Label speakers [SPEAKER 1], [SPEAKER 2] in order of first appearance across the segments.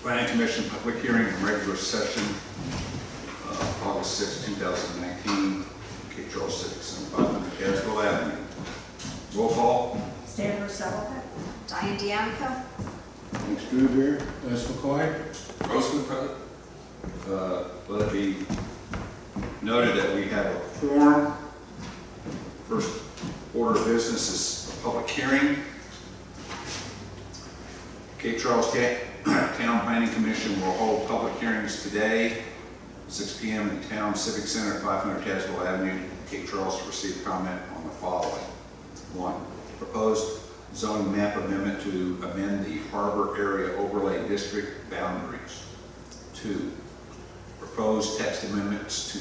[SPEAKER 1] Planning Commission public hearing and regular session, August 6, 2019, Cape Charles Civic Center, 500 Caswell Avenue. Roll call.
[SPEAKER 2] Stanford Sullivan.
[SPEAKER 3] Diane Bianco.
[SPEAKER 4] Thanks, Drew here. Les McCoy.
[SPEAKER 1] Grossman present. Let it be noted that we have a quorum. First order of business is a public hearing. Cape Charles Town Planning Commission will hold public hearings today, 6 p.m. in the Town Civic Center, 500 Caswell Avenue, Cape Charles, to receive comment on the following. 1. Proposed zoning map amendment to amend the Harbor Area Overlay District boundaries. 2. Proposed text amendments to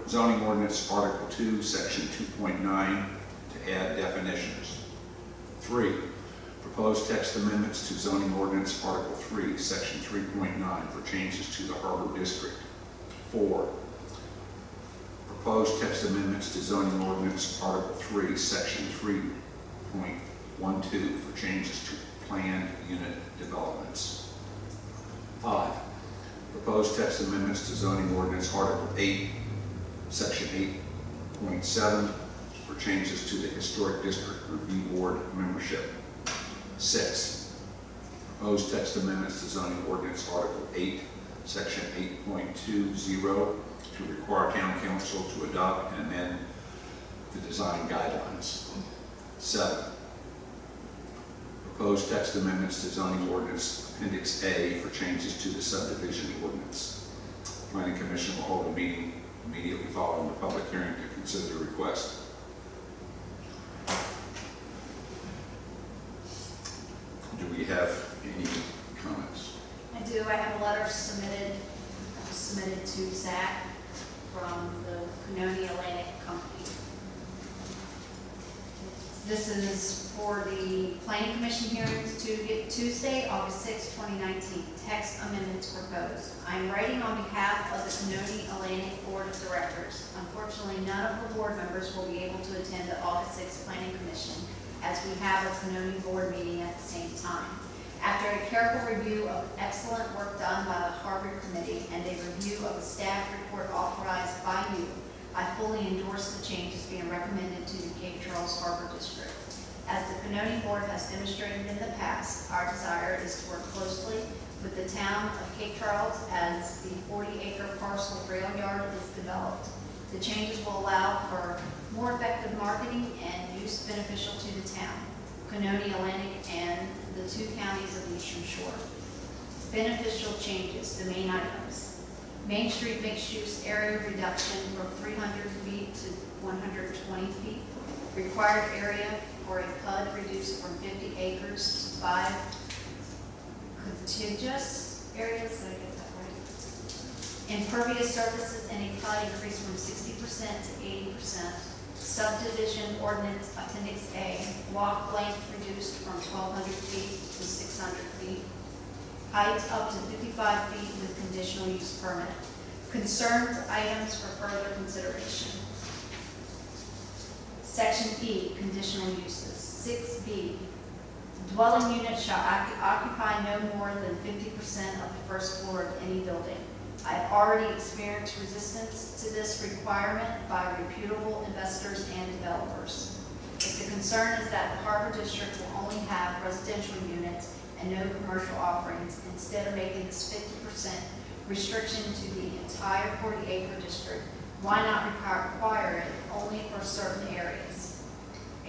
[SPEAKER 1] zoning ordinance Article 2, Section 2.9 to add definitions. 3. Proposed text amendments to zoning ordinance Article 3, Section 3.9 for changes to the Harbor District. 4. Proposed text amendments to zoning ordinance Article 3, Section 3.12 for changes to planned unit developments. 5. Proposed text amendments to zoning ordinance Article 8, Section 8.7 for changes to the Historic District Review Board membership. 6. Proposed text amendments to zoning ordinance Article 8, Section 8.20 to require Town Council to adopt and amend the design guidelines. 7. Proposed text amendments to zoning ordinance Appendix A for changes to the subdivision ordinance. The Planning Commission will hold a meeting immediately following the public hearing to consider the request. Do we have any comments?
[SPEAKER 3] I do. I have a letter submitted to Zach from the Canoni Atlantic Company. This is for the Planning Commission hearings to get Tuesday, August 6, 2019. Text amendments proposed. I am writing on behalf of the Canoni Atlantic Board of Directors. Unfortunately, none of the board members will be able to attend the August 6 Planning Commission, as we have a Canoni board meeting at the same time. After a careful review of excellent work done by the Harbor Committee and a review of the staff report authorized by you, I fully endorse the changes being recommended to the Cape Charles Harbor District. As the Canoni Board has demonstrated in the past, our desire is to work closely with the town of Cape Charles as the 40-acre parcel rail yard is developed. The changes will allow for more effective marketing and use beneficial to the town, Canoni Atlantic, and the 2 counties of the Eastern Shore. Beneficial changes, the main items. Main Street mixed-use area reduction from 300 feet to 120 feet. Required area for a PUD reduced from 50 acres to 5 contiguous areas. Did I get that right? Impervious surfaces in a PUD increased from 60% to 80%. Subdivision ordinance Appendix A. Block length reduced from 1,200 feet to 600 feet. Height up to 55 feet with conditional use permit. Concerned items for further consideration. Section E, conditional uses. 6B, dwelling units shall occupy no more than 50% of the first floor of any building. I have already experienced resistance to this requirement by reputable investors and developers. If the concern is that the Harbor District will only have residential units and no commercial offerings, instead of making this 50% restriction to the entire 40-acre district, why not require it only for certain areas?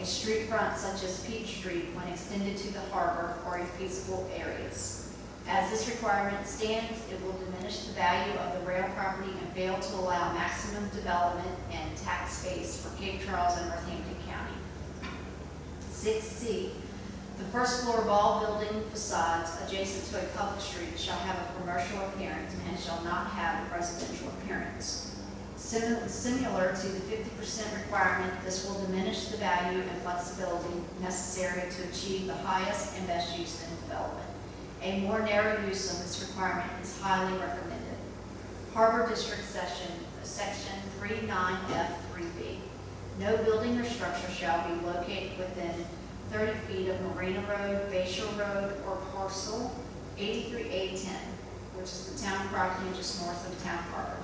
[SPEAKER 3] A street front such as Peach Street, when extended to the harbor, are feasible areas. As this requirement stands, it will diminish the value of the rail property and fail to allow maximum development and tax base for Cape Charles and Northampton County. 6C, the first floor of all building facades adjacent to a public street shall have a commercial appearance and shall not have a residential appearance. Similar to the 50% requirement, this will diminish the value and flexibility necessary to achieve the highest and best use in development. A more narrow use of this requirement is highly recommended. Harbor District Section 39F3B. No building or structure shall be located within 30 feet of Marina Road, Bayshore Road, or parcel 83A10, which is the town property just north of Town Harbor.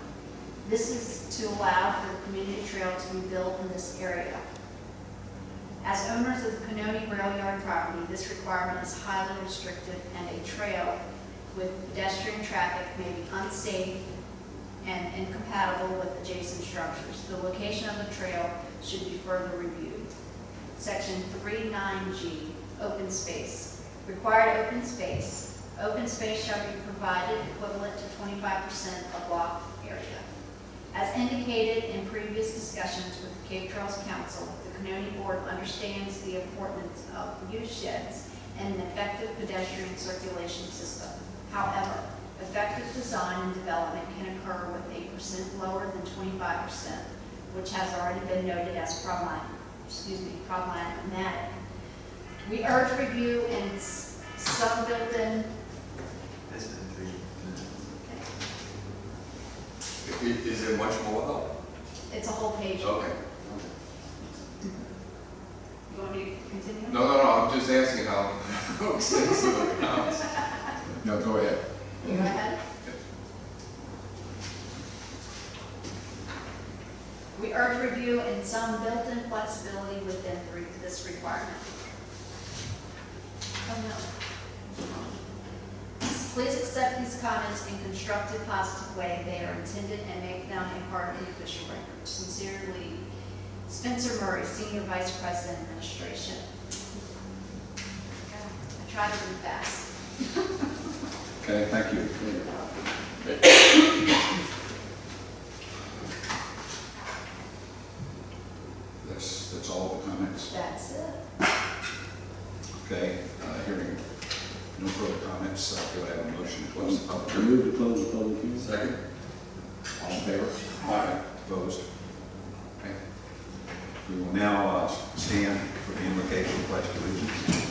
[SPEAKER 3] This is to allow for the community trail to be built in this area. As owners of the Canoni Rail Yard property, this requirement is highly restrictive, and a trail with pedestrian traffic may be unsafe and incompatible with adjacent structures. The location of the trail should be further reviewed. Section 39G, open space. Required open space. Open space shall be provided equivalent to 25% of lot area. As indicated in previous discussions with the Cape Trails Council, the Canoni Board understands the importance of use sheds and an effective pedestrian circulation system. However, effective design and development can occur with a percent lower than 25%, which has already been noted as problematic. We urge review in some built-in.
[SPEAKER 2] Is there much more though?
[SPEAKER 3] It's a whole page.
[SPEAKER 2] Okay.
[SPEAKER 3] You want me to continue?
[SPEAKER 2] No, I'm just asking how extensive it is.
[SPEAKER 4] No, go ahead.
[SPEAKER 3] Go ahead. We urge review and some built-in flexibility within this requirement. Oh, no. Please accept these comments in constructive, positive way. They are intended and make them a part of the official record. Sincerely, Spencer Murray, Senior Vice President, Administration. I tried to read fast.
[SPEAKER 1] Okay, thank you. That's all the comments.
[SPEAKER 3] That's it.
[SPEAKER 1] Okay, hearing no further comments, do I have a motion to close the public hearing?
[SPEAKER 4] Move to close the public hearing.
[SPEAKER 2] Second?
[SPEAKER 1] All in favor? Aye. Opposed? Okay. We will now stand for the invocation of pledge of allegiance.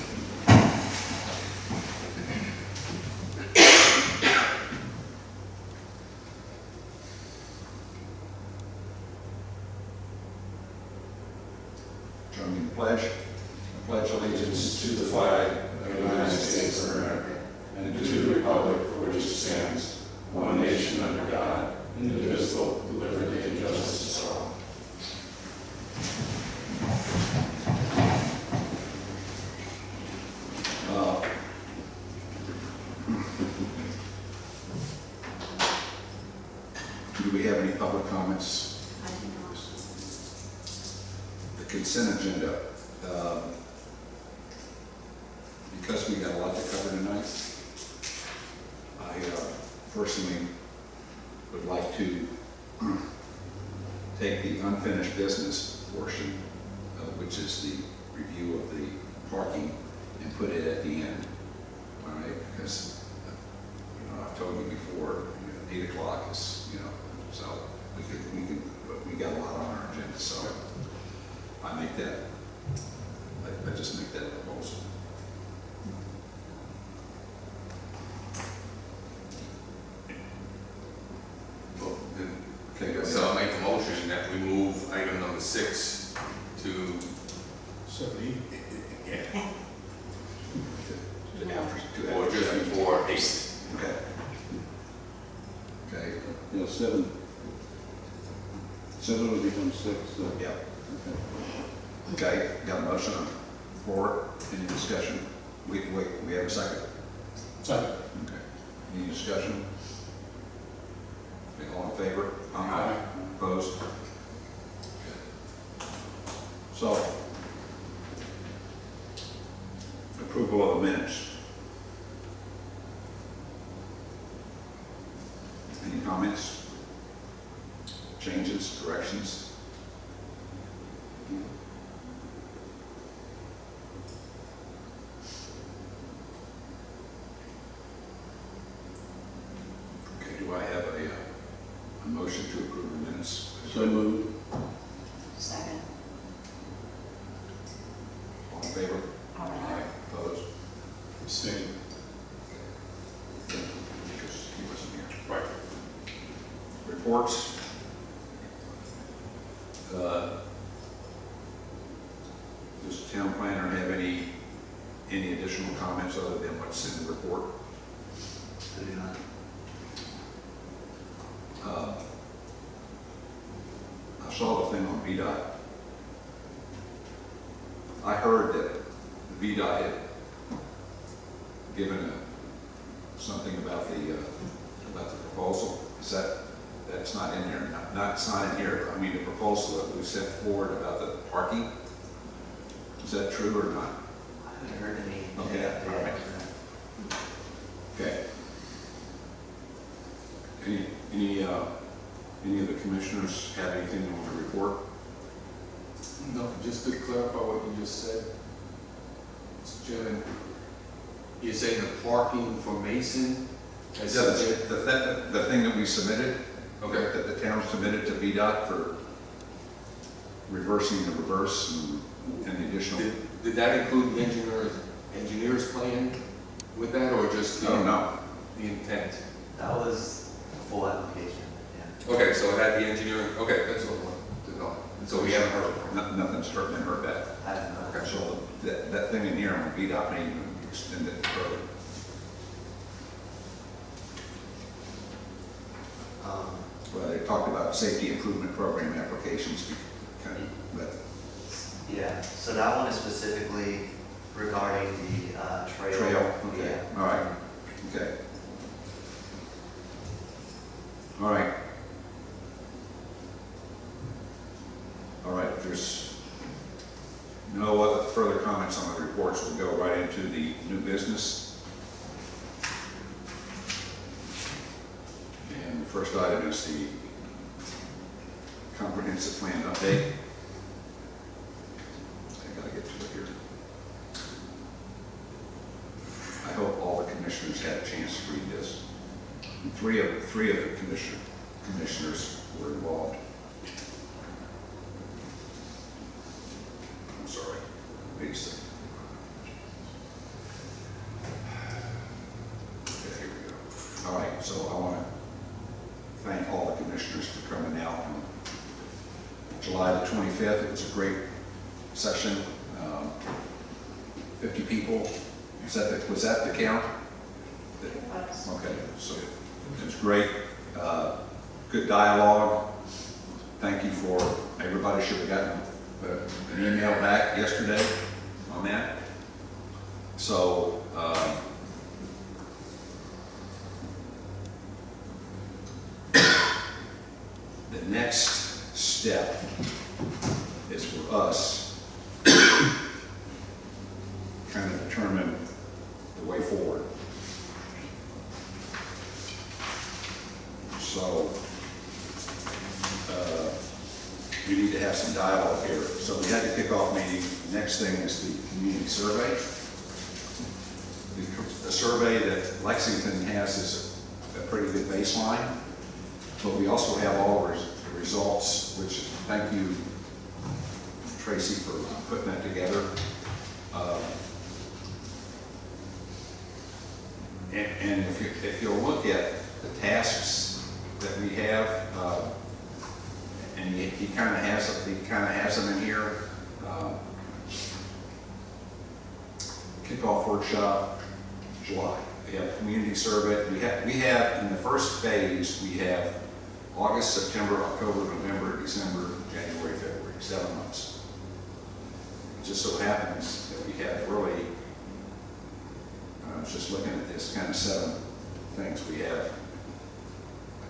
[SPEAKER 1] Join me in the pledge. I pledge allegiance to the flag of the United States of America and to the republic for which it stands, one nation under God, indivisible, with liberty and justice for all. Do we have any public comments?
[SPEAKER 3] I do not.
[SPEAKER 1] The consent agenda. Because we got a lot to cover tonight, I personally would like to take the unfinished business portion, which is the review of the parking, and put it at the end. All right, because I've told you before, 8 o'clock is, so we got a lot on our agenda, so I just make that proposal. Okay, go ahead.
[SPEAKER 2] So I'll make the motion that we move item number 6 to,
[SPEAKER 4] 70.
[SPEAKER 2] or just before 8.
[SPEAKER 1] Okay. Okay,
[SPEAKER 4] Yeah, 7. 7 will become 6, so.
[SPEAKER 1] yeah.
[SPEAKER 4] Okay.
[SPEAKER 1] Okay, got a motion on the floor. Any discussion? We have a second.
[SPEAKER 4] Second.
[SPEAKER 1] Okay. Any discussion? Okay, all in favor?
[SPEAKER 4] Aye.
[SPEAKER 1] Opposed? Okay. So, approval of the minutes. Any comments? Changes, corrections? Okay, do I have a motion to approve the minutes?
[SPEAKER 4] So moved.
[SPEAKER 3] Second.
[SPEAKER 1] All in favor?
[SPEAKER 3] Aye.
[SPEAKER 1] Opposed?
[SPEAKER 4] Abstain.
[SPEAKER 1] Because he wasn't here.
[SPEAKER 2] Right.
[SPEAKER 1] Reports. Does the town planner have any additional comments other than what's in the report?
[SPEAKER 5] I do not.
[SPEAKER 1] I saw the thing on VDOT. I heard that VDOT had given something about the proposal. Is that's not in there? It's not in here. I mean, the proposal that we sent forward about the parking. Is that true or not?
[SPEAKER 5] I haven't heard any.
[SPEAKER 1] Okay,
[SPEAKER 5] Yeah,
[SPEAKER 1] all right. Okay. Any of the commissioners have anything they want to report?
[SPEAKER 4] No, just to clarify what you just said, Mr. Chairman,
[SPEAKER 2] You're saying the parking for Mason? Is
[SPEAKER 1] Yeah,
[SPEAKER 2] that-
[SPEAKER 1] the thing that we submitted,
[SPEAKER 2] Okay.
[SPEAKER 1] that the town submitted to VDOT for reversing the reverse and the additional.
[SPEAKER 2] Did that include the engineer's plan with that, or just
[SPEAKER 1] Oh, no.
[SPEAKER 2] the intent?
[SPEAKER 5] That was a full application, yeah.
[SPEAKER 2] Okay, so it had the engineering, okay, that's what I wanted to know. So we haven't heard from
[SPEAKER 1] No- Nothing's been heard back.
[SPEAKER 5] I have not.
[SPEAKER 2] Okay.
[SPEAKER 1] So that thing in here on VDOT may even extend it further. Well, they talked about safety improvement program applications, but
[SPEAKER 5] Yeah, so that one is specifically regarding the trail.
[SPEAKER 1] trail, okay,
[SPEAKER 5] Yeah.
[SPEAKER 1] all right, okay. All right. All right, if there's no other further comments on the reports, we'll go right into the new business. And the first item is the comprehensive plan update. I gotta get to it here. I hope all the commissioners had a chance to read this. Three of the commissioners were involved. I'm sorry, wait a second. Okay, here we go. All right, so I want to thank all the commissioners for coming out on July the 25th. It was a great session. 50 people. Was that the count? Okay, so it was great. Good dialogue. Thank you for, everybody should have gotten an email back yesterday on that. So, the next step is for us kind of determine the way forward. So, we need to have some dialogue here. So we had the kickoff meeting. The next thing is the community survey. The survey that Lexington has is a pretty good baseline, but we also have all the results, which thank you, Tracy, for putting that together. And if you'll look at the tasks that we have, and he kind of has them in here. Kickoff workshop, July. We have community survey. We have in the first phase, we have August, September, October, November, December, January, February, 7 months. It just so happens that we have really, I was just looking at this, kind of 7 things. We have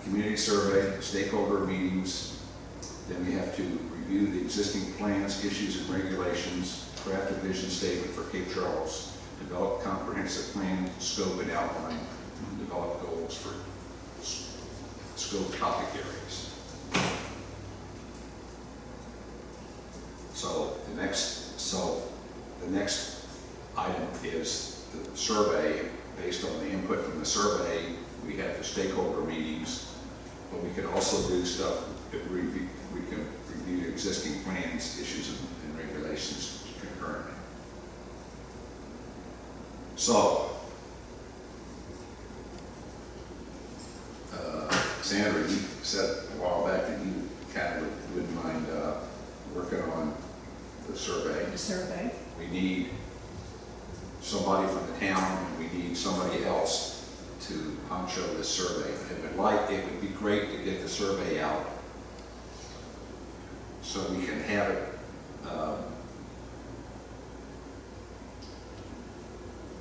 [SPEAKER 1] a community survey, stakeholder meetings, then we have to review the existing plans, issues, and regulations, craft a vision statement for Cape Charles, develop comprehensive plan, scope and outline, and develop goals for scope topic areas. So the next item is the survey. Based on the input from the survey, we have the stakeholder meetings, but we can also do stuff that we can review existing plans, issues, and regulations concurrently. So, Sandra, you said a while back that you kind of wouldn't mind working on the survey.
[SPEAKER 6] The survey.
[SPEAKER 1] We need somebody from the town, and we need somebody else to honcho this survey. It would be great to get the survey out so we can have it,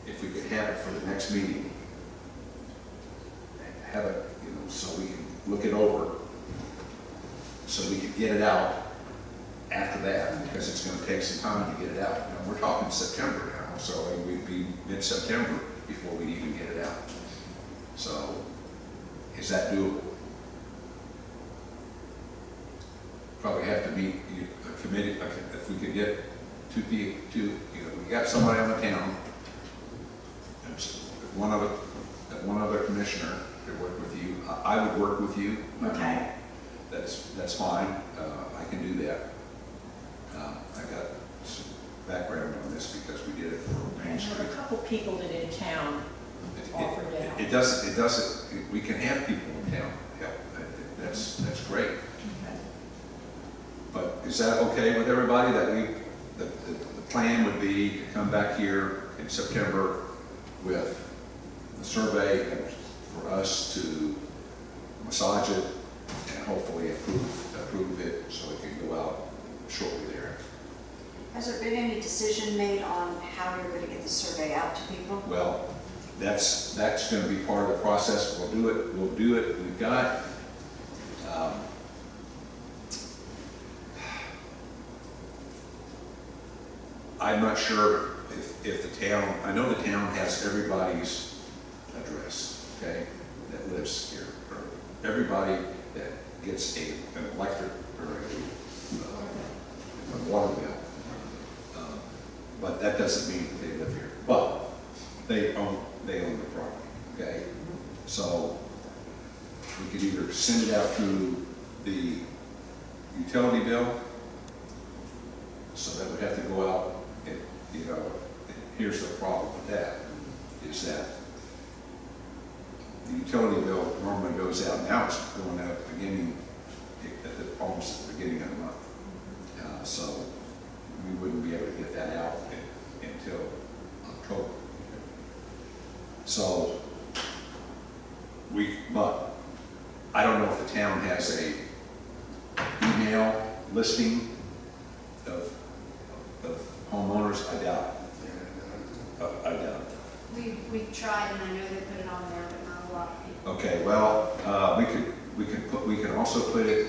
[SPEAKER 1] if we could have it for the next meeting, have it, you know, so we can look it over, so we can get it out after that, because it's going to take some time to get it out. You know, we're talking September now, so it would be mid-September before we even get it out. So, is that doable? Probably have to meet a committee, if we could get we got somebody on the town, one other commissioner to work with you. I would work with you.
[SPEAKER 6] Okay.
[SPEAKER 1] That's fine. I can do that. I got some background on this because we did it for Main
[SPEAKER 6] And
[SPEAKER 1] Street.
[SPEAKER 6] there were a couple people that in town offered it out.
[SPEAKER 1] It doesn't, we can have people in town help. That's great.
[SPEAKER 6] Okay.
[SPEAKER 1] But is that okay with everybody, that the plan would be to come back here in September with the survey and for us to massage it and hopefully approve it so it can go out shortly there?
[SPEAKER 7] Has there been any decision made on how you're going to get the survey out to people?
[SPEAKER 1] Well, that's going to be part of the process. We'll do it. We've got, I'm not sure if the town, I know the town has everybody's address, okay, that lives here, or everybody that gets an electric or a water bill. But that doesn't mean they live here. But they own the property, okay? So we could either send it out through the utility bill, so that would have to go out, and, you know, here's the problem with that, is that the utility bill normally goes out, now it's going out almost at the beginning of the month. So we wouldn't be able to get that out until October. So but I don't know if the town has a email listing of homeowners. I doubt it. I doubt it.
[SPEAKER 3] We've tried, and I know they put it on there, but not a lot of people.
[SPEAKER 1] Okay, well, we could also put it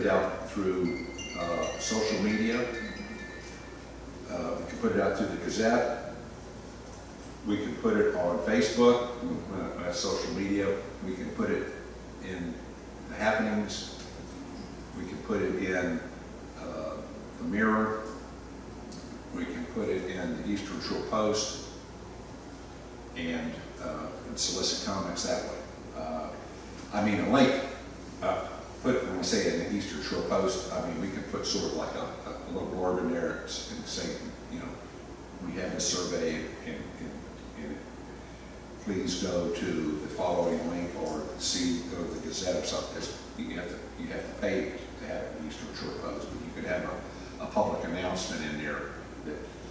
[SPEAKER 1] out through social media. We could put it out through the Gazette. We could put it on Facebook, social media. We can put it in the happenings. We can put it in the Mirror. We can put it in the Eastern Shore Post and solicit comments that way. I mean, a link, when we say in the Eastern Shore Post, I mean, we can put sort of like a little blurb in there and say, you know, we have this survey and please go to the following link or go to the Gazette or something. You have to pay to have an Eastern Shore Post, but you could have a public announcement in there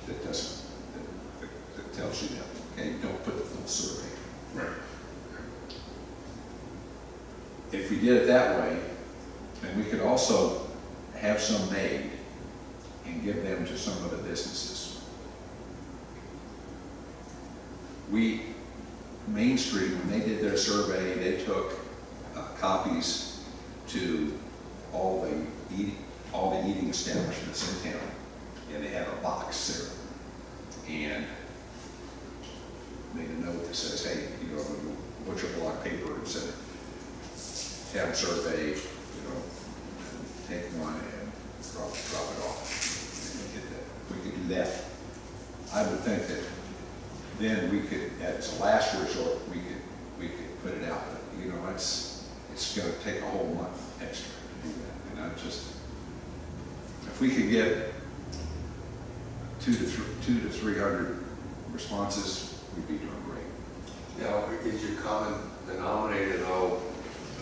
[SPEAKER 1] that tells you that. Okay, don't put the full survey.
[SPEAKER 4] Right.
[SPEAKER 1] If we did it that way, then we could also have some made and give them to some of the businesses. Main Street, when they did their survey, they took copies to all the eating establishments in town, and they have a box there, and made a note that says, hey, you know, butcher block paper and said, town survey, you know, take one and drop it off. And get that. We could do that. I would think that then we could, as a last resort, we could put it out. But, you know, it's going to take a whole month extra to do that. And if we could get 200 to 300 responses, we'd be doing great.
[SPEAKER 2] Now, is your common denominator though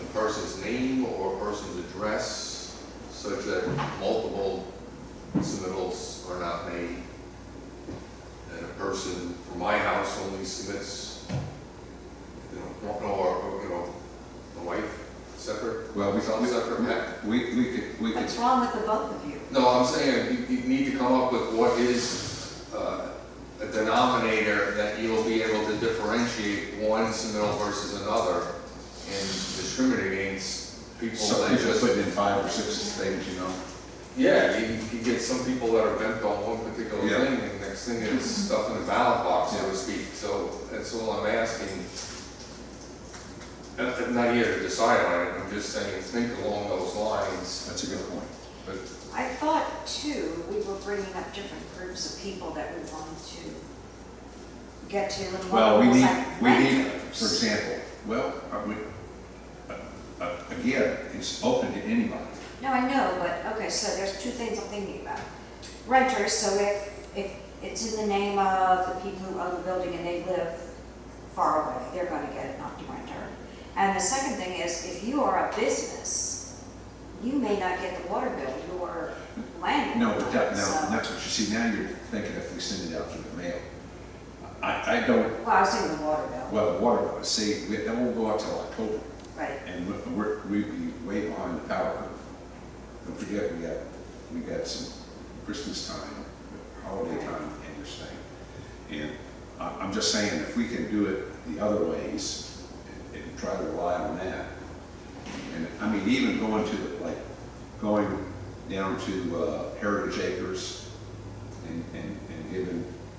[SPEAKER 2] a person's name or a person's address such that multiple submittals are not made? And a person from my house only submits or, the wife separate?
[SPEAKER 1] Well,
[SPEAKER 2] Some separate?
[SPEAKER 1] we could,
[SPEAKER 7] What's wrong with the both of you?
[SPEAKER 2] No, I'm saying you need to come up with what is a denominator that you'll be able to differentiate one submittal versus another and discriminate against people
[SPEAKER 1] some
[SPEAKER 2] that
[SPEAKER 1] people
[SPEAKER 2] just.
[SPEAKER 1] put in 5 or 6 things, you know.
[SPEAKER 2] Yeah, you get some people that are bent on one particular
[SPEAKER 1] Yeah.
[SPEAKER 2] thing, and next thing is stuff in the ballot box, so to speak. So that's all I'm asking. I'm not here to decide on it, I'm just saying, think along those lines.
[SPEAKER 1] That's a good point.
[SPEAKER 2] But
[SPEAKER 7] I thought too, we were bringing up different groups of people that we wanted to get to. And one
[SPEAKER 1] Well,
[SPEAKER 7] of
[SPEAKER 1] we
[SPEAKER 7] them was
[SPEAKER 1] need,
[SPEAKER 7] like
[SPEAKER 1] we need,
[SPEAKER 7] renters.
[SPEAKER 1] for example, well, again, it's open to anybody.
[SPEAKER 7] No, I know, but, okay, so there's two things I'm thinking about. Renters, so if it's in the name of the people who own the building and they live far away, they're gonna get it, not the renter. And the second thing is, if you are a business, you may not get the water bill, your landlord.
[SPEAKER 1] No, but that,
[SPEAKER 7] so-
[SPEAKER 1] now, that's what you see, now you're thinking if we send it out through the mail. I don't,
[SPEAKER 7] Well, I was thinking the water bill,
[SPEAKER 1] well, water, see, that won't go out till October,
[SPEAKER 7] right.
[SPEAKER 1] and we'd be way behind the power curve. Don't forget, we got some Christmas time, holiday time in this thing. And I'm just saying, if we can do it the other ways and try to rely on that. And I mean, even going to, like, going down to Heritage Acres and giving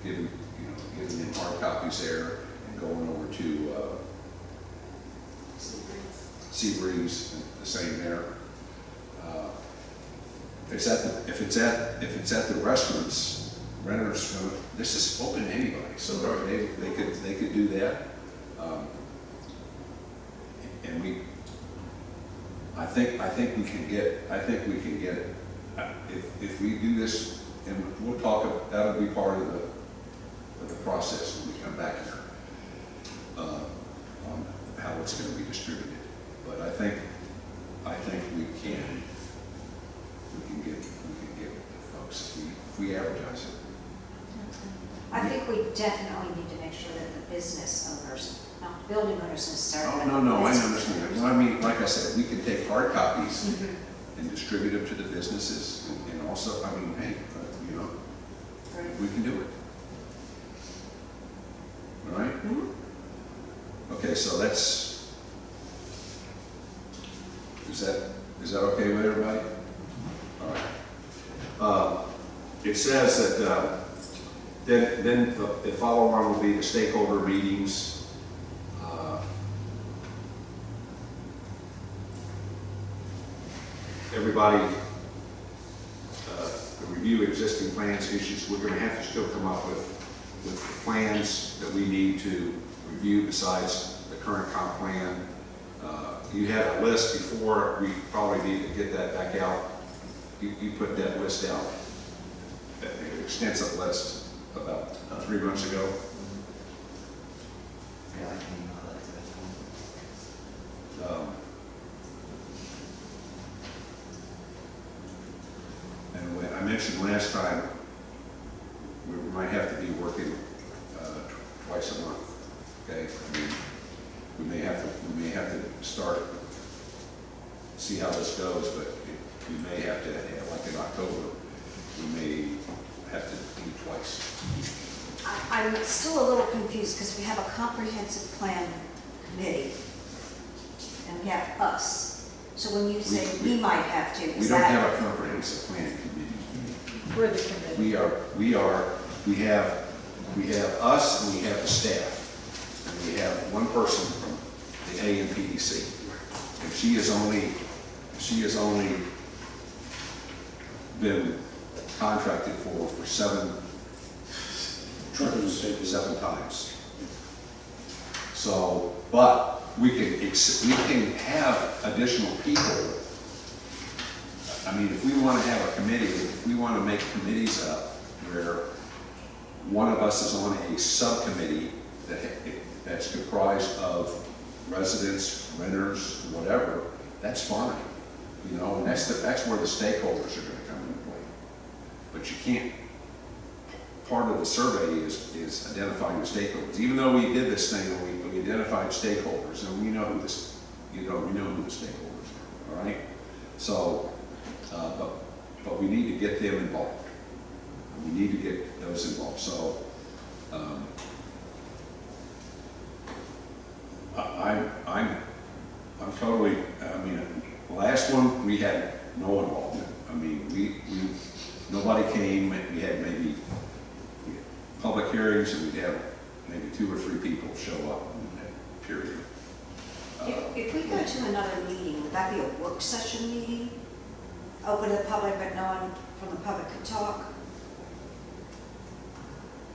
[SPEAKER 1] them hard copies there, and going over to Seabreeze, and the same there. If it's at the restaurants, renters, this is open to anybody, so they could do that. And I think we can get it. If we do this, and we'll talk, that'll be part of the process when we come back here, on how it's gonna be distributed. But I think we can get the folks if we advertise it.
[SPEAKER 7] I think we definitely need to make sure that the business owners, not building owners necessarily.
[SPEAKER 1] Oh,
[SPEAKER 7] but
[SPEAKER 1] no, I
[SPEAKER 7] business
[SPEAKER 1] understand.
[SPEAKER 7] owners.
[SPEAKER 1] Well, I mean, like I said, we can take hard copies
[SPEAKER 7] Mhm.
[SPEAKER 1] and distribute them to the businesses, and also, I mean, hey,
[SPEAKER 7] Right.
[SPEAKER 1] we can do it. All right?
[SPEAKER 7] Mhm.
[SPEAKER 1] Okay, so is that okay with everybody? All right. It says that, then the follow-on will be the stakeholder meetings. Everybody, review existing plans, issues. We're gonna have to still come up with the plans that we need to review besides the current comp plan. You had a list before, we probably need to get that back out. You put that list out, that extensive list about 3 months ago.
[SPEAKER 5] Yeah, I can email that to everyone.
[SPEAKER 1] And when I mentioned last time, we might have to be working twice a month, okay? I mean, we may have to start, see how this goes, but we may have to, like in October, we may have to do twice.
[SPEAKER 7] I'm still a little confused because we have a comprehensive plan committee and we have us. So when you say we might have to,
[SPEAKER 1] We
[SPEAKER 7] is
[SPEAKER 1] don't
[SPEAKER 7] that?
[SPEAKER 1] have a comprehensive planning committee.
[SPEAKER 6] We're the committee.
[SPEAKER 1] We have us and we have the staff. And we have one person from the AMPDC. And she has only been contracted for 7 trips, 7 times. So, but we can have additional people. I mean, if we want to have a committee, if we want to make committees up where one of us is on a subcommittee that's comprised of residents, renters, whatever, that's fine. You know, and that's where the stakeholders are going to come into play. But you can't, part of the survey is identifying the stakeholders. Even though we did this thing, we identified stakeholders, and we know who this, we know who the stakeholders are, all right? So, but we need to get them involved. We need to get those involved. So, I'm totally, I mean, last one, we had no involvement. I mean, nobody came, we had maybe public hearings, and we'd have maybe 2 or 3 people show up, period.
[SPEAKER 7] If we go to another meeting, would that be a work session meeting? Open to the public, but no one from the public could talk?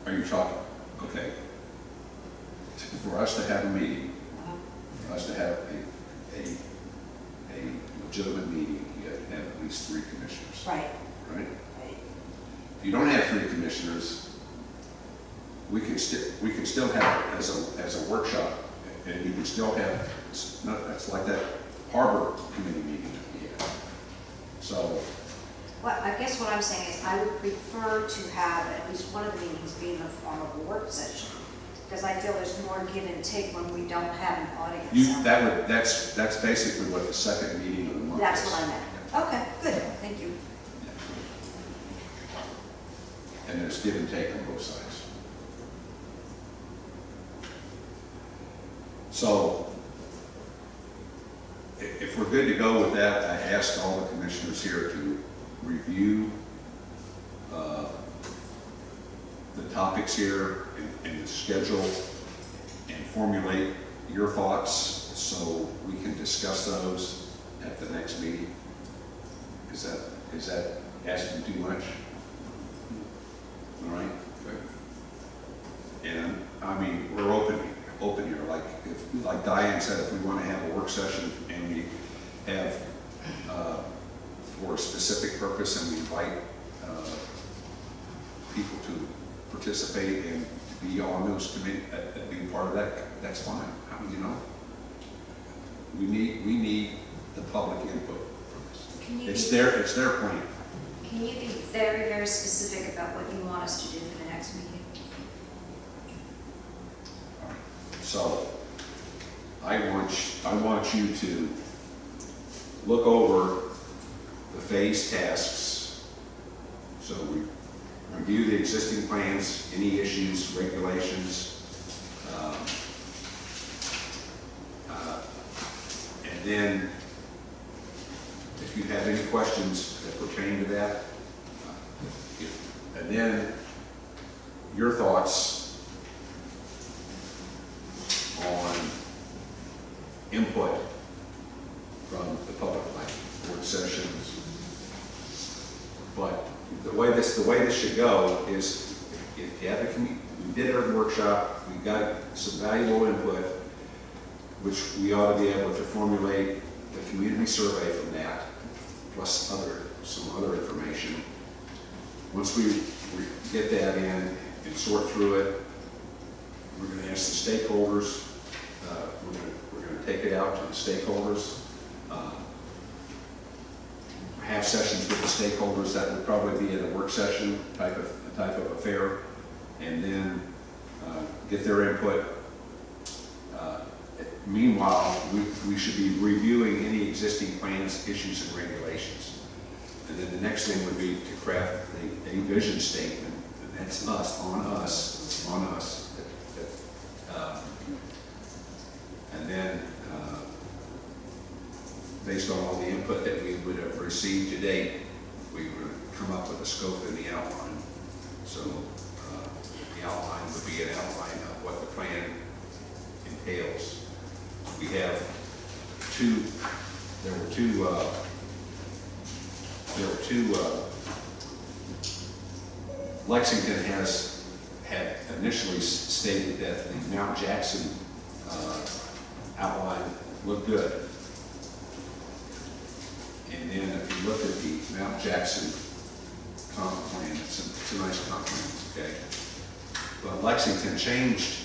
[SPEAKER 1] Are you talking, okay. For us to have a meeting, for us to have a legitimate meeting, you have to have at least 3 commissioners,
[SPEAKER 7] Right.
[SPEAKER 1] right?
[SPEAKER 7] Right.
[SPEAKER 1] If you don't have 3 commissioners, we can still have it as a workshop, and you can still have, it's like that harbor committee meeting that we had. So,
[SPEAKER 7] Well, I guess what I'm saying is I would prefer to have at least one of the meetings be in the form of a work session, because I feel there's more give and take when we don't have an audience.
[SPEAKER 1] that's basically what the second meeting of the month is.
[SPEAKER 7] That's what I meant. Okay, good, thank you.
[SPEAKER 1] And there's give and take on both sides. So, if we're good to go with that, I asked all the commissioners here to review the topics here and the schedule and formulate your thoughts so we can discuss those at the next meeting. Is that asking too much? All right? And I mean, we're open here. Like Diane said, if we want to have a work session and we have for a specific purpose and we invite people to participate and to be on those committees, be part of that, that's fine. I mean, you know, we need the public input from this. It's their plan.
[SPEAKER 7] Can you be very, very specific about what you want us to do for the next meeting?
[SPEAKER 1] So, I want you to look over the phase tasks. So we review the existing plans, any issues, regulations, and then if you have any questions that pertain to that, and then your thoughts on input from the public, like work sessions. But the way this should go is, if you have we did our workshop, we got some valuable input, which we ought to be able to formulate the community survey from that, plus some other information. Once we get that in and sort through it, we're going to ask the stakeholders. We're going to take it out to the stakeholders. Have sessions with the stakeholders. That would probably be in a work session type of affair, and then get their input. Meanwhile, we should be reviewing any existing plans, issues, and regulations. And then the next thing would be to craft a vision statement, and that's on us. And then, based on all the input that we would have received to date, we would come up with a scope and the outline. So the outline would be an outline of what the plan entails. We have there were two Lexington had initially stated that the Mount Jackson outline looked good. And then if you look at the Mount Jackson comp plan, it's a nice comp plan, okay? But Lexington changed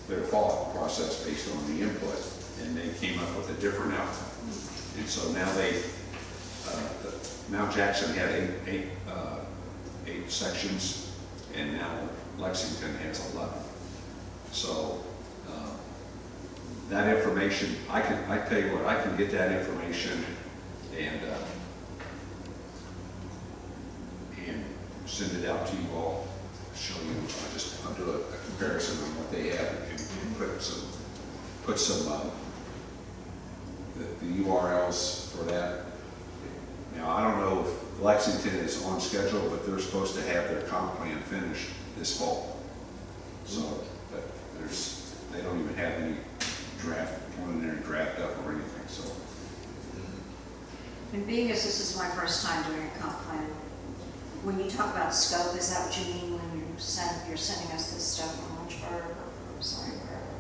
[SPEAKER 1] their thought process based on the input, and they came up with a different outcome. And so now Mount Jackson had eight sections, and now Lexington has 11. So, that information, I tell you what, I can get that information and send it out to you all, show you, I'll do a comparison on what they have and put some the URLs for that. Now, I don't know if Lexington is on schedule, but they're supposed to have their comp plan finished this fall. So, but they don't even have any preliminary draft up or anything, so.
[SPEAKER 7] And being as this is my first time doing a comp plan, when you talk about scope, is that what you mean when you're sending us this stuff from Lynchburg or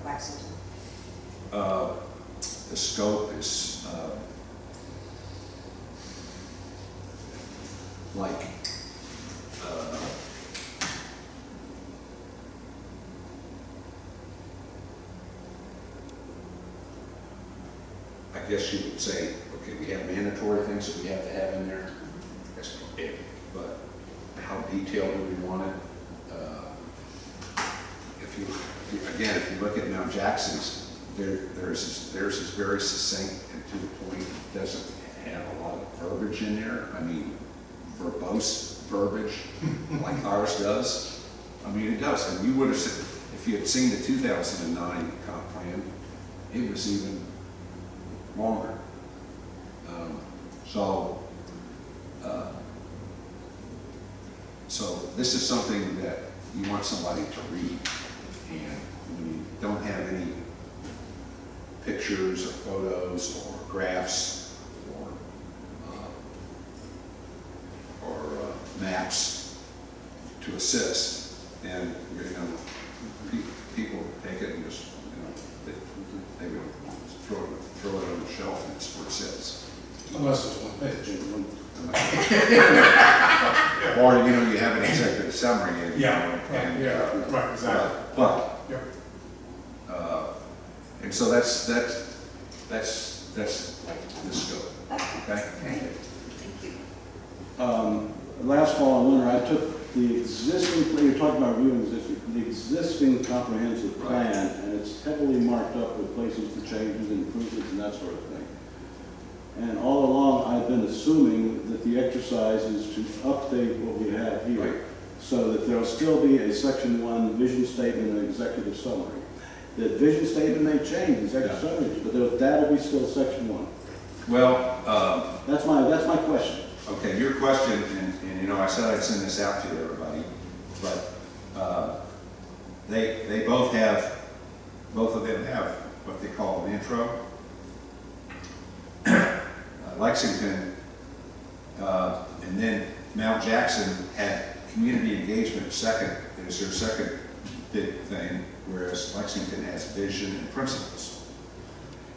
[SPEAKER 7] Lexington?
[SPEAKER 1] The scope is like I guess you would say, okay, we have mandatory things that we have to have in there. That's it. But how detailed do we want it? If you look at Mount Jackson's, theirs is very succinct and to the point. It doesn't have a lot of verbiage in there. I mean, verbose verbiage like ours does. I mean, it does. And you would have said, if you had seen the 2009 comp plan, it was even longer. So this is something that you want somebody to read, and when you don't have any pictures or photos or graphs or maps to assist, and people take it and just they would throw it on the shelf and it's where it sits.
[SPEAKER 4] Unless it's one page.
[SPEAKER 1] Or you have an executive summary and
[SPEAKER 4] Right, exactly.
[SPEAKER 1] But
[SPEAKER 4] Yep.
[SPEAKER 1] And so that's like the scope. Okay.
[SPEAKER 7] Thank you.
[SPEAKER 8] Last fall and winter, I took the existing, you're talking about reviewing the existing comprehensive plan, and it's heavily marked up with places for changes, improvements, and that sort of thing. And all along, I've been assuming that the exercise is to update what we have here,
[SPEAKER 1] Right.
[SPEAKER 8] so that there'll still be a section 1 vision statement and executive summary. The vision statement may change, executive summary, but that'll be still section 1.
[SPEAKER 1] Well,
[SPEAKER 8] That's my question.
[SPEAKER 1] okay, your question, and I said I'd send this out to everybody, but they both of them have what they call an intro. Lexington, and then Mount Jackson had community engagement second. There's their second big thing, whereas Lexington has vision and principles.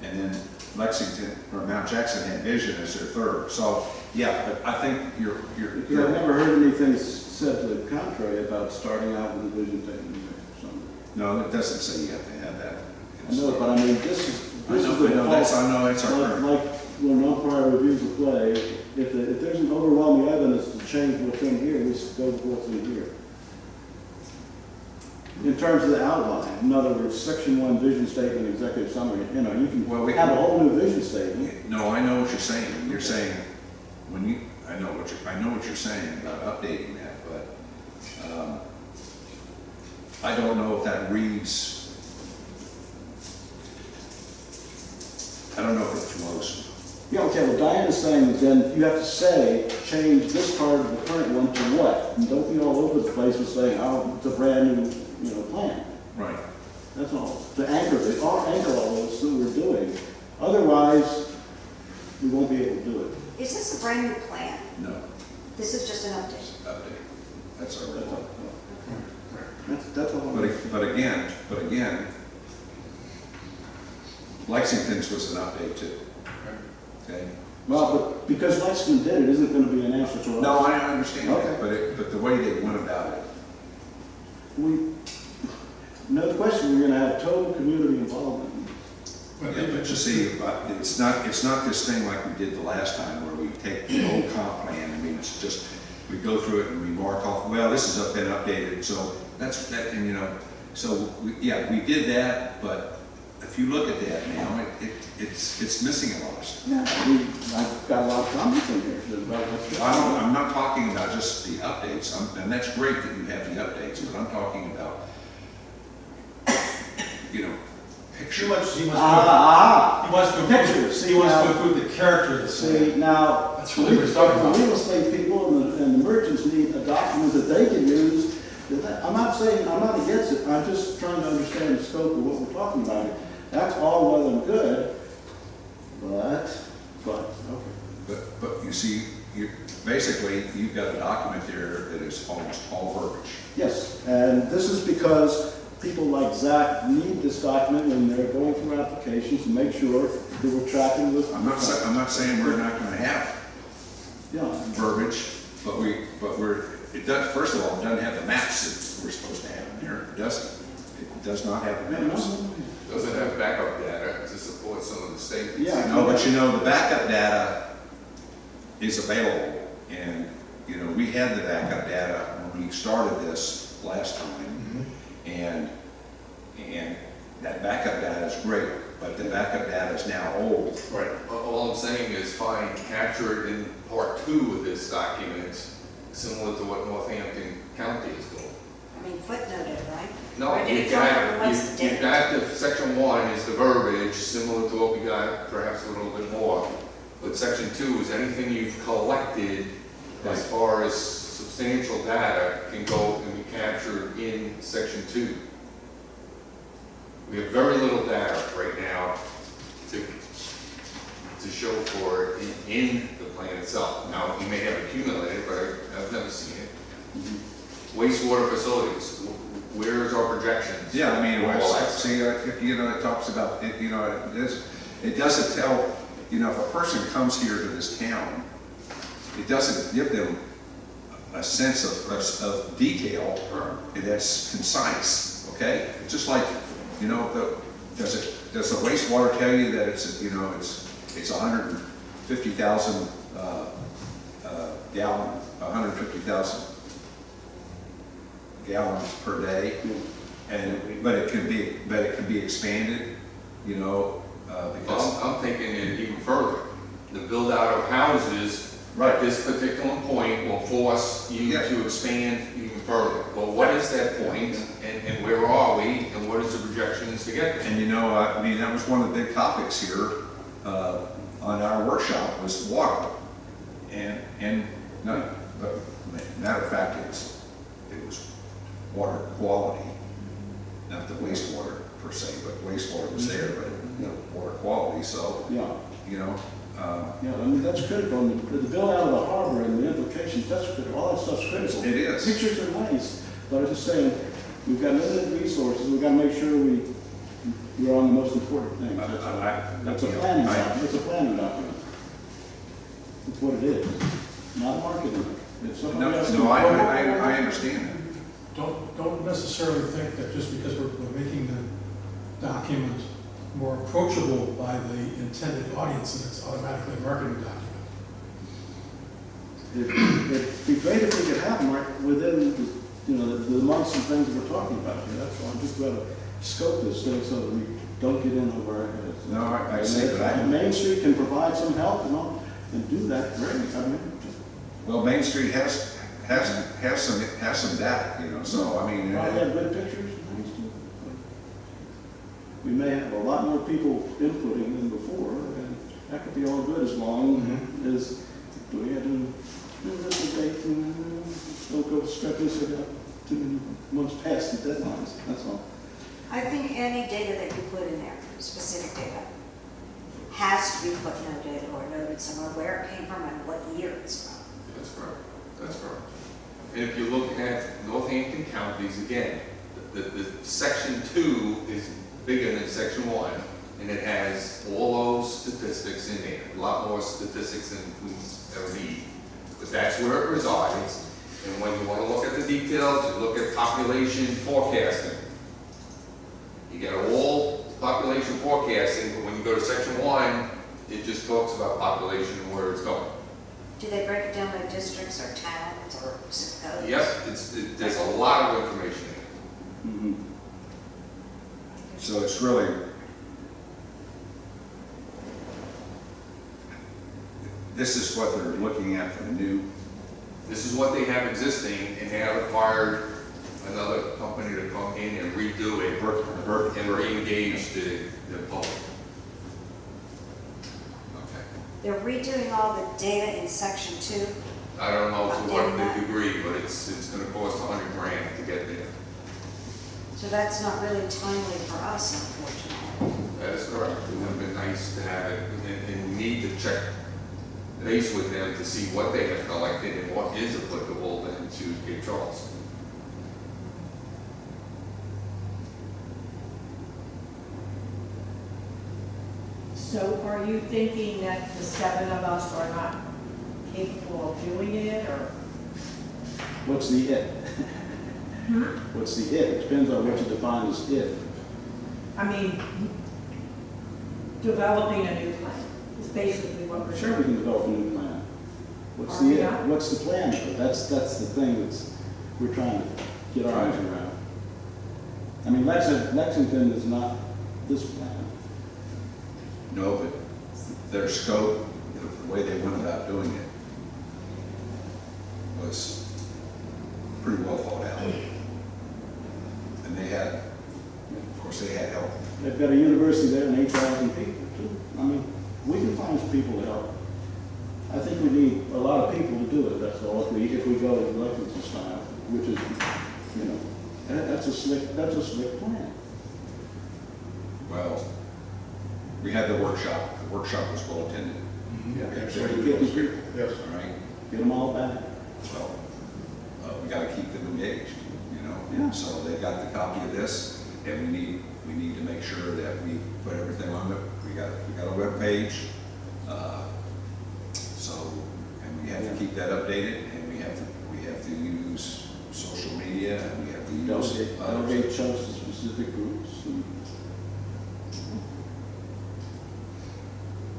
[SPEAKER 1] And then Mount Jackson had vision as their third. So yeah, but I think you're
[SPEAKER 8] I've never heard anything said to the contrary about starting out with a vision statement or something.
[SPEAKER 1] No, it doesn't say you have to have that.
[SPEAKER 8] I know, but I mean, this is the default.
[SPEAKER 1] I know it's our current.
[SPEAKER 8] Like when umpire reviews a play, if there's an overwhelming evidence to change what's in here, we should go with what's in here. In terms of the outline, in other words, section 1 vision statement, executive summary, you can have a whole new vision statement.
[SPEAKER 1] No, I know what you're saying. You're saying I know what you're saying about updating that, but I don't know if that reads. I don't know if it flows.
[SPEAKER 8] Yeah, okay, well, Diana's saying that then you have to say, change this part of the current one to what? And don't be all over the place with saying, oh, it's a brand new, plan.
[SPEAKER 1] Right.
[SPEAKER 8] That's all. To anchor all this that we're doing. Otherwise, we won't be able to do it.
[SPEAKER 7] Is this a brand new plan?
[SPEAKER 1] No.
[SPEAKER 7] This is just an update?
[SPEAKER 1] Update. That's our
[SPEAKER 8] That's
[SPEAKER 1] role.
[SPEAKER 8] all. That's all.
[SPEAKER 1] But again, Lexington's was an update too. Okay.
[SPEAKER 8] Well, but because Lexington did it, isn't going to be an answer to us.
[SPEAKER 1] No, I understand that,
[SPEAKER 8] Okay.
[SPEAKER 1] but the way they went about it.
[SPEAKER 8] No question, we're going to have total community involvement.
[SPEAKER 1] Yeah, but you see, it's not this thing like we did the last time where we take the old comp plan. I mean, it's just we go through it and we mark off, well, this has been updated, so that's, that, and you know, so, yeah, we did that, but if you look at that now, it's missing a lot of stuff.
[SPEAKER 8] Yeah, I've got a lot of comments in here about what's.
[SPEAKER 1] I'm not talking about just the updates, and that's great that you have the updates, but I'm talking about, you know,
[SPEAKER 9] He
[SPEAKER 1] picture.
[SPEAKER 9] wants to
[SPEAKER 8] Pictures.
[SPEAKER 9] he wants to include the character of the
[SPEAKER 8] See,
[SPEAKER 9] plan.
[SPEAKER 8] now,
[SPEAKER 9] That's really what he's talking about.
[SPEAKER 8] the real estate people and the merchants need a document that they can use. I'm not saying, I'm not against it, I'm just trying to understand the scope of what we're talking about. That's all well and good, but, okay.
[SPEAKER 1] But you see, basically, you've got a document there that is almost all verbiage.
[SPEAKER 8] Yes, and this is because people like Zach need this document when they're going through applications to make sure that we're tracking with.
[SPEAKER 1] I'm not saying we're not gonna have
[SPEAKER 8] Yeah,
[SPEAKER 1] verbiage, but it does, first of all, it doesn't have the maps that we're supposed to have in there. It doesn't. It does not have the maps.
[SPEAKER 2] Doesn't have backup data to support some of the statements.
[SPEAKER 8] Yeah.
[SPEAKER 1] No, but you know, the backup data is available, and, you know, we had the backup data when we started this last time, and that backup data is great, but the backup data is now old.
[SPEAKER 2] Right. All I'm saying is fine, capture it in part 2 of this document, similar to what Northampton County is doing.
[SPEAKER 7] I mean, footnoted, right?
[SPEAKER 2] No,
[SPEAKER 7] Or did it tell everyone what's the
[SPEAKER 2] you've
[SPEAKER 7] date?
[SPEAKER 2] got the section 1 is the verbiage, similar to what we got, perhaps a little bit more. But section 2 is anything you've collected as far as substantial data can go and be captured in section 2. We have very little data right now to show for it in the plan itself. Now, you may have accumulated, but I've never seen it. Wastewater facilities, where's our projections?
[SPEAKER 1] Yeah, I mean,
[SPEAKER 2] All that
[SPEAKER 1] see, you know, it talks about, you know, it doesn't tell, you know, if a person comes here to this town, it doesn't give them a sense of detail that's concise, okay? It's just like, you know, does the wastewater tell you that it's, you know, it's 150,000 gallon, 150,000 gallons per day, but it can be expanded, you know, because.
[SPEAKER 2] I'm thinking it even further. The build out of houses
[SPEAKER 1] Right.
[SPEAKER 2] at this particular point will force you
[SPEAKER 1] Yeah.
[SPEAKER 2] to expand even further. Well, what is that point, and where are we, and what is the projections to get there?
[SPEAKER 1] And you know, I mean, that was one of the big topics here on our workshop was water. And no, but matter of fact, it was water quality, not the wastewater per se, but wastewater was there, but you know, water quality. So
[SPEAKER 8] Yeah,
[SPEAKER 1] you know,
[SPEAKER 8] yeah, I mean, that's critical, and the build out of the harbor and the implications, that's critical, all that stuff's critical.
[SPEAKER 1] it is.
[SPEAKER 8] Pictures are nice, but I'm just saying, we've got limited resources, we've got to make sure we're on the most important things. That's a planning document, it's a planning document. It's what it is, not marketing. It's something else.
[SPEAKER 1] No, I understand that.
[SPEAKER 9] Don't necessarily think that just because we're making the document more approachable by the intended audience, and it's automatically a marketing document.
[SPEAKER 8] It'd be great if we could have Mark within, you know, the months and things that we're talking about here. That's why I'm just trying to scope this thing so that we don't get in over our heads.
[SPEAKER 1] No, I
[SPEAKER 8] And
[SPEAKER 1] see,
[SPEAKER 8] if
[SPEAKER 1] but
[SPEAKER 8] Main Street can provide some help and all, and do that, great. I mean,
[SPEAKER 1] well, Main Street has some data, you know. So I mean,
[SPEAKER 8] probably have good pictures. We may have a lot more people inputting than before, and that could be all good as long as we had to do this date and don't go stretch this out too many months past the deadlines. That's all.
[SPEAKER 7] I think any data that you put in there, specific data, has to be footnoted or noted somewhere where it came from and what year it's from.
[SPEAKER 2] That's correct. That's correct. And if you look at Northampton counties, again, the section 2 is bigger than section 1, and it has all those statistics in there, a lot more statistics than we ever need. But that's where it resides, and when you want to look at the details, you look at population forecasting. You get all population forecasting, but when you go to section 1, it just talks about population and where it's going.
[SPEAKER 7] Do they break it down by districts or towns or zip codes?
[SPEAKER 2] Yep, there's a lot of information in it.
[SPEAKER 8] Mhm.
[SPEAKER 1] So it's really, this is what they're looking at for the new,
[SPEAKER 2] This is what they have existing, and they have acquired another company to come in and redo it and re-engage the public.
[SPEAKER 1] okay.
[SPEAKER 7] They're redoing all the data in section 2.
[SPEAKER 2] I don't know to what
[SPEAKER 7] Updating that.
[SPEAKER 2] degree, but it's gonna cost $100,000 to get there.
[SPEAKER 7] So that's not really timely for us, unfortunately.
[SPEAKER 2] That is correct. It would have been nice to have it, and we need to check base with them to see what they have collected and what is applicable then to Cape Charles.
[SPEAKER 6] So are you thinking that the 7 of us are not capable of doing it, or?
[SPEAKER 8] What's the it? What's the it? It depends on what you define as it.
[SPEAKER 6] I mean, developing a new plan is basically what we're
[SPEAKER 8] Sure, we
[SPEAKER 6] doing.
[SPEAKER 8] can develop a new plan. What's
[SPEAKER 6] Are we
[SPEAKER 8] the it?
[SPEAKER 6] not?
[SPEAKER 8] What's the plan? That's the thing we're trying to get our arms around. I mean, Lexington is not this plan.
[SPEAKER 1] No, but their scope, the way they went about doing it was pretty well thought out. And they had, of course, they had help.
[SPEAKER 8] They've got a university there and 8,000 people too. I mean, we can find some people to help. I think we need a lot of people to do it, that's all, if we go Lexington style, which is, you know, that's a slick plan.
[SPEAKER 1] Well, we had the workshop. The workshop was well attended.
[SPEAKER 9] Yeah,
[SPEAKER 1] We had
[SPEAKER 9] absolutely.
[SPEAKER 1] 50 people.
[SPEAKER 9] Yes.
[SPEAKER 1] All right.
[SPEAKER 8] Get them all back.
[SPEAKER 1] Well, we got to keep them engaged, you know?
[SPEAKER 8] Yeah.
[SPEAKER 1] So they got the copy of this, and we need to make sure that we put everything on it. We got a web page, and we have to keep that updated, and we have to use social media, and we have to use
[SPEAKER 8] Delegate chunks to specific groups.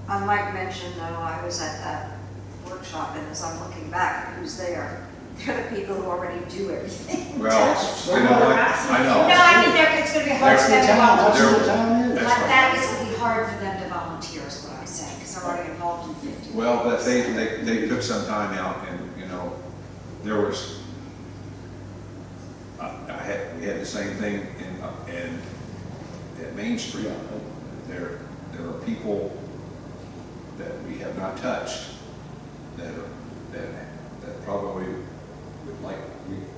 [SPEAKER 8] And
[SPEAKER 7] Mike mentioned, though, I was at that workshop, and as I'm looking back, who's there? They're the people who already do everything.
[SPEAKER 1] Well, I know, I
[SPEAKER 7] No,
[SPEAKER 1] know.
[SPEAKER 7] I mean, it's going to be hard for them to
[SPEAKER 8] That's
[SPEAKER 7] volunteer.
[SPEAKER 8] what the town is.
[SPEAKER 1] That's
[SPEAKER 7] Like,
[SPEAKER 1] right.
[SPEAKER 7] that is going to be hard for them to volunteer, is what I'm saying, because they're already involved in 50.
[SPEAKER 1] Well, but they took some time out, and, you know, there was, we had the same thing at Main Street. There are people that we have not touched that probably would like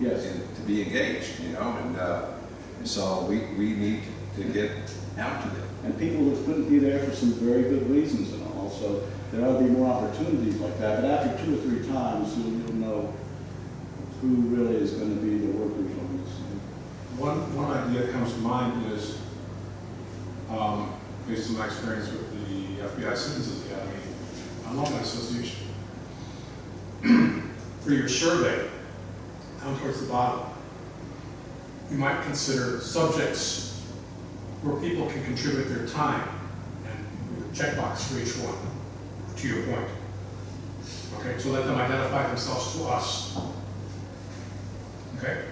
[SPEAKER 8] Yes.
[SPEAKER 1] to be engaged, you know, and so we need to get out to them.
[SPEAKER 8] And people that couldn't be there for some very good reasons and all, so there ought to be more opportunities like that. But after 2 or 3 times, you'll know who really is going to be the workers on this thing.
[SPEAKER 9] One idea that comes to mind is, based on my experience with the FBI Citizens Academy Alumni Association, for your survey, down towards the bottom, you might consider subjects where people can contribute their time, and with a checkbox for each one, to your point. Okay, so let them identify themselves to us. Okay?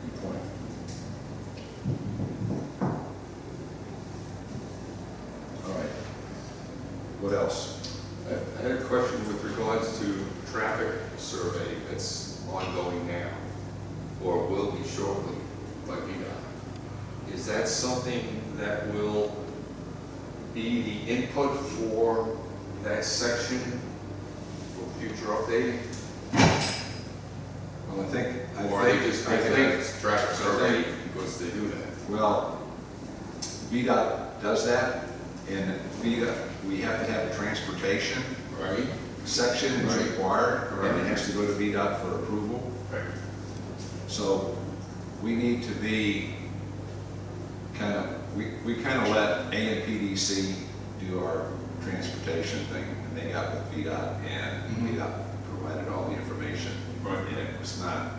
[SPEAKER 1] Good point. All right. What else?
[SPEAKER 2] I had a question with regards to traffic survey that's ongoing now, or will be shortly by VDOT. Is that something that will be the input for that section for future updating?
[SPEAKER 1] Well, I think.
[SPEAKER 2] Or are they just making it traffic survey because they do that?
[SPEAKER 1] Well, VDOT does that, and VDOT, we have to have a transportation
[SPEAKER 2] Right?
[SPEAKER 1] section is
[SPEAKER 2] Right.
[SPEAKER 1] required, and it
[SPEAKER 2] Right.
[SPEAKER 1] has to go to VDOT for approval.
[SPEAKER 2] Right.
[SPEAKER 1] So we need to be we kind of let ANPDC do our transportation thing, and they got with VDOT, and VDOT provided all the information.
[SPEAKER 2] Right.
[SPEAKER 1] And it was not,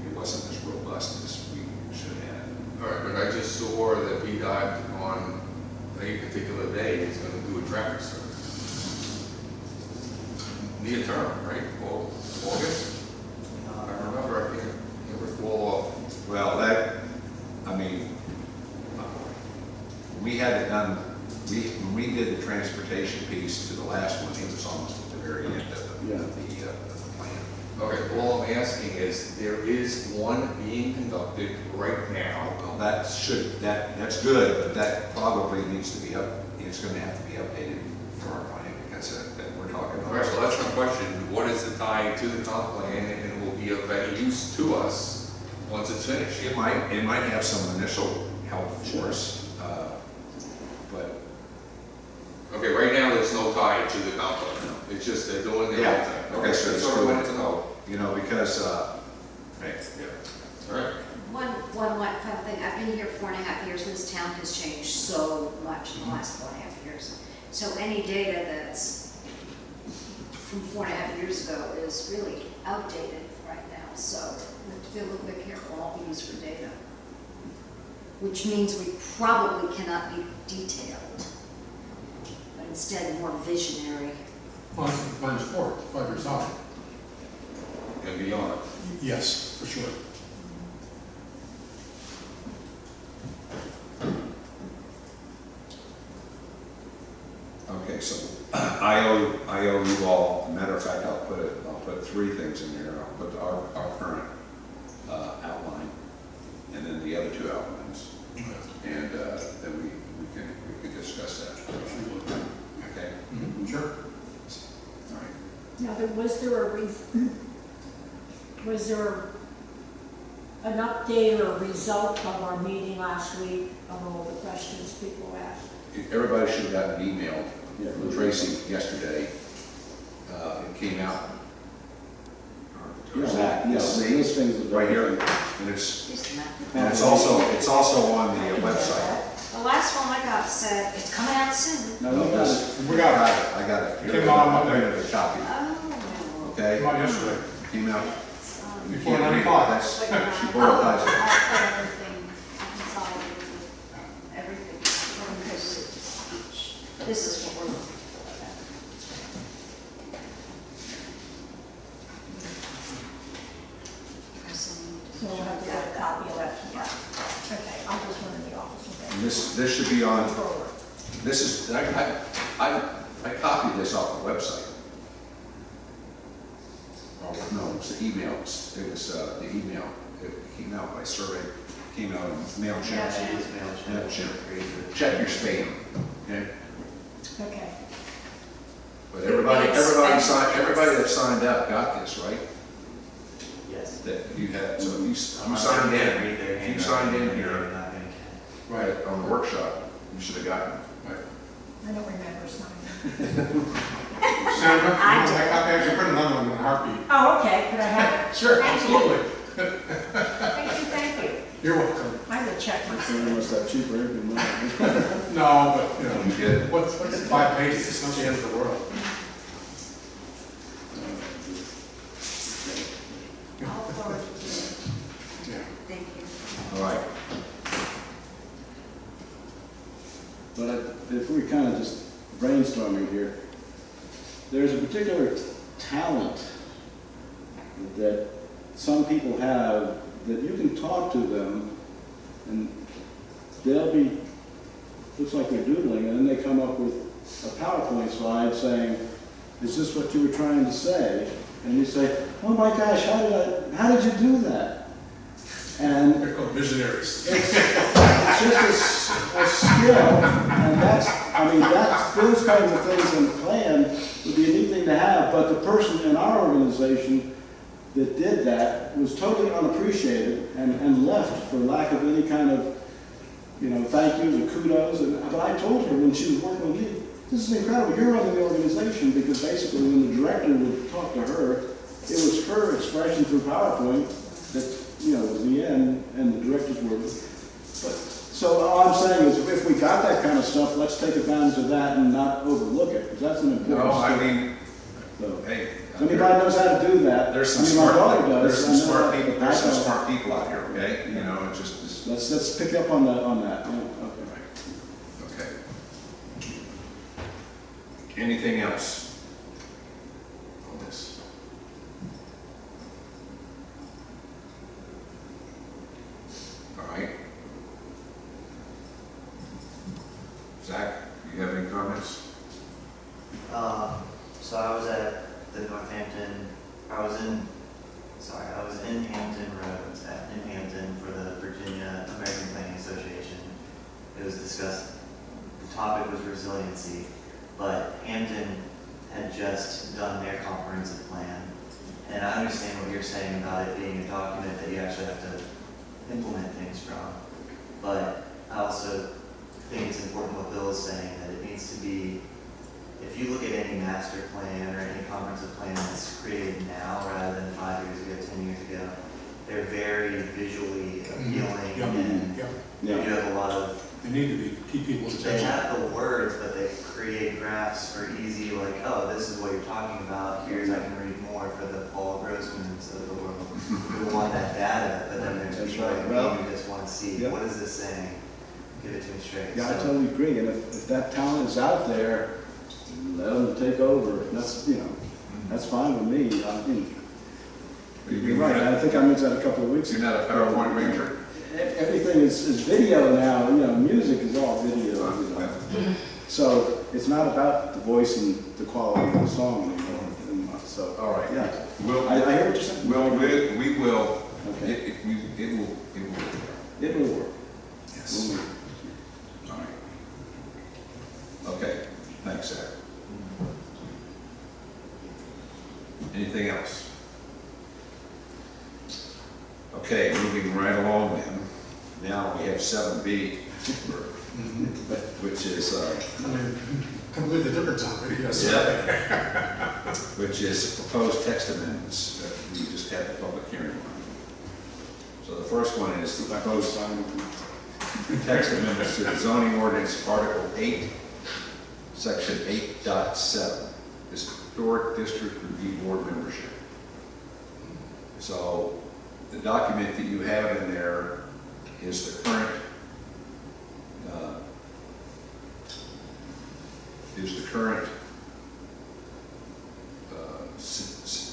[SPEAKER 1] it wasn't as robust as we should have.
[SPEAKER 2] All right, but I just saw that VDOT on a particular day is going to do a traffic service. Near term, right? Or August? I remember, I can't recall.
[SPEAKER 1] Well, that, I mean, we had it done, when we did the transportation piece to the last one, it was almost at the very end of
[SPEAKER 8] Yeah.
[SPEAKER 1] the plan.
[SPEAKER 2] Okay, all I'm asking is, there is one being conducted right now.
[SPEAKER 1] Well, that's good, but that probably needs to be it's gonna have to be updated for our plan, because that we're talking
[SPEAKER 2] All right,
[SPEAKER 1] about.
[SPEAKER 2] so that's my question. What is the tie to the comp plan and will be of any use to us once it's finished?
[SPEAKER 1] It might have some initial help for us, but
[SPEAKER 2] Okay, right now, there's no tie to the comp plan. It's just they're doing their own thing.
[SPEAKER 1] Okay, so
[SPEAKER 2] That's
[SPEAKER 1] it's
[SPEAKER 2] all I
[SPEAKER 1] cool.
[SPEAKER 2] wanted to know.
[SPEAKER 1] you know, because, hey, yeah.
[SPEAKER 2] All right.
[SPEAKER 7] One final thing, I've been here 4.5 years, and this town has changed so much in the last 4.5 years. So any data that's from 4.5 years ago is really outdated right now, so we have to be a little bit careful what we use for data. Which means we probably cannot be detailed, but instead more visionary.
[SPEAKER 9] Mine's 5 years out.
[SPEAKER 2] And beyond.
[SPEAKER 9] Yes, for sure.
[SPEAKER 1] Okay, so I owe you all, matter of fact, I'll put 3 things in there. I'll put our current outline, and then the other 2 outlines. And then we can discuss that. Okay?
[SPEAKER 9] Sure.
[SPEAKER 1] All right.
[SPEAKER 6] Now, was there an update or result of our meeting last week of all the questions people asked?
[SPEAKER 1] Everybody should have gotten an email
[SPEAKER 8] Yeah.
[SPEAKER 1] from Tracy yesterday. It came out.
[SPEAKER 8] Yeah,
[SPEAKER 1] Let's see.
[SPEAKER 8] those things are
[SPEAKER 1] Right here, and it's
[SPEAKER 7] Just a minute.
[SPEAKER 1] it's also on the website.
[SPEAKER 7] The last one I got said, it's coming out soon.
[SPEAKER 8] No, we got it.
[SPEAKER 9] We got it.
[SPEAKER 1] I got it.
[SPEAKER 9] Came out on Monday.
[SPEAKER 1] I got a copy,
[SPEAKER 7] Oh.
[SPEAKER 1] okay?
[SPEAKER 9] Came out yesterday.
[SPEAKER 1] Came out. You
[SPEAKER 9] Before
[SPEAKER 1] can't
[SPEAKER 9] 9
[SPEAKER 1] read it.
[SPEAKER 9] o'clock.
[SPEAKER 1] That's- She
[SPEAKER 3] I
[SPEAKER 1] prioritized it.
[SPEAKER 3] put everything, I consolidated everything from this speech.
[SPEAKER 7] This is what we're looking for.
[SPEAKER 6] So we'll have to get a copy of that tomorrow. Okay, I'll just run in the office and
[SPEAKER 1] And this should be on,
[SPEAKER 6] forward.
[SPEAKER 1] this is, I copied this off the website. Oh, no, it's the email, it was the email, it came out by survey, came out in MailChimp.
[SPEAKER 5] Yeah, it's mailed.
[SPEAKER 1] MailChimp. Check your spam, okay?
[SPEAKER 6] Okay.
[SPEAKER 1] But everybody that signed up got this, right?
[SPEAKER 5] Yes.
[SPEAKER 1] That you had, so if you
[SPEAKER 5] I'm not
[SPEAKER 1] signed
[SPEAKER 5] gonna
[SPEAKER 1] in,
[SPEAKER 5] read their
[SPEAKER 1] if you
[SPEAKER 5] handwriting,
[SPEAKER 1] signed in
[SPEAKER 5] I'm
[SPEAKER 1] here,
[SPEAKER 5] not gonna
[SPEAKER 1] right, on the workshop, you should have gotten it.
[SPEAKER 6] I don't remember signing.
[SPEAKER 9] Sandra, I can print another one in a heartbeat.
[SPEAKER 6] Oh, okay, could I have it?
[SPEAKER 9] Sure, absolutely.
[SPEAKER 6] Thank you.
[SPEAKER 9] You're welcome.
[SPEAKER 6] I would check my
[SPEAKER 8] So we must have cheaper every month.
[SPEAKER 9] No, but, you know,
[SPEAKER 1] You did.
[SPEAKER 9] what's 5 pages? It's not the end of the world.
[SPEAKER 7] I'll forward it to you.
[SPEAKER 9] Yeah.
[SPEAKER 7] Thank you.
[SPEAKER 1] All right.
[SPEAKER 8] But if we kind of just brainstorming here, there's a particular talent that some people have that you can talk to them and they'll be, looks like they're doodling, and then they come up with a PowerPoint slide saying, is this what you were trying to say? And you say, oh my gosh, how did you do that? And
[SPEAKER 9] They're called visionaries.
[SPEAKER 8] it's just a skill, and those kinds of things in plan would be a neat thing to have, but the person in our organization that did that was totally unappreciated and left for lack of any kind of, thank yous or kudos. But I told her when she was working with me, this is incredible, you're running the organization, because basically when the director would talk to her, it was her expression through PowerPoint that was the end, and the director's words. But, so all I'm saying is, if we got that kind of stuff, let's take advantage of that and not overlook it, because that's an important
[SPEAKER 1] No, I
[SPEAKER 8] skill.
[SPEAKER 1] mean,
[SPEAKER 8] So,
[SPEAKER 1] hey.
[SPEAKER 8] if anybody knows how to do that.
[SPEAKER 1] There's some
[SPEAKER 8] I mean, my daughter
[SPEAKER 1] smart,
[SPEAKER 8] does,
[SPEAKER 1] there's some
[SPEAKER 8] I know
[SPEAKER 1] smart
[SPEAKER 8] that,
[SPEAKER 1] people,
[SPEAKER 8] but
[SPEAKER 1] there's some
[SPEAKER 8] I don't.
[SPEAKER 1] smart people out here, okay? It's just,
[SPEAKER 8] Let's pick up on that, yeah, okay.
[SPEAKER 1] okay. Anything else on this? All right. Zach, do you have any comments?
[SPEAKER 5] So I was at the Northampton, I was in Hampton Roads, in Hampton for the Virginia American Planning Association. It was discussed, the topic was resiliency, but Hampton had just done their comprehensive plan. And I understand what you're saying about it being a document that you actually have to implement things from. But I also think it's important what Bill is saying, that it needs to be, if you look at any master plan or any comprehensive plan that's created now rather than 5 years ago, 10 years ago, they're very visually appealing and you have a lot of,
[SPEAKER 9] They need to be, keep people's
[SPEAKER 5] they
[SPEAKER 9] attention.
[SPEAKER 5] have the words, but they create graphs for easy, like, oh, this is what you're talking about, here's, I can read more for the Paul Grossmans of the world who want that data, but then there's
[SPEAKER 8] That's
[SPEAKER 5] people
[SPEAKER 8] right.
[SPEAKER 5] like me
[SPEAKER 8] Well,
[SPEAKER 5] who just want to see,
[SPEAKER 8] yeah.
[SPEAKER 5] what is this saying? Give it to me straight.
[SPEAKER 8] Yeah, I
[SPEAKER 5] So-
[SPEAKER 8] totally agree, and if that talent is out there, let them take over. That's, that's fine with me. I mean, you're right, I think I mentioned that a couple of weeks
[SPEAKER 1] You're
[SPEAKER 8] ago.
[SPEAKER 1] not a PowerPoint ranger?
[SPEAKER 8] Everything is video now, music is all video. So it's not about the voice and the quality of the song anymore. So,
[SPEAKER 1] All right.
[SPEAKER 8] yeah,
[SPEAKER 1] We'll,
[SPEAKER 8] I hear what you're saying.
[SPEAKER 1] we will,
[SPEAKER 8] Okay.
[SPEAKER 1] it will.
[SPEAKER 8] It will work.
[SPEAKER 1] Yes.
[SPEAKER 8] We'll-
[SPEAKER 1] All right. Okay, thanks, Zach. Anything else? Okay, moving right along then. Now we have 7B, which is,
[SPEAKER 9] Completely different topic, yes.
[SPEAKER 1] which is proposed text amendments that we just had the public hearing on. So the first one is the proposed text amendments to the zoning ordinance, Article 8, Section 8.7, Historic District Review Board membership. So the document that you have in there is the current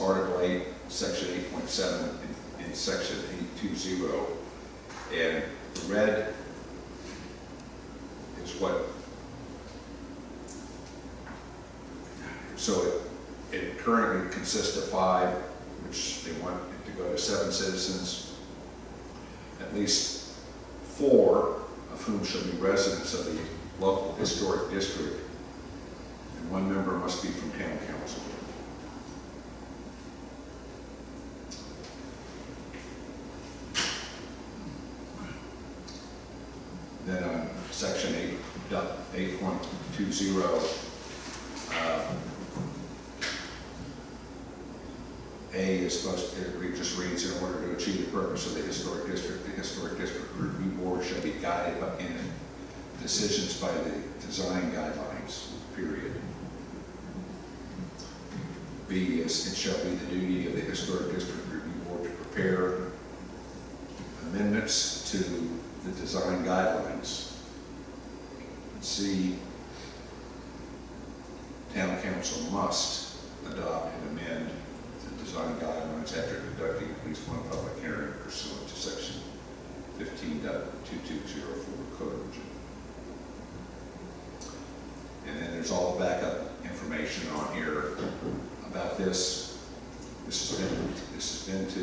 [SPEAKER 1] Article 8, Section 8.7 in Section 8.20, and the red is what. So it currently consists of 5, which they want it to go to 7 citizens, at least 4 of whom shall be residents of the local historic district, and 1 member must be from town council. Then on Section 8.20, A is supposed to, it just reads, in order to achieve the purpose of the historic district review board shall be guided in decisions by the design guidelines, period. B is, it shall be the duty of the historic district review board to prepare amendments to the design guidelines. C, town council must adopt and amend the design guidelines after conducting at least 1 public hearing pursuant to Section 15.2204 Code of Virginia. And then there's all the backup information on here about this. This has been to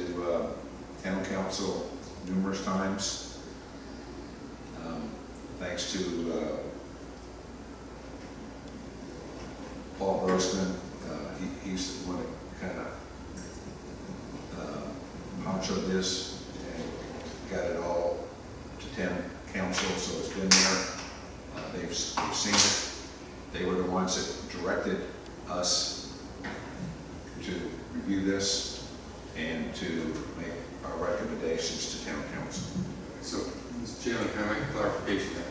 [SPEAKER 1] town council numerous times. Thanks to Paul Grossman. He's the one that kind of honchoed this and got it all to town council, so it's been there. They've seen it. They were the ones that directed us to review this and to make our recommendations to town council.
[SPEAKER 2] So, Mr. Chairman, can I make a clarification there?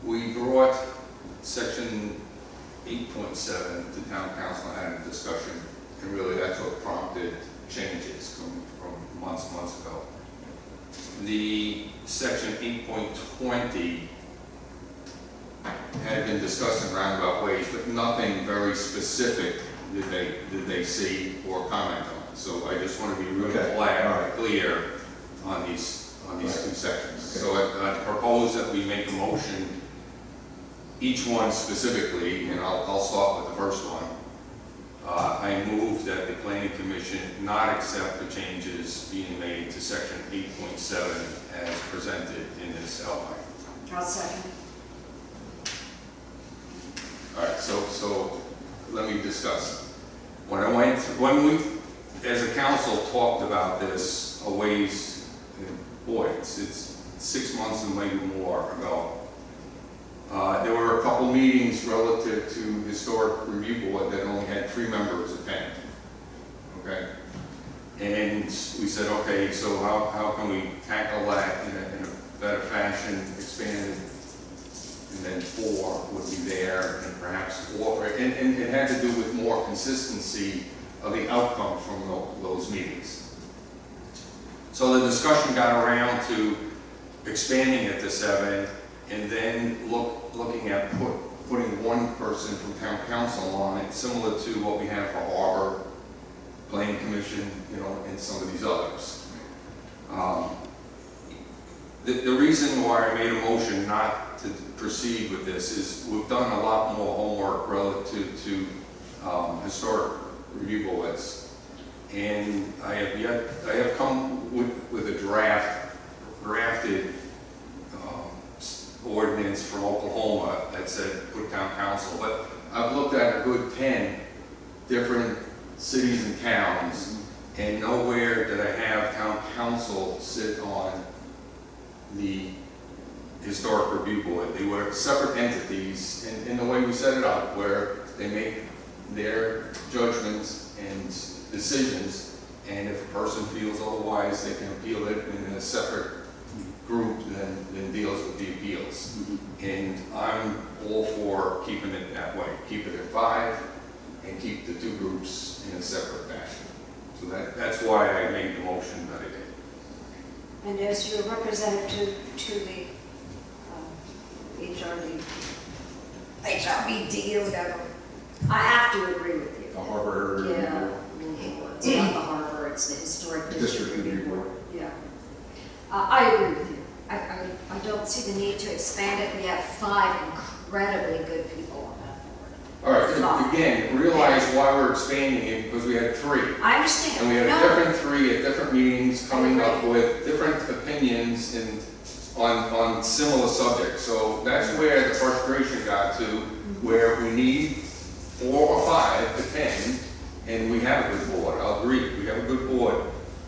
[SPEAKER 2] We brought Section 8.7 to town council and had a discussion, and really that's what prompted changes from months ago. The Section 8.20 had been been discussed in roundabout ways, but nothing very specific did they see or comment on. So I just want to be really
[SPEAKER 1] Okay. All right.
[SPEAKER 2] clear on these two sections. So I propose that we make a motion, each one specifically, and I'll start with the first one. I move that the planning commission not accept the changes being made to section 8.7 as presented in this outline.
[SPEAKER 7] I'll second.
[SPEAKER 2] All right, so let me discuss. When we, as a council, talked about this a ways, boy, it's 6 months and maybe more ago. There were a couple meetings relative to Historic Review Board that only had 3 members attend. Okay? And we said, okay, so how can we tackle that in a better fashion, expand it? And then 4 would be there, and perhaps 4, and it had to do with more consistency of the outcome from those meetings. So the discussion got around to expanding it to 7, and then looking at putting 1 person from town council on it, similar to what we have for Harbor, Planning Commission, you know, and some of these others. The reason why I made a motion not to proceed with this is we've done a lot more homework relative to historic review boards, and I have come with a drafted ordinance from Oklahoma that said put town council, but I've looked at a good 10 different cities and towns, and nowhere did I have town council sit on the historic review board. They were separate entities, and the way we set it up, where they make their judgments and decisions, and if a person feels otherwise, they can appeal it in a separate group then deals with the appeals. And I'm all for keeping it that way. Keep it at 5 and keep the 2 groups in a separate fashion. So that's why I made the motion that I did.
[SPEAKER 7] And as your representative to the HRBD or whatever, I have to agree with you.
[SPEAKER 1] The Harbor.
[SPEAKER 7] Yeah. It's not the harbor, it's the historic district review board. Yeah. I agree with you. I don't see the need to expand it. We have 5 incredibly good people on that board.
[SPEAKER 2] All right, again, realize why we're expanding it, because we had 3.
[SPEAKER 7] I understand.
[SPEAKER 2] And we had
[SPEAKER 7] No.
[SPEAKER 2] a different 3 at different meetings, coming up with different opinions on similar subjects. So that's where the frustration got to, where we need 4 or 5 to 10, and we have a good board. I'll agree, we have a good board,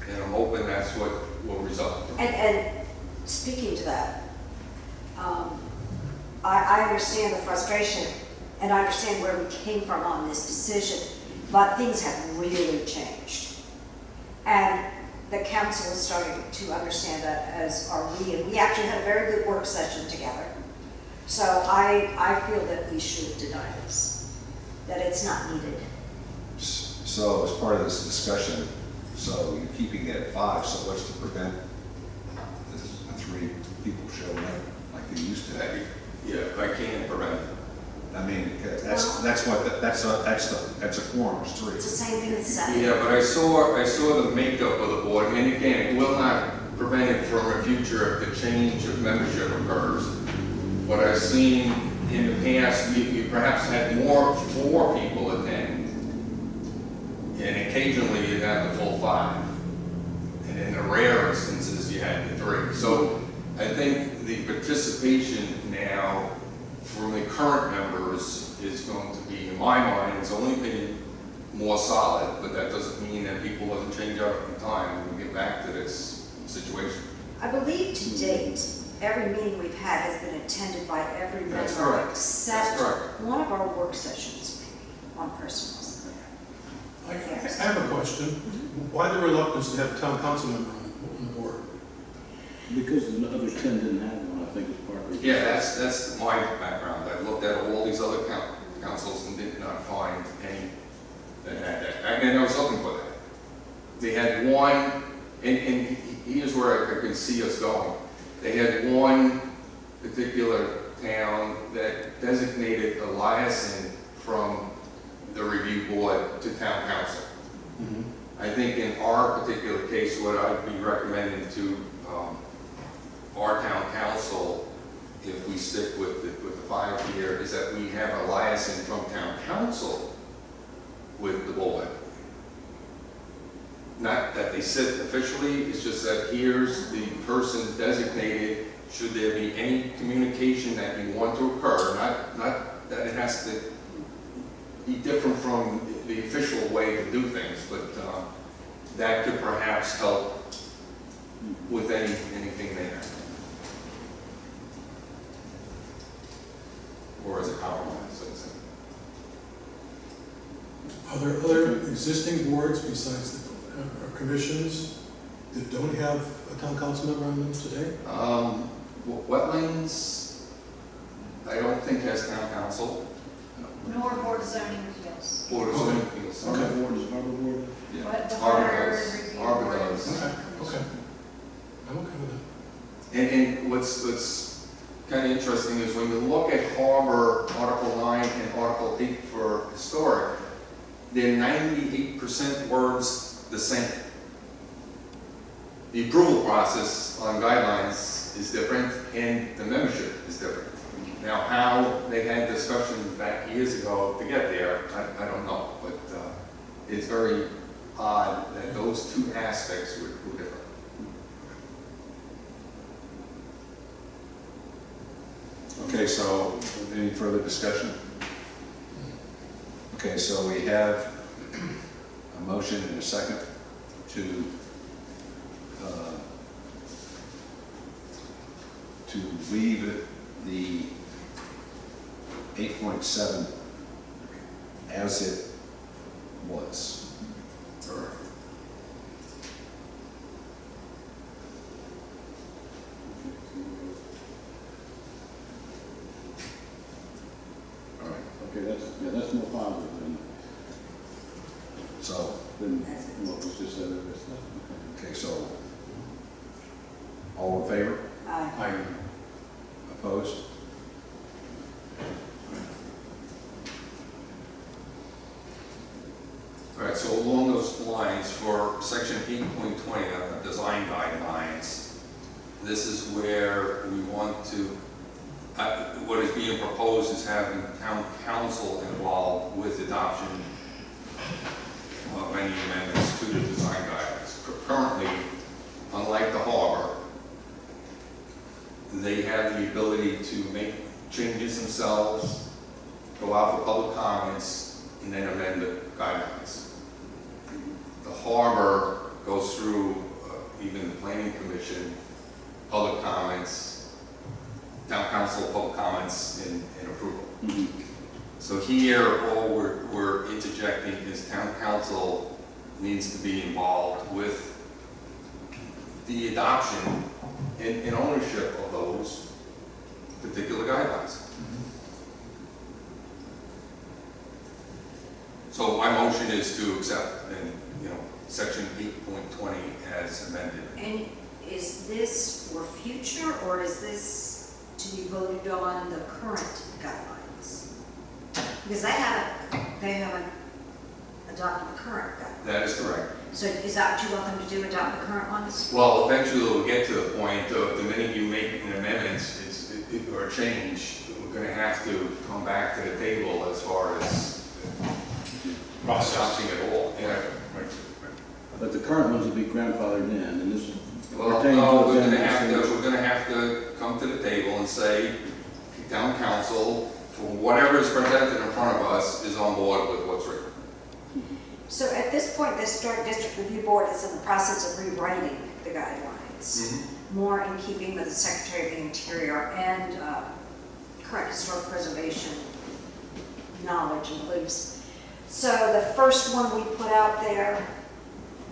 [SPEAKER 2] and I'm hoping that's what will result.
[SPEAKER 7] And speaking to that, I understand the frustration, and I understand where we came from on this decision, but things have really changed. And the council is starting to understand that, as are we, and we actually had a very good work session together. So I feel that we should deny this, that it's not needed.
[SPEAKER 1] So as part of this discussion, so you're keeping it at 5, so what's to prevent the 3 people showing up like they used to?
[SPEAKER 2] Yeah, I can't prevent it.
[SPEAKER 1] I mean, that's a quorum, it's 3.
[SPEAKER 7] It's the same thing as 7.
[SPEAKER 2] Yeah, but I saw the makeup of the board, and again, it will not prevent it from a future if the change of membership occurs. What I've seen in the past, you perhaps had 4 people attend, and occasionally you had the full 5. And in the rare instances, you had the 3. So I think the participation now from the current members is going to be, in my mind, it's only been more solid, but that doesn't mean that people doesn't change up in time when we get back to this situation.
[SPEAKER 7] I believe to date, every meeting we've had has been attended by every member.
[SPEAKER 2] That's correct.
[SPEAKER 7] Except
[SPEAKER 2] That's correct.
[SPEAKER 7] one of our work sessions, maybe. One person wasn't there.
[SPEAKER 9] I have a question. Why the reluctance to have a town council member on the board?
[SPEAKER 8] Because the other 10 didn't have one, I think is part of it.
[SPEAKER 2] Yeah, that's my background. I looked at all these other councils and did not find any that had that. And I was looking for that. They had one, and here's where I could see us going. They had one particular town that designated a liaison from the review board to town council. I think in our particular case, what I'd be recommending to our town council, if we stick with the 5 here, is that we have a liaison from town council with the board. Not that they sit officially, it's just that here's the person designated, should there be any communication that you want to occur, not that it has to be different from the official way to do things, but that could perhaps help with anything there. Or as a compromise, so to say.
[SPEAKER 9] Are there other existing boards besides the commissions that don't have a town council member on them today?
[SPEAKER 2] Wetlands, I don't think has town council.
[SPEAKER 3] Nor board of zoning appeals.
[SPEAKER 2] Board of zoning appeals.
[SPEAKER 8] Harbor board, is harbor board?
[SPEAKER 3] But the
[SPEAKER 2] Harbor
[SPEAKER 3] harbor
[SPEAKER 2] does.
[SPEAKER 3] review
[SPEAKER 2] Harbor
[SPEAKER 3] board
[SPEAKER 2] does.
[SPEAKER 3] is-
[SPEAKER 9] Okay. I'm okay with that.
[SPEAKER 2] And what's kind of interesting is when you look at Harbor, Article 9 and Article 8 for historic, they're 98% words the same. The approval process on guidelines is different and the membership is different. Now, how they had discussions back years ago to get there, I don't know, but it's very odd that those two aspects were different.
[SPEAKER 1] Okay, so any further discussion? Okay, so we have a motion and a second to leave the 8.7 as it was. All right,
[SPEAKER 8] Okay, that's more positive
[SPEAKER 1] so,
[SPEAKER 8] than what was just said earlier.
[SPEAKER 1] okay, so all in favor?
[SPEAKER 7] Aye.
[SPEAKER 1] Opposed?
[SPEAKER 2] All right, so along those lines, for section 8.20, design guidelines, this is where we want to, what is being proposed is having town council involved with adoption of any amendments to the design guidelines. Currently, unlike the harbor, they have the ability to make changes themselves, go out for public comments, and then amend the guidelines. The harbor goes through even the planning commission, public comments, town council, public comments, and approval. So here, all we're interjecting is town council needs to be involved with the adoption and ownership of those particular guidelines. So my motion is to accept, and section 8.20 as amended.
[SPEAKER 7] And is this for future, or is this to be voted on the current guidelines? Because they haven't adopted the current guidelines.
[SPEAKER 2] That is correct.
[SPEAKER 7] So is that what you want them to do, adopt the current ones?
[SPEAKER 2] Well, eventually we'll get to the point of the minute you make an amendment or a change, we're going to have to come back to the table as far as adopting it all. Yeah.
[SPEAKER 8] But the current ones will be grandfathered in, and this
[SPEAKER 2] Well,
[SPEAKER 8] pertains
[SPEAKER 2] no,
[SPEAKER 8] to
[SPEAKER 2] we're
[SPEAKER 8] them.
[SPEAKER 2] going to have to come to the table and say, town council, for whatever is presented in front of us, is on board with what's written.
[SPEAKER 7] So at this point, the Historic District Review Board is in the process of rewriting the guidelines, more in keeping with the Secretary of the Interior and current historic preservation knowledge and beliefs. So the first one we put out there,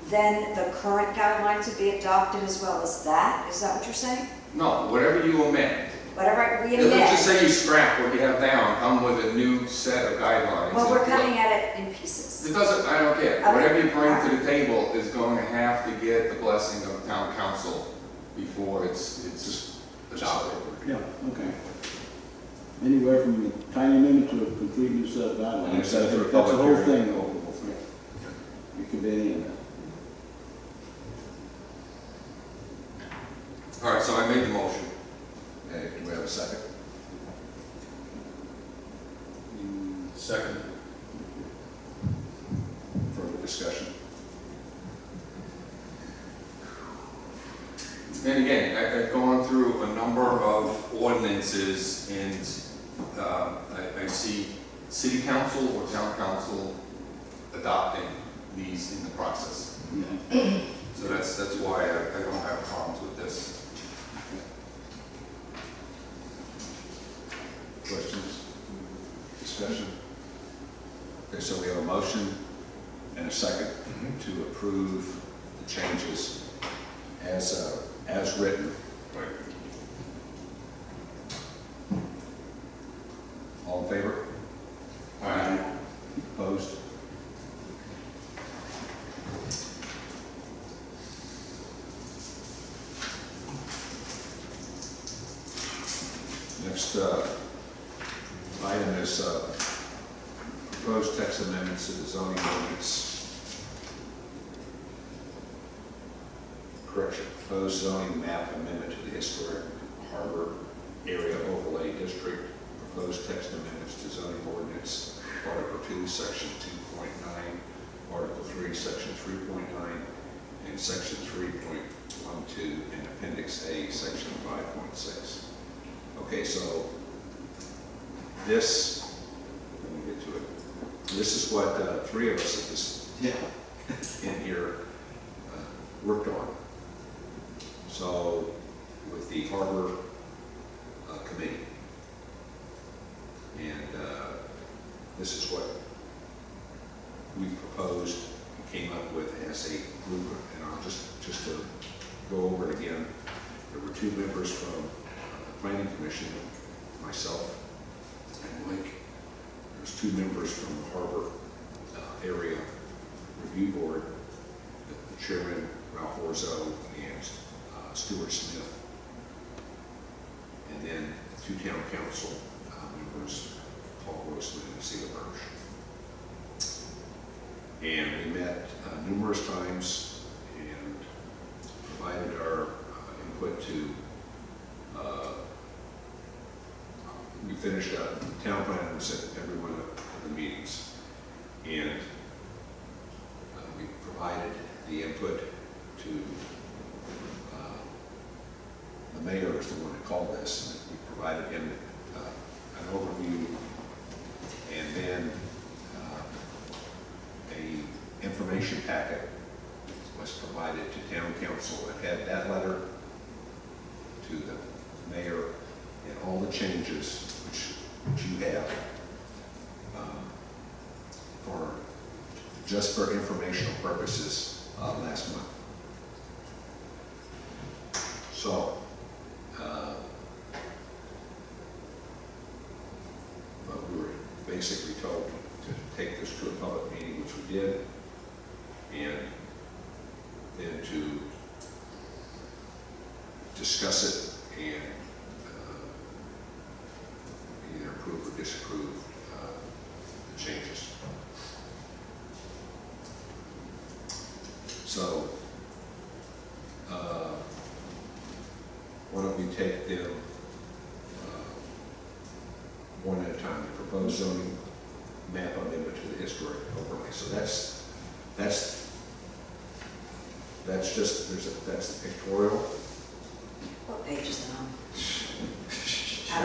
[SPEAKER 7] then the current guidelines would be adopted as well as that? Is that what you're saying?
[SPEAKER 2] No, whatever you amend.
[SPEAKER 7] Whatever we
[SPEAKER 2] Let's just
[SPEAKER 7] amend.
[SPEAKER 2] say you scrap what you have down, come with a new set of guidelines.
[SPEAKER 7] Well, we're coming at it in pieces.
[SPEAKER 2] It doesn't, I don't care.
[SPEAKER 7] Okay.
[SPEAKER 2] Whatever you bring to the table is going to have to get the blessing of town council before it's adopted.
[SPEAKER 8] Yeah, okay. anywhere from a tiny amendment to a complete new set of guidelines.
[SPEAKER 1] And set it for a
[SPEAKER 8] That's the
[SPEAKER 1] public
[SPEAKER 8] whole
[SPEAKER 1] hearing.
[SPEAKER 8] thing.
[SPEAKER 1] Open for it.
[SPEAKER 8] It could be any of that.
[SPEAKER 2] All right, so I made the motion.
[SPEAKER 1] Okay, do we have a second?
[SPEAKER 9] Second.
[SPEAKER 1] Further discussion?
[SPEAKER 2] And again, I've gone through a number of ordinances and I see city council or town council adopting these in the process. So that's why I don't have problems with this.
[SPEAKER 1] Questions? Discussion? Okay, so we have a motion and a second to approve the changes as written.
[SPEAKER 2] Right.
[SPEAKER 1] All in favor?
[SPEAKER 2] Aye.
[SPEAKER 1] Opposed? Next item is proposed text amendments to the zoning ordinance. Correction, proposed zoning map amendment to the historic harbor area overlay district. Proposed text amendments to zoning ordinance, Article 2, Section 2.9, Article 3, Section 3.9, and Section 3.12, and Appendix A, Section 5.6. Okay, so this, let me get to it. This is what three of us at this in here worked on. So with the harbor committee, and this is what we proposed and came up with as a group. And I'll just to go over it again. There were two members from the Planning Commission, myself and Mike. There's two members from the Harbor Area Review Board, the chairman, Ralph Orzo, and Stuart Smith. And then two town council members, Paul Grossman and Cedar Birch. And we met numerous times and provided our input to, we finished up, town plan was at every one of the meetings. And we provided the input to the mayor is the one that called this, and we provided him an overview, and then a information packet was provided to town council that had that letter to the mayor and all the changes which you have for just for informational purposes last month. So but we were basically told to take this to a public meeting, which we did, and then to discuss it and either approve or disapprove the changes. So why don't we take them one at a time? The proposed zoning map amendment to the historic overlay. So that's just that's the pictorial.
[SPEAKER 7] What page is it on?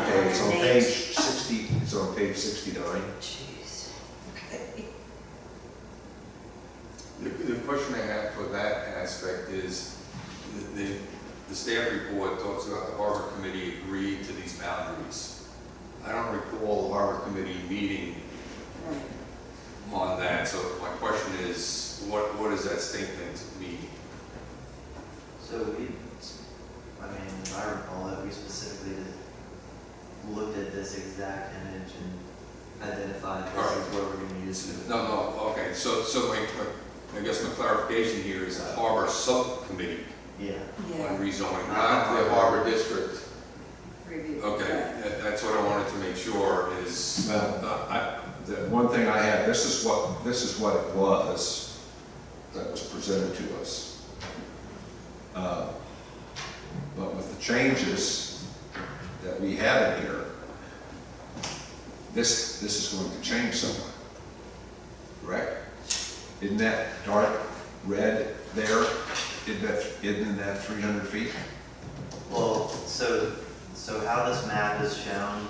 [SPEAKER 1] Okay, it's on page 60. It's on page 69.
[SPEAKER 7] Jeez. Okay.
[SPEAKER 2] The question I have for that aspect is the staff report talks about the harbor committee agreed to these boundaries. I don't recall the harbor committee meeting
[SPEAKER 7] Right.
[SPEAKER 2] on that, so my question is, what does that statement mean?
[SPEAKER 5] So we, I mean, if I recall it, we specifically looked at this exact image and identified this is what we're going to use it.
[SPEAKER 2] No, okay, so I guess my clarification here is the harbor subcommittee
[SPEAKER 5] Yeah.
[SPEAKER 2] on
[SPEAKER 7] Yeah.
[SPEAKER 2] rezoning, not the harbor district.
[SPEAKER 7] Review.
[SPEAKER 2] Okay,
[SPEAKER 7] Right.
[SPEAKER 2] That's what I wanted to make sure is,
[SPEAKER 1] Well, the one thing I had, this is what it was that was presented to us. But with the changes that we have in here, this is going to change somewhat, correct? Isn't that dark red there? Isn't that 300 feet?
[SPEAKER 5] Well, so how this map is shown,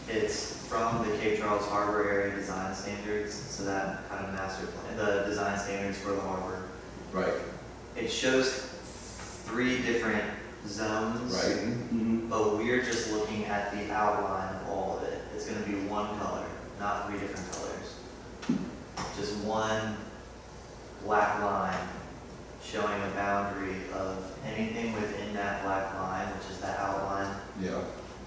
[SPEAKER 5] it's from the Cape Charles Harbor Area Design Standards, so that kind of master plan, the design standards for the harbor.
[SPEAKER 1] Right.
[SPEAKER 5] It shows 3 different zones.
[SPEAKER 1] Right. Mm-hmm.
[SPEAKER 5] But we're just looking at the outline of all of it. It's gonna be one color, not 3 different colors. Just one black line showing a boundary of anything within that black line, which is the outline.
[SPEAKER 1] Yeah.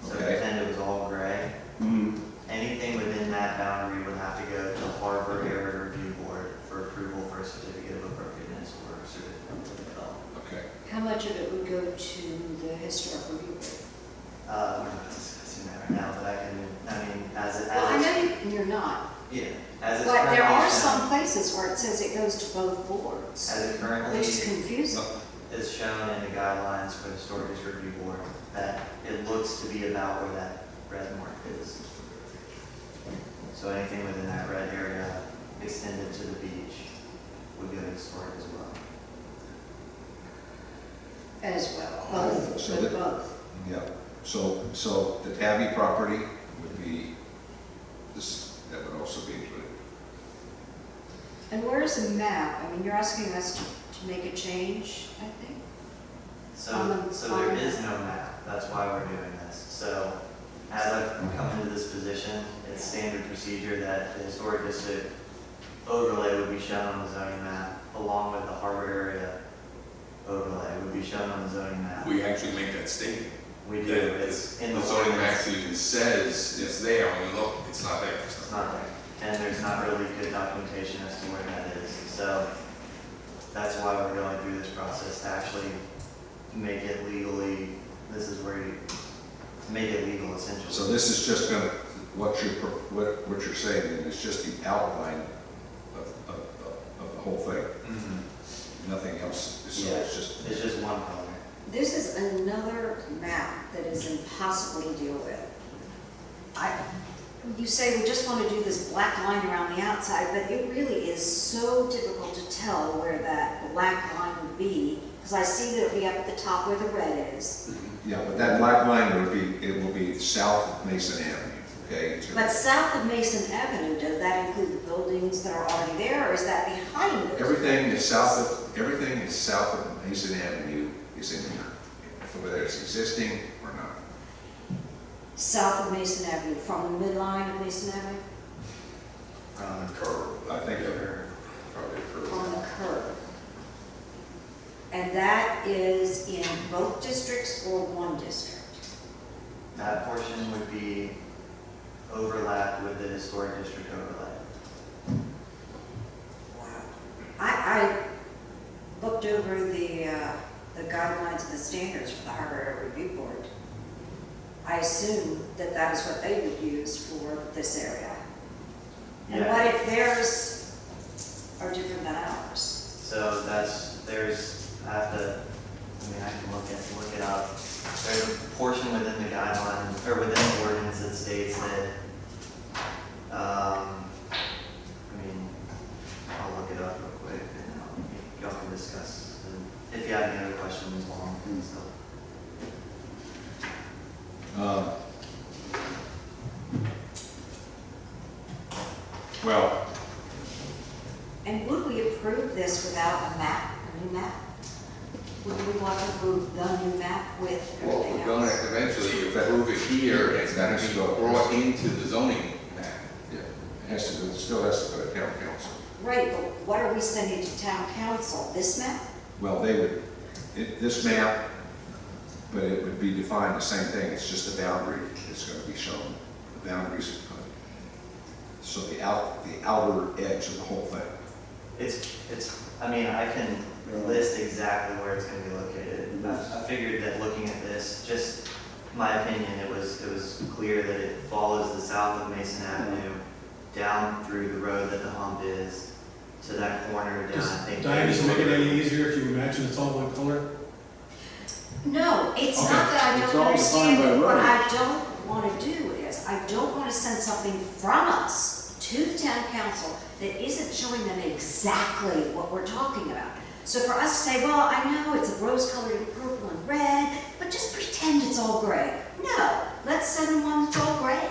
[SPEAKER 5] So
[SPEAKER 1] Okay.
[SPEAKER 5] pretend it was all gray.
[SPEAKER 1] Mm-hmm.
[SPEAKER 5] Anything within that boundary would have to go to the Harbor Area Review Board for approval for a certificate of appropriateness or a certificate of development.
[SPEAKER 1] Okay.
[SPEAKER 7] How much of it would go to the historic review board?
[SPEAKER 5] We're not discussing that right now, but as it,
[SPEAKER 7] Well, I know you're not,
[SPEAKER 5] yeah, as it's
[SPEAKER 7] but there are
[SPEAKER 5] currently
[SPEAKER 7] some
[SPEAKER 5] shown,
[SPEAKER 7] places where it says it goes to both boards,
[SPEAKER 5] as it currently
[SPEAKER 7] which is confusing.
[SPEAKER 5] is shown in the guidelines for the Historic District Review Board, that it looks to be about where that red mark is. So anything within that red area extended to the beach would go to historic as well.
[SPEAKER 7] As well, both,
[SPEAKER 1] So
[SPEAKER 7] but
[SPEAKER 1] that-
[SPEAKER 7] both.
[SPEAKER 1] Yeah. So the Tabby property would be this. That would also be included.
[SPEAKER 7] And where is the map? I mean, you're asking us to make a change, I think?
[SPEAKER 5] So there is no map, that's why we're doing this. So as I've come into this position, it's standard procedure that the historic district overlay would be shown on the zoning map, along with the harbor area overlay would be shown on the zoning map.
[SPEAKER 2] we actually make that statement.
[SPEAKER 5] We do,
[SPEAKER 2] That
[SPEAKER 5] it's in the
[SPEAKER 2] The zoning map
[SPEAKER 5] ordinance.
[SPEAKER 2] even says it's there, when you look, it's not there.
[SPEAKER 5] It's not there, and there's not really good documentation as to where that is. So that's why we're going through this process, to actually make it legally, this is where to make it legal essentially.
[SPEAKER 1] So this is just going to what you're saying is just the outline of the whole thing.
[SPEAKER 2] Mhm.
[SPEAKER 1] Nothing else. So
[SPEAKER 5] Yeah,
[SPEAKER 1] it's just.
[SPEAKER 5] it's just one color.
[SPEAKER 7] This is another map that is impossible to deal with. You say we just want to do this black line around the outside, but it really is so difficult to tell where that black line would be, because I see that it'll be up at the top where the red is.
[SPEAKER 1] Yeah, but that black line it will be south of Mason Avenue, okay?
[SPEAKER 7] But south of Mason Avenue, does that include the buildings that are already there, or is that behind those?
[SPEAKER 1] Everything is south of Mason Avenue is in here, whether it's existing or not.
[SPEAKER 7] South of Mason Avenue, from the midline of Mason Avenue?
[SPEAKER 1] Curve, I think they're probably a
[SPEAKER 7] On
[SPEAKER 1] curve.
[SPEAKER 7] the curve. And that is in both districts or one district?
[SPEAKER 5] That portion would be overlapped with the historic district overlay.
[SPEAKER 7] Wow. I looked over the guidelines and the standards for the Harbor Area Review Board. I assume that that is what they would use for this area. And
[SPEAKER 5] Yeah.
[SPEAKER 7] what if theirs are different than ours?
[SPEAKER 5] So I can look it up. There's a portion within the guidelines, or within the ordinance that states that, I'll look it up real quick and y'all can discuss. And if you have any other questions along with stuff.
[SPEAKER 1] Well,
[SPEAKER 7] And would we approve this without a map, a new map? Would we want to approve the new map with
[SPEAKER 2] Well,
[SPEAKER 7] everything
[SPEAKER 2] we're going
[SPEAKER 7] else?
[SPEAKER 2] to eventually approve it here, and it's gonna be brought into the zoning map.
[SPEAKER 1] yeah, it still has to go to town council.
[SPEAKER 7] Right, but what are we sending to town council? This map?
[SPEAKER 1] Well, this map, but it would be defined the same thing, it's just a boundary is going to be shown. The boundaries, so the outer edge of the whole thing.
[SPEAKER 5] I can list exactly where it's going to be located. I figured that looking at this, just my opinion, it was clear that it follows the south of Mason Avenue down through the road that the hump is to that corner down, I think.
[SPEAKER 9] Diane, does it make it any easier if you imagine it's all one color?
[SPEAKER 7] No, it's
[SPEAKER 9] Okay.
[SPEAKER 7] not that I
[SPEAKER 8] It's
[SPEAKER 7] don't
[SPEAKER 8] all
[SPEAKER 7] understand
[SPEAKER 8] defined
[SPEAKER 7] it.
[SPEAKER 8] by
[SPEAKER 7] What
[SPEAKER 8] road.
[SPEAKER 7] I don't want to do is, I don't want to send something from us to the town council that isn't showing them exactly what we're talking about. So for us to say, well, I know it's a rose-colored and purple and red, but just pretend it's all gray. No, let's send them one that's all gray.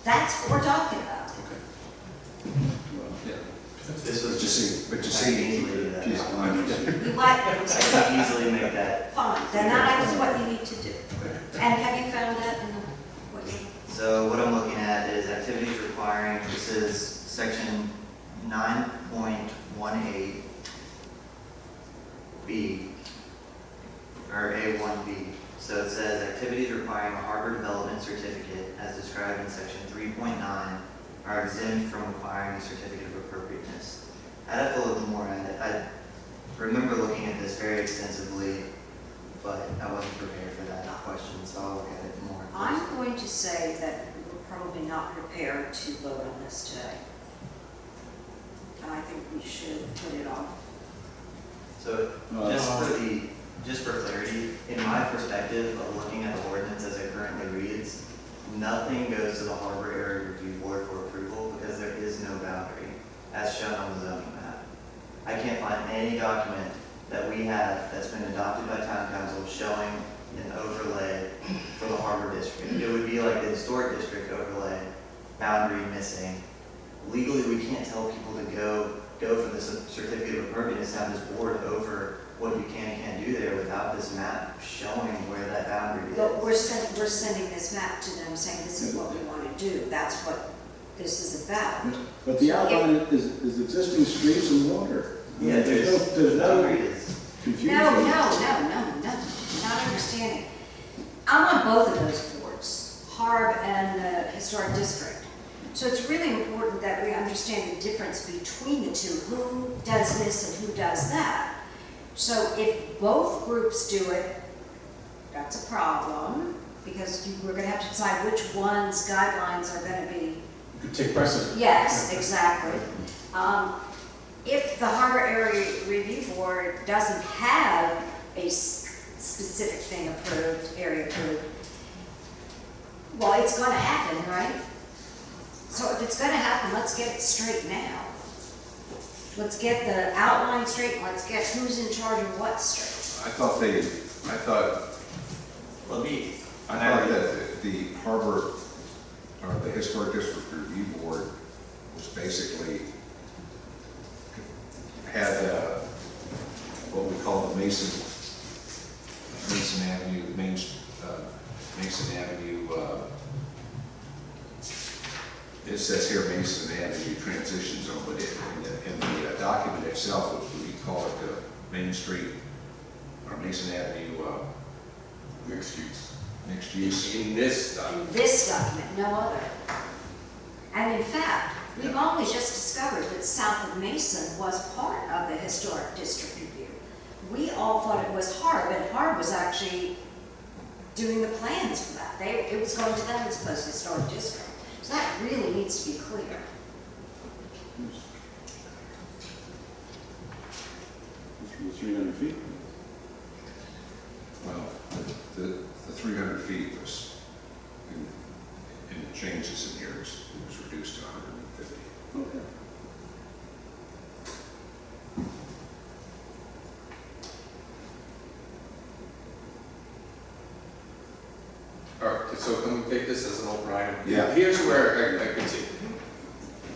[SPEAKER 7] That's what we're talking about.
[SPEAKER 5] This was
[SPEAKER 1] But you see,
[SPEAKER 5] I can easily do that.
[SPEAKER 1] piece of land.
[SPEAKER 7] You like,
[SPEAKER 5] I can easily make that.
[SPEAKER 7] fine, then that is what you need to do. And have you found that in the, what you?
[SPEAKER 5] So what I'm looking at is activities requiring, this is section 9.18 B, or A1B. So it says activities requiring a harbor development certificate as described in section 3.9 are exempt from requiring a certificate of appropriateness. I'd have to look more at it. I remember looking at this very extensively, but I wasn't prepared for that question, so I'll look at it more.
[SPEAKER 7] I'm going to say that we're probably not prepared to vote on this today. And I think we should put it off.
[SPEAKER 5] So just for clarity, in my perspective of looking at the ordinance as it currently reads, nothing goes to the Harbor Area Review Board for approval because there is no boundary as shown on the zoning map. I can't find any document that we have that's been adopted by town council showing an overlay for the Harbor District. It would be like the Historic District overlay, boundary missing. Legally, we can't tell people to go for the certificate of appropriateness, have this board over what you can and can't do there without this map showing where that boundary is.
[SPEAKER 7] But we're sending this map to them saying this is what we want to do. That's what this is about.
[SPEAKER 8] But the outline is existing streets and water.
[SPEAKER 5] Yeah,
[SPEAKER 8] There's
[SPEAKER 5] the
[SPEAKER 8] no
[SPEAKER 5] boundary is.
[SPEAKER 8] confusion.
[SPEAKER 7] No, not understanding. I'm on both of those boards, Harb and the Historic District. So it's really important that we understand the difference between the two, who does this and who does that. So if both groups do it, that's a problem, because we're going to have to decide which one's guidelines are going to be.
[SPEAKER 9] You could take precedent.
[SPEAKER 7] Yes, exactly. If the Harbor Area Review Board doesn't have a specific thing approved, area approved, well, it's going to happen, right? So if it's going to happen, let's get it straight now. Let's get the outline straight, and let's get who's in charge of what straight.
[SPEAKER 1] I thought that the harbor, or the Historic District Review Board was basically, had what we call the Mason Avenue, Mason Avenue, it says here Mason Avenue Transition Zone, but in the document itself, we call it the Main Street, or Mason Avenue
[SPEAKER 2] Mixed use.
[SPEAKER 1] mixed use.
[SPEAKER 2] In this
[SPEAKER 7] In
[SPEAKER 2] document.
[SPEAKER 7] this document, no other. And in fact, we've only just discovered that south of Mason was part of the Historic District Review. We all thought it was Harb, and Harb was actually doing the plans for that. It was going to them as opposed to Historic District. So that really needs to be clear.
[SPEAKER 8] The 300 feet.
[SPEAKER 1] Well, the 300 feet was, in the changes in here, it was reduced to 150.
[SPEAKER 8] Okay.
[SPEAKER 2] All right, so can we take this as an open item?
[SPEAKER 1] Yeah.
[SPEAKER 2] Here's where I can see.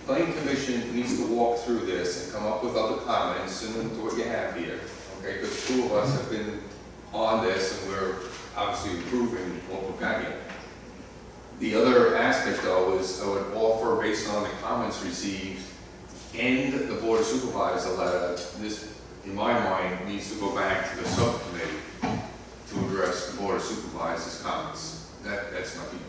[SPEAKER 2] Planning Commission needs to walk through this and come up with other comments similar to what you have here. Okay, because two of us have been on this and we're obviously improving what we've got here. The other aspect though is I would offer, based on the comments received and the Board of Supervisors letter, this, in my mind, needs to go back to the subcommittee to address the Board of Supervisors' comments. That's nothing.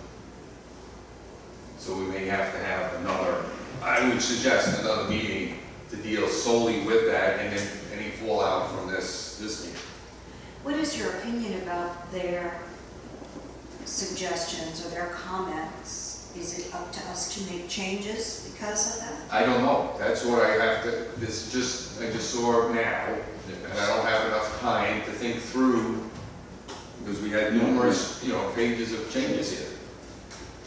[SPEAKER 2] So we may have to have another, I would suggest another meeting to deal solely with that and then any fallout from this meeting.
[SPEAKER 7] What is your opinion about their suggestions or their comments, is it up to us to make changes because of that?
[SPEAKER 2] I don't know, that's what I have to, I just saw it now, and I don't have enough time to think through, because we had numerous, pages of changes here.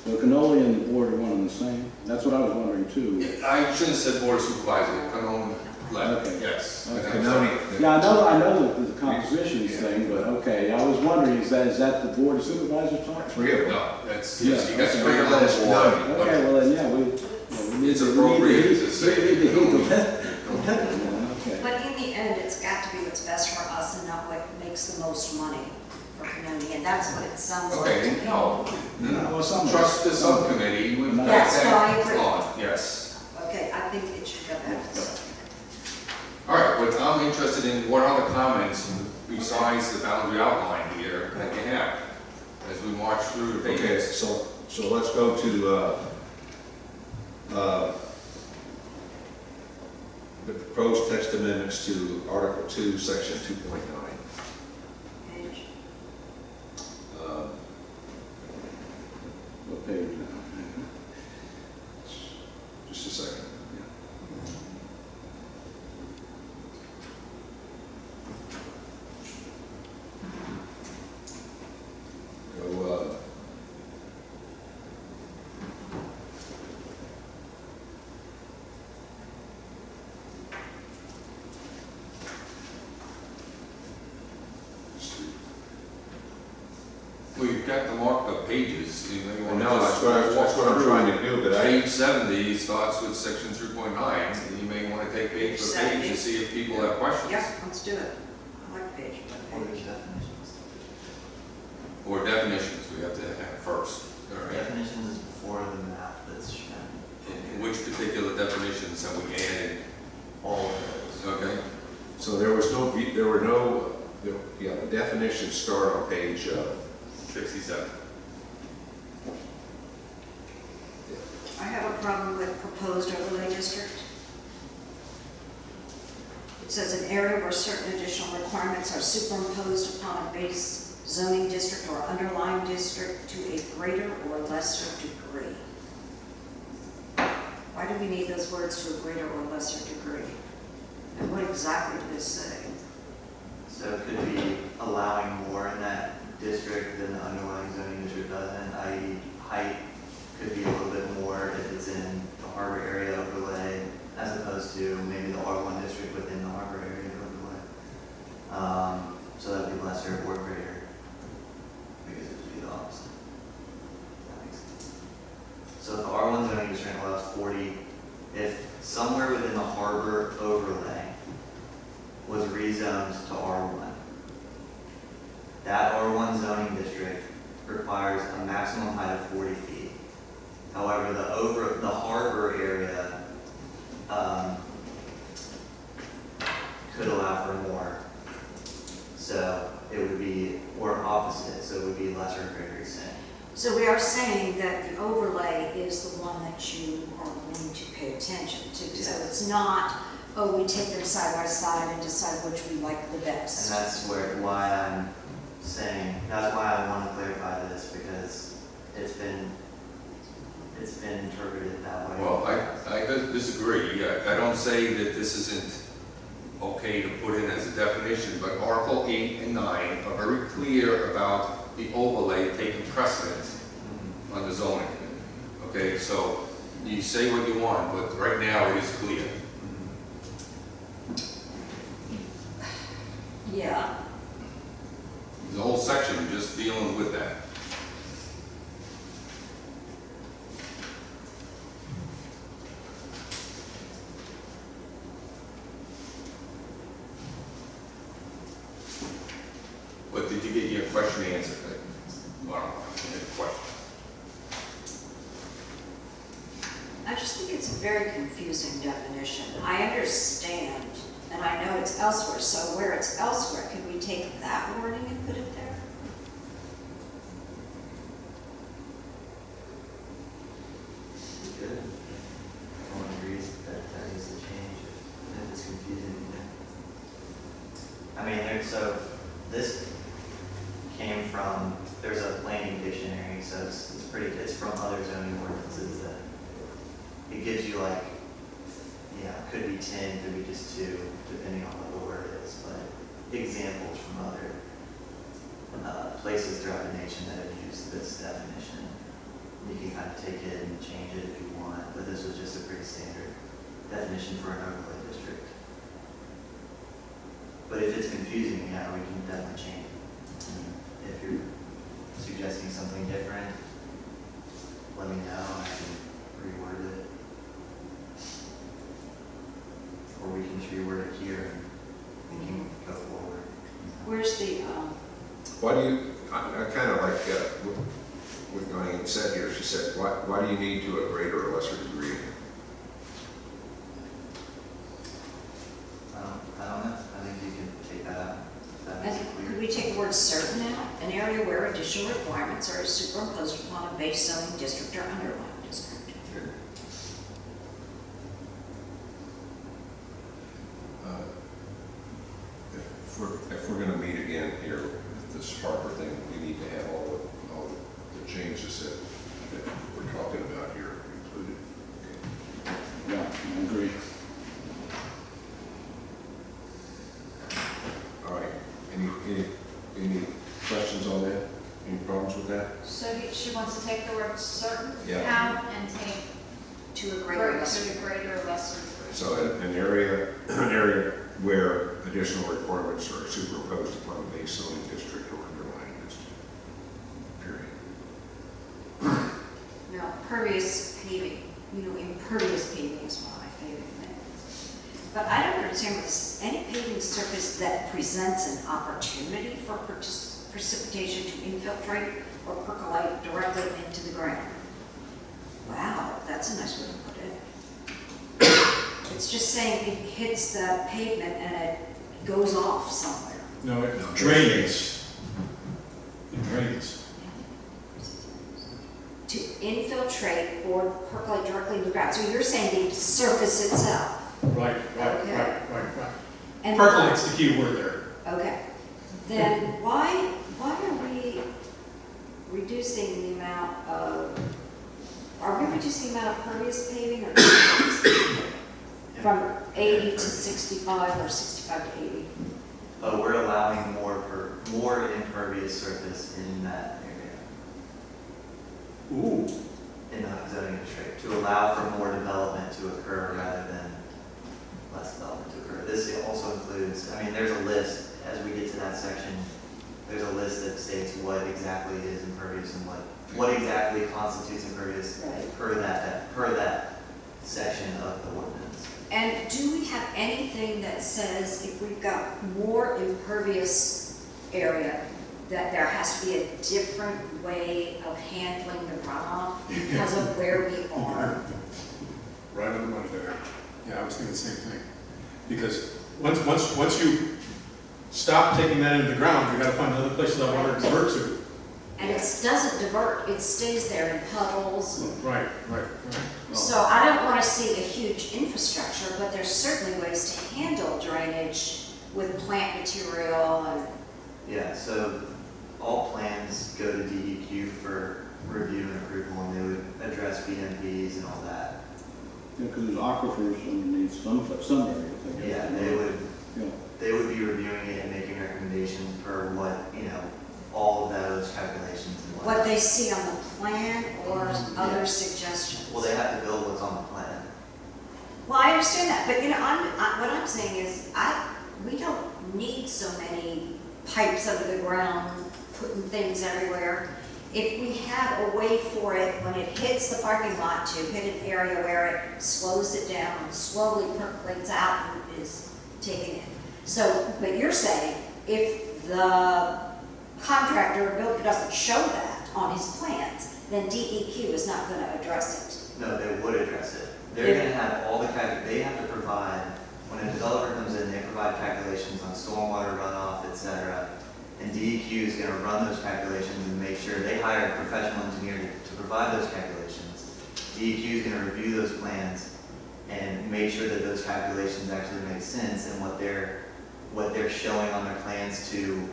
[SPEAKER 8] So cannoli and the board are one and the same? That's what I was wondering too.
[SPEAKER 2] I should have said board of supervisor, Canone left,
[SPEAKER 8] Okay.
[SPEAKER 2] yes.
[SPEAKER 8] Okay.
[SPEAKER 1] Cannoni,
[SPEAKER 8] Yeah, I know the compositions thing, but okay, I was wondering, is that the board of supervisors talking?
[SPEAKER 1] three of them.
[SPEAKER 2] No, that's,
[SPEAKER 8] Yeah,
[SPEAKER 2] yes, you got
[SPEAKER 8] okay.
[SPEAKER 2] three of
[SPEAKER 1] That's
[SPEAKER 2] them.
[SPEAKER 1] Canoni.
[SPEAKER 8] Okay, well then, yeah, we need
[SPEAKER 2] It's
[SPEAKER 8] to-
[SPEAKER 2] appropriate
[SPEAKER 8] we need
[SPEAKER 2] to say
[SPEAKER 8] we need to heed the
[SPEAKER 2] Canoni.
[SPEAKER 8] Okay.
[SPEAKER 7] But in the end, it's got to be what's best for us and not what makes the most money for community, and that's what it sounds like.
[SPEAKER 2] Okay,
[SPEAKER 7] to me.
[SPEAKER 2] no,
[SPEAKER 8] Well, some-
[SPEAKER 2] trust the subcommittee, we've got
[SPEAKER 7] Yes, no, I
[SPEAKER 2] that
[SPEAKER 7] agree.
[SPEAKER 2] on, yes.
[SPEAKER 7] Okay, I think it should go back to the
[SPEAKER 2] All right, but I'm interested in what other comments besides the boundary outline here that you have as we march through the
[SPEAKER 1] Okay,
[SPEAKER 2] pages.
[SPEAKER 1] so let's go to, the proposed text amendments to Article 2, Section 2.9.
[SPEAKER 7] page.
[SPEAKER 8] What page now?
[SPEAKER 1] Just a second. Go, let's see.
[SPEAKER 2] Well, you've got the marked up pages. You may
[SPEAKER 1] I
[SPEAKER 2] want to
[SPEAKER 1] know,
[SPEAKER 2] just
[SPEAKER 1] that's what I'm trying to do, but
[SPEAKER 2] Page 70 starts with section 3.9, and you may want to take page for page to see if people have questions.
[SPEAKER 7] Yeah, let's do it. I like page.
[SPEAKER 5] Or there's definitions.
[SPEAKER 2] Or definitions, we have to have first. All right.
[SPEAKER 5] Definitions is before the map that's shown.
[SPEAKER 2] In which particular definitions have we added?
[SPEAKER 5] All of those.
[SPEAKER 2] Okay.
[SPEAKER 1] So there was no, yeah, the definitions start on page,
[SPEAKER 2] 67.
[SPEAKER 7] I have a problem with proposed overlay district. It says an area where certain additional requirements are superimposed upon a base zoning district or underlying district to a greater or lesser degree. Why do we need those words to a greater or lesser degree? And what exactly do they say?
[SPEAKER 5] So it could be allowing more in that district than the underlying zoning district doesn't, i.e. height could be a little bit more if it's in the harbor area overlay, as opposed to maybe the R1 district within the harbor area overlay. So that would be lesser or greater, because it would be the opposite. That makes sense. So if the R1 zoning district allows 40, if somewhere within the harbor overlay was rezoned to R1, that R1 zoning district requires a maximum height of 40 feet. However, the harbor area could allow for more. So it would be, or opposite, so it would be lesser or greater extent.
[SPEAKER 7] So we are saying that the overlay is the one that you are going to pay attention to. So
[SPEAKER 5] Yeah.
[SPEAKER 7] it's not, oh, we take them side by side and decide which we like the
[SPEAKER 5] And
[SPEAKER 7] best.
[SPEAKER 5] that's why I'm saying, that's why I want to clarify this, because it's been interpreted that way.
[SPEAKER 2] Well, I disagree. I don't say that this isn't okay to put in as a definition, but Article 8 and 9 are very clear about the overlay taking precedence on the zoning. Okay, so you say what you want, but right now it is clear.
[SPEAKER 7] Yeah.
[SPEAKER 2] There's a whole section just dealing with that. But did you get your question answered? Well, question.
[SPEAKER 7] I just think it's a very confusing definition. I understand, and I know it's elsewhere, so where it's elsewhere, can we take that wording and put it there?
[SPEAKER 5] Good. Everyone agrees that needs to change if it's confusing. Yeah. I mean, so this came from, there's a planning dictionary so it's pretty, it's from other zoning ordinances that it gives you like, could be 10, could be just 2, depending on what the word is, but examples from other places throughout the nation that have used this definition. You can kind of take it and change it if you want, but this was just a pretty standard definition for an overlay district. But if it's confusing, yeah, we can definitely change it. And if you're suggesting something different, let me know, I can reword it. Or we can just reword it here and we can go forward.
[SPEAKER 7] Where's the,
[SPEAKER 1] Why do you, I kind of like what Diane said here. She said, why do you need to a greater or lesser degree?
[SPEAKER 5] I don't know. I think you can take that out. That makes it
[SPEAKER 7] could
[SPEAKER 5] clear.
[SPEAKER 7] we take the word certain out? An area where additional requirements are superimposed upon a base zoning district or underlying district.
[SPEAKER 1] If we're going to meet again here with this Harper thing, we need to have all the changes that we're talking about here included. Okay.
[SPEAKER 8] Yeah, I agree.
[SPEAKER 1] All right. Any questions on that? Any problems with that?
[SPEAKER 3] So she wants to take the word certain
[SPEAKER 1] Yeah.
[SPEAKER 3] out and take
[SPEAKER 7] To a greater or
[SPEAKER 3] to
[SPEAKER 7] lesser.
[SPEAKER 3] a greater or lesser degree.
[SPEAKER 1] So an area where additional requirements are superimposed upon a base zoning district or underlying district. Period.
[SPEAKER 7] Now, pervious paving, impervious paving is one of my favorite things. But I don't understand what this is. Any paving surface that presents an opportunity for precipitation to infiltrate or percolate directly into the ground. Wow, that's a nice way to put it. It's just saying it hits the pavement and it goes off somewhere.
[SPEAKER 9] No, it drains. It drains.
[SPEAKER 7] To infiltrate or percolate directly into the ground. So you're saying the surface itself.
[SPEAKER 9] Right.
[SPEAKER 7] Okay. And
[SPEAKER 9] Percolate's the key word there.
[SPEAKER 7] Okay. Then why are we reducing the amount of, are we reducing the amount of pervious paving or impervious paving? From 80 to 65 or 65 to 80?
[SPEAKER 5] We're allowing more impervious surface in that area,
[SPEAKER 9] Ooh.
[SPEAKER 5] in the zoning district, to allow for more development to occur rather than less development to occur. This also includes, there's a list, as we get to that section, there's a list that states what exactly is impervious and what exactly constitutes impervious
[SPEAKER 7] Right.
[SPEAKER 5] per that section of the ordinance.
[SPEAKER 7] And do we have anything that says if we've got more impervious area, that there has to be a different way of handling the runoff because of where we are?
[SPEAKER 9] Right on the money there. Yeah, I was thinking the same thing. Because once you stop taking that into the ground, you gotta find another place for that water to divert to.
[SPEAKER 7] And it doesn't divert, it stays there in puddles.
[SPEAKER 9] Right.
[SPEAKER 7] So I don't want to see a huge infrastructure, but there's certainly ways to handle drainage with plant material and,
[SPEAKER 5] Yeah, so all plans go to DEQ for review and approval, and they would address BMPs and all that.
[SPEAKER 8] Yeah, because there's aquifers underneath some areas. I guess.
[SPEAKER 5] Yeah,
[SPEAKER 8] Yeah.
[SPEAKER 5] they would be reviewing it and making recommendations per what, all of those calculations and
[SPEAKER 7] what they see on the plan or other
[SPEAKER 5] Yeah.
[SPEAKER 7] suggestions.
[SPEAKER 5] Well, they have to build what's on the plan.
[SPEAKER 7] Well, I understand that, but what I'm saying is, we don't need so many pipes under the ground, putting things everywhere. If we have a way for it, when it hits the parking lot, to hit an area where it slows it down and slowly percolates out and is taken in. So, but you're saying, if the contractor or builder doesn't show that on his plans, then DEQ is not going to address
[SPEAKER 5] No, they would address it. They're gonna have all the they have to provide, when a developer comes in, they provide calculations on stormwater runoff, et cetera. And DEQ is gonna run those calculations and make sure they hire a professional engineer to provide those calculations. DEQ is gonna review those plans and make sure that those calculations actually make sense and what they're showing on their plans to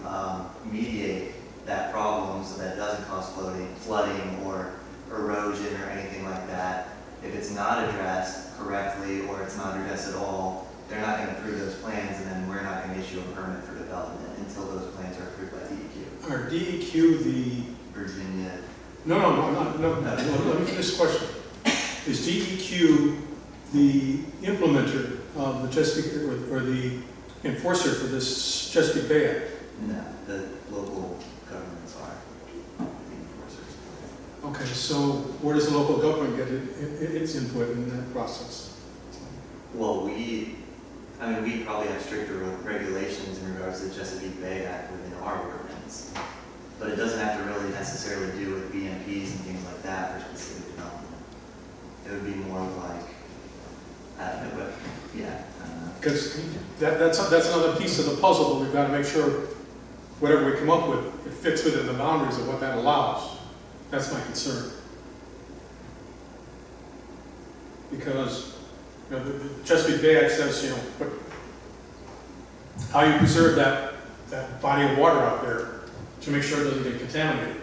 [SPEAKER 5] mediate that problem so that it doesn't cause flooding or erosion or anything like that. If it's not addressed correctly or it's not addressed at all, they're not going to approve those plans, and then we're not going to issue a permit for development until those plans are approved by DEQ.
[SPEAKER 9] Are DEQ the,
[SPEAKER 5] Virginia.
[SPEAKER 9] no, let me finish the question. Is DEQ the implementer of the Chesapeake, or the enforcer for this Chesapeake Bay Act?
[SPEAKER 5] No, the local governments are the enforcers.
[SPEAKER 9] Okay, so where does the local government get its input in that process?
[SPEAKER 5] Well, we probably have stricter regulations in regards to the Chesapeake Bay Act within our ordinance. But it doesn't have to really necessarily do with BMPs and things like that for specific development. It would be more of like, I don't know, but yeah, I don't know.
[SPEAKER 9] Because that's another piece of the puzzle, but we've got to make sure whatever we come up with, it fits within the boundaries of what that allows. That's my concern. Because, you know, the Chesapeake Bay Act says, you know, how you preserve that body of water out there to make sure it doesn't get contaminated.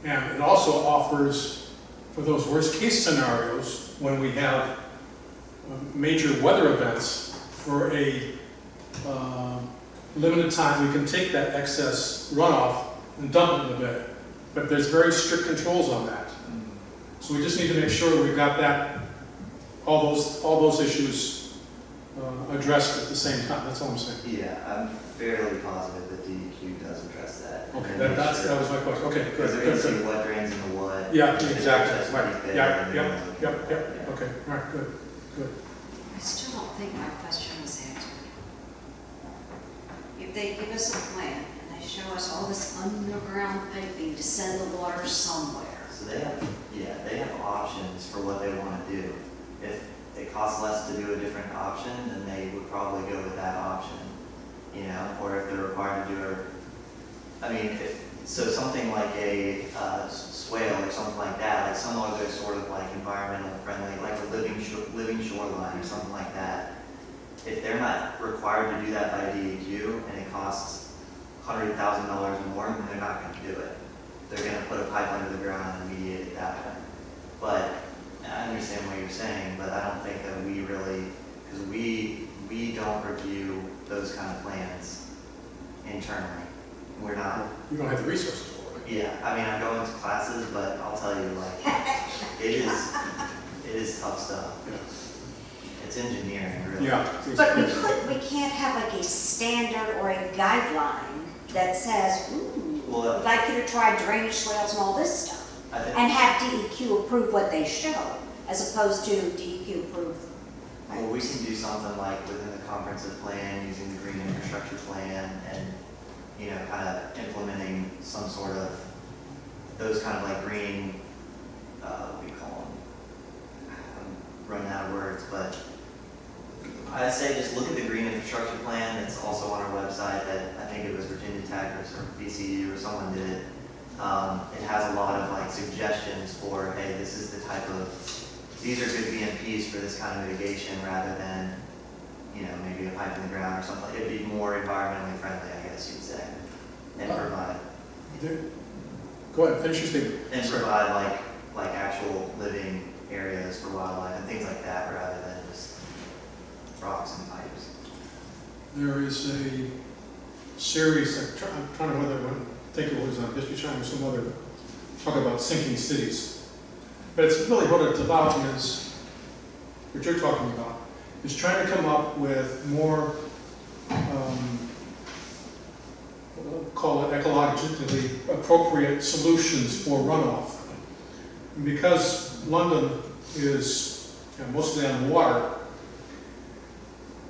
[SPEAKER 9] And it also offers, for those worst case scenarios, when we have major weather events, for a limited time, we can take that excess runoff and dump it in the bay. But there's very strict controls on that. So we just need to make sure we've got that, all those issues addressed at the same time. That's all I'm saying.
[SPEAKER 5] Yeah, I'm fairly positive that DEQ does address that.
[SPEAKER 9] Okay, that was my question. Okay, good,
[SPEAKER 5] Because they're
[SPEAKER 9] good,
[SPEAKER 5] going to
[SPEAKER 9] good.
[SPEAKER 5] see what drains into what.
[SPEAKER 9] Yeah,
[SPEAKER 5] if it's
[SPEAKER 9] exactly.
[SPEAKER 5] just
[SPEAKER 9] Right.
[SPEAKER 5] right there,
[SPEAKER 9] Yeah,
[SPEAKER 5] and then
[SPEAKER 9] yep,
[SPEAKER 5] look
[SPEAKER 9] yep,
[SPEAKER 5] at
[SPEAKER 9] yep.
[SPEAKER 5] that, yeah.
[SPEAKER 9] Okay, all right, good, good.
[SPEAKER 7] I still don't think my question was answered. If they give us a plan and they show us all this underground piping to send the water somewhere,
[SPEAKER 5] So they have options for what they want to do. If it costs less to do a different option, then they would probably go with that option, you know, or if they're required to do so something like a swale or something like that, like some other sort of like environmental friendly, like a living shoreline or something like that. If they're not required to do that by DEQ and it costs $100,000 more, then they're not going to do it. They're going to put a pipe under the ground and mediate it that way. But I understand what you're saying, but I don't think that we really, because we don't review those kind of plans internally. We're not.
[SPEAKER 9] You don't have the resources for it.
[SPEAKER 5] Yeah, I mean, I'm going to classes, but I'll tell you, like, it is tough stuff.
[SPEAKER 9] Yeah.
[SPEAKER 5] It's engineering, really.
[SPEAKER 9] Yeah.
[SPEAKER 7] but we can't have like a standard or a guideline that says, ooh,
[SPEAKER 5] Well,
[SPEAKER 7] we'd like you to try drainage swales and all this stuff.
[SPEAKER 5] I think,
[SPEAKER 7] And have DEQ approve what they show, as opposed to DEQ approve.
[SPEAKER 5] well, we can do something like within the comprehensive plan, using the green infrastructure plan, and, you know, kind of implementing some sort of, those kind of like green, what do you call them? I'm running out of words, but I say just look at the green infrastructure plan that's also on our website that I think it was Virginia Tech or VCU or someone did it. It has a lot of like suggestions for, hey, this is the type of, these are good BMPs for this kind of mitigation rather than, you know, maybe a pipe in the ground or something. It'd be more environmentally friendly, I guess you'd say, and provide.
[SPEAKER 9] Go ahead, finish your statement.
[SPEAKER 5] And provide like actual living areas for wildlife and things like that rather than just rocks and pipes.
[SPEAKER 9] There is a series, I'm trying to remember, I think it was on History Channel or some other, talk about sinking cities. But it's really what it's about is, what you're talking about, is trying to come up with more, we'll call it ecologically appropriate solutions for runoff. And because London is mostly on water,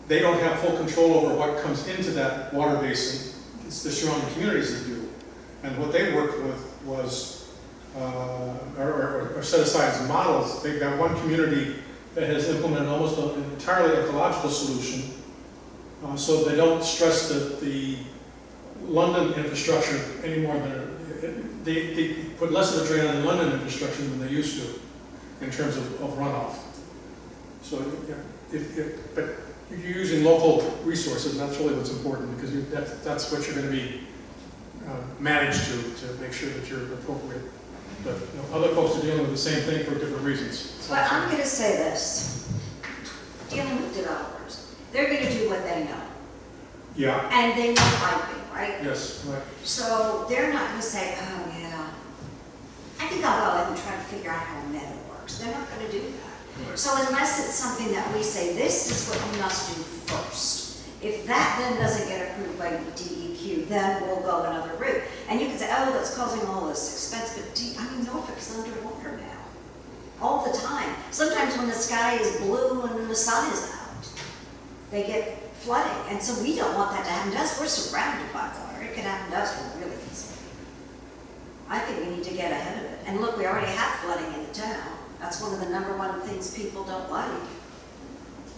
[SPEAKER 9] they don't have full control over what comes into that water basin. It's the surrounding communities that do. And what they worked with was, or set aside as models, they've got one community that has implemented almost an entirely ecological solution, so they don't stress the London infrastructure any more than, they put less of a drain on the London infrastructure than they used to in terms of runoff. So, but you're using local resources, and that's really what's important, because that's what you're going to be manage to make sure that you're appropriate. But you know, other folks are dealing with the same thing for different reasons.
[SPEAKER 7] But I'm gonna say this, dealing with developers, they're gonna do what they know,
[SPEAKER 9] Yeah,
[SPEAKER 7] and they know piping, right?
[SPEAKER 9] yes, right.
[SPEAKER 7] So they're not gonna say, oh yeah, I think I'll go and try to figure out how a metal works. They're not gonna do that.
[SPEAKER 9] Right.
[SPEAKER 7] So unless it's something that we say, this is what you must do first. If that then doesn't get approved by DEQ, then we'll go another route. And you can say, oh, that's causing all this expense, but I mean, Norfolk's underwater now, all the time. Sometimes when the sky is blue and the sun is out, they get flooding. And so we don't want that to happen to us. We're surrounded by water. It can happen to us really easily. I think we need to get ahead of it. And look, we already have flooding in the town. That's one of the #1 things people don't like.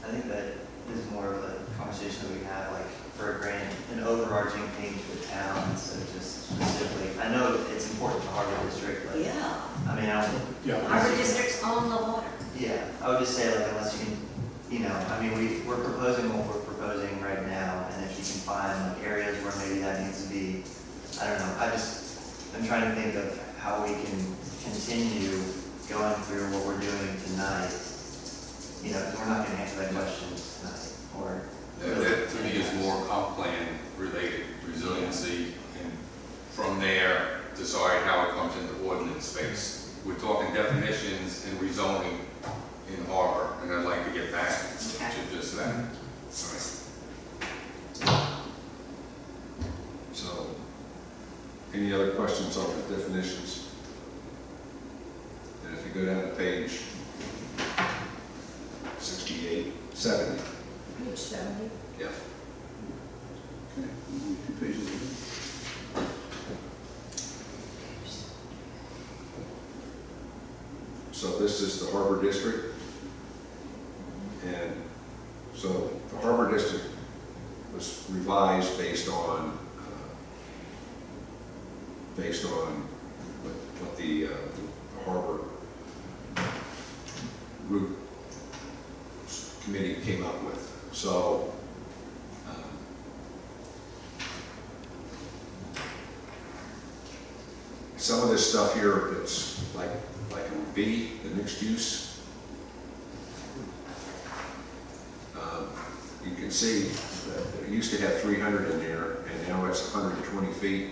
[SPEAKER 5] I think that is more of a conversation that we have, like, for a grant, an overarching thing to the town, instead of just specifically. I know it's important to Harbor District, but,
[SPEAKER 7] Yeah.
[SPEAKER 5] I mean, I don't,
[SPEAKER 9] Yeah.
[SPEAKER 7] Harbor District's on the water.
[SPEAKER 5] yeah, I would just say, like, unless you can, you know, I mean, we're proposing what we're proposing right now, and if you can find, like, areas where maybe that needs to be, I don't know, I'm trying to think of how we can continue going through what we're doing tonight. You know, 'cause we're not gonna answer that question tonight, or.
[SPEAKER 2] That to me is more comp plan related, resiliency, and from there, decide how it comes into ordinance space. We're talking definitions and rezoning in Harbor, and I'd like to get back to just that.
[SPEAKER 1] So, any other questions on the definitions? And if you go down to page 68, 70.
[SPEAKER 6] Page 70.
[SPEAKER 1] Yeah.
[SPEAKER 8] Okay, two pages ahead.
[SPEAKER 1] So this is the Harbor District. And so the Harbor District was revised based on what the Harbor Group Committee came up with. So some of this stuff here that's like in B, the mixed use, you can see that it used to have 300 in there, and now it's 120 feet.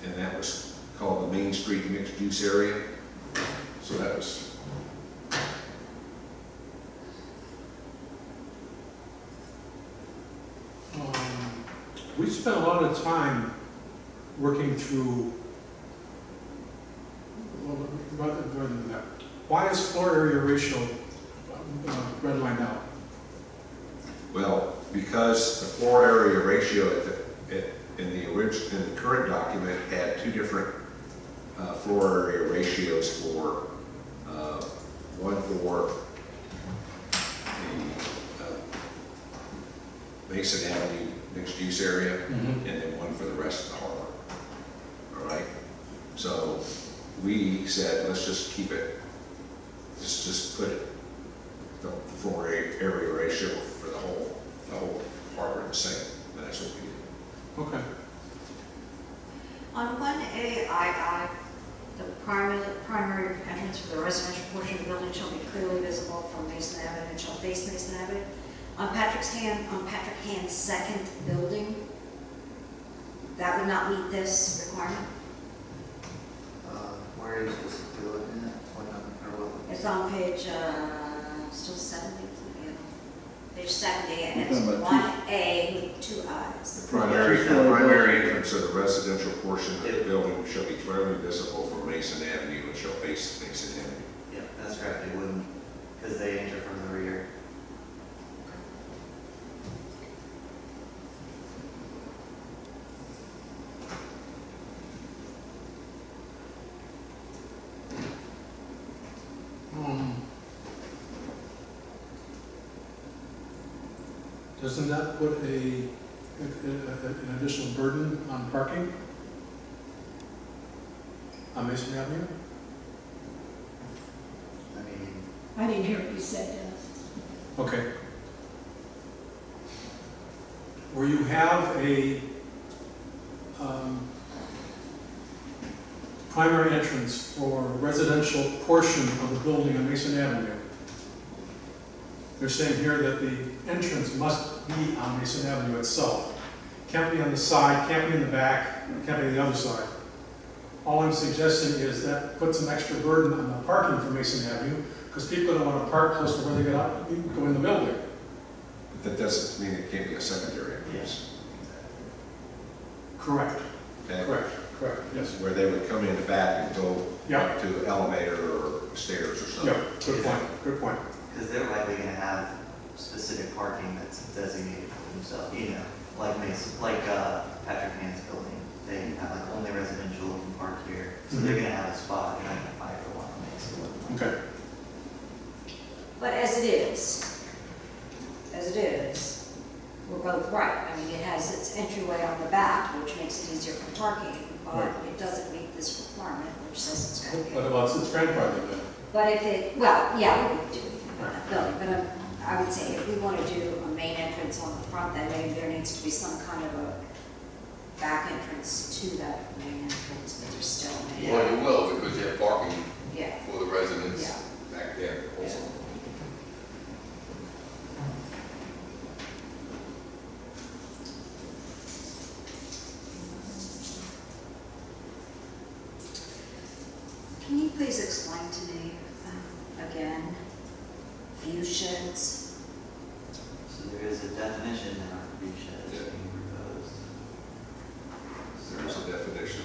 [SPEAKER 1] And that was called the Main Street Mixed Use Area. So that was
[SPEAKER 9] We spent a lot of time working through, well, rather than that, why is floor area ratio redlined out?
[SPEAKER 1] Well, because the floor area ratio in the current document had two different floor area ratios for one for the Mason Avenue mixed use area, and then one for the rest of the harbor. All right. So we said, let's just keep it. Just put it the floor area ratio for the whole harbor the same, and that's what we did.
[SPEAKER 9] Okay.
[SPEAKER 7] On 1AII, the primary entrance for the residential portion of the building shall be clearly visible from Mason Avenue and shall face Mason Avenue. On Patrick Hand's second building, that would not meet this requirement.
[SPEAKER 5] Where are you specifically looking at? What number, or what?
[SPEAKER 7] It's on page, still 70, page 70, and it's
[SPEAKER 8] You're talking about
[SPEAKER 7] 1A with 2 I's.
[SPEAKER 1] The primary entrance of the residential portion of the building shall be clearly visible from Mason Avenue and shall face Mason Avenue.
[SPEAKER 5] Yep, that's correct, they wouldn't, because they enter from the rear.
[SPEAKER 9] Doesn't that put an additional burden on parking on Mason Avenue?
[SPEAKER 5] I mean,
[SPEAKER 6] I didn't hear what you said, Dennis.
[SPEAKER 9] Okay. Where you have a primary entrance for residential portion of the building on Mason Avenue. They're saying here that the entrance must be on Mason Avenue itself. Can't be on the side, can't be in the back, can't be on the other side. All I'm suggesting is that puts an extra burden on the parking for Mason Avenue, because people don't want to park close to where they go in the building.
[SPEAKER 1] But that doesn't mean it can't be a secondary entrance.
[SPEAKER 9] Correct,
[SPEAKER 1] Okay?
[SPEAKER 9] correct, yes.
[SPEAKER 1] Where they would come in the back and go
[SPEAKER 9] Yeah.
[SPEAKER 1] to the elevator or stairs or something.
[SPEAKER 9] Yeah, good point.
[SPEAKER 5] Because they're likely gonna have specific parking that's designated for themselves, you know, like Mason, like Patrick Mann's building. They have like only residential can park here, so they're gonna have a spot, they're not gonna fight for one on Mason.
[SPEAKER 9] Okay.
[SPEAKER 7] But as it is, we're both right. I mean, it has its entryway on the back, which makes it easier for parking, but
[SPEAKER 9] Right.
[SPEAKER 7] it doesn't meet this requirement, which says it's going to be.
[SPEAKER 9] What about its grandfather then?
[SPEAKER 7] But if it, well, yeah, we would do anything about that building, but I would say if we want to do a main entrance on the front, then maybe there needs to be some kind of a back entrance to that main entrance, but there's still a main.
[SPEAKER 2] Well, you will, because you have parking
[SPEAKER 7] Yeah.
[SPEAKER 2] for the residents
[SPEAKER 7] Yeah.
[SPEAKER 2] back there also.
[SPEAKER 7] Can you please explain to me again, view sheds?
[SPEAKER 5] So there is a definition in our view shed that's being proposed.
[SPEAKER 1] There's a definition.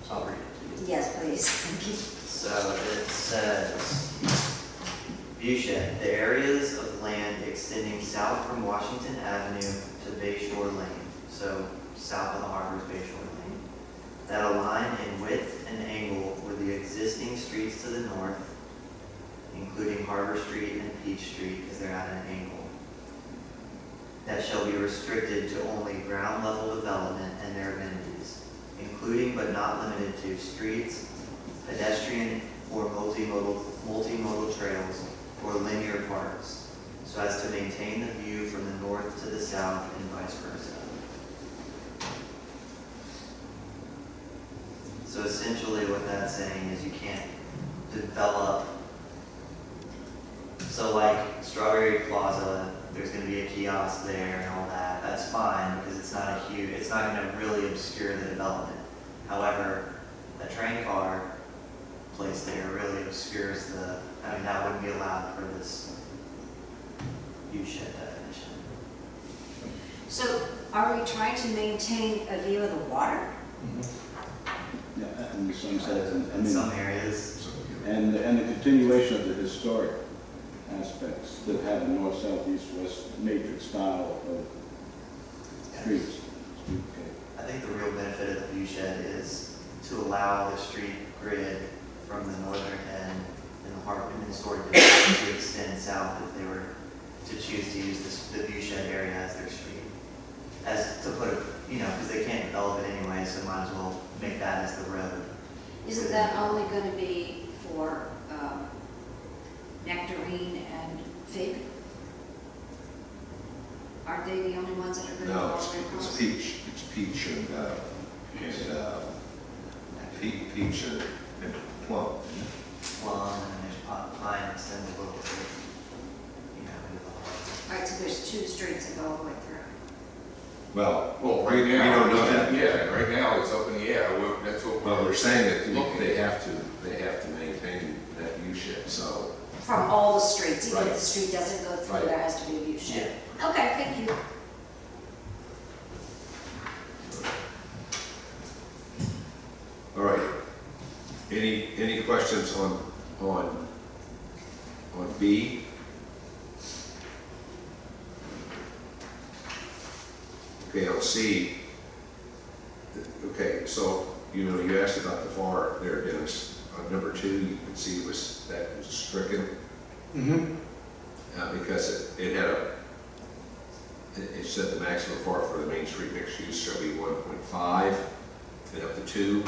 [SPEAKER 5] So I'll read it to you.
[SPEAKER 7] Yes, please, thank you.
[SPEAKER 5] So it says, view shed, the areas of land extending south from Washington Avenue to Bayshore Lane, so south of the harbor's Bayshore Lane, that align in width and angle with the existing streets to the north, including Harbor Street and Peach Street, because they're at an angle, that shall be restricted to only ground level development and their amenities, including but not limited to streets, pedestrian or multimodal trails, or linear parks, so as to maintain the view from the north to the south and vice versa. So essentially what that's saying is you can't develop, so like Strawberry Plaza, there's gonna be a kiosk there and all that, that's fine, because it's not it's not gonna really obscure the development. However, a train car place there really obscures that wouldn't be allowed for this view shed definition.
[SPEAKER 7] So are we trying to maintain a view of the water?
[SPEAKER 8] Yeah, and some says,
[SPEAKER 5] In some areas,
[SPEAKER 8] and the continuation of the historic aspects that have a north, south, east, west matrix style of streets. Okay.
[SPEAKER 5] I think the real benefit of the view shed is to allow the street grid from the northern end in the harbor and historic district to extend south if they were to choose to use the view shed area as their street. As to put it, because they can't develop it anyway, so might as well make that as the road.
[SPEAKER 7] Isn't that only going to be for nectarine and fig? Aren't they the only ones that are going to go
[SPEAKER 1] No,
[SPEAKER 7] all the way
[SPEAKER 1] it's
[SPEAKER 7] across?
[SPEAKER 1] peach and peach and plum.
[SPEAKER 5] Plum, and then there's pine extends a little bit, into the harbor.
[SPEAKER 7] All right, so there's two streets that go all the way through.
[SPEAKER 1] Well,
[SPEAKER 2] Well, right
[SPEAKER 1] we
[SPEAKER 2] now.
[SPEAKER 1] don't know that.
[SPEAKER 2] Yeah, right now it's up in the air, that's what
[SPEAKER 1] Well, they're saying that
[SPEAKER 2] looking.
[SPEAKER 1] they have to maintain that view shed, so.
[SPEAKER 7] From all the streets, even if
[SPEAKER 1] Right.
[SPEAKER 7] the street doesn't go through,
[SPEAKER 1] Right.
[SPEAKER 7] there has to be a view shed. Okay, thank you.
[SPEAKER 1] All right. Any questions on B? Okay, on C. Okay, so, you asked about the FAR there, Dennis. On number 2, you can see that was stricken.
[SPEAKER 9] Mm-hmm.
[SPEAKER 1] Because it said the maximum FAR for the Main Street mixed use shall be 1.5 and up to 2.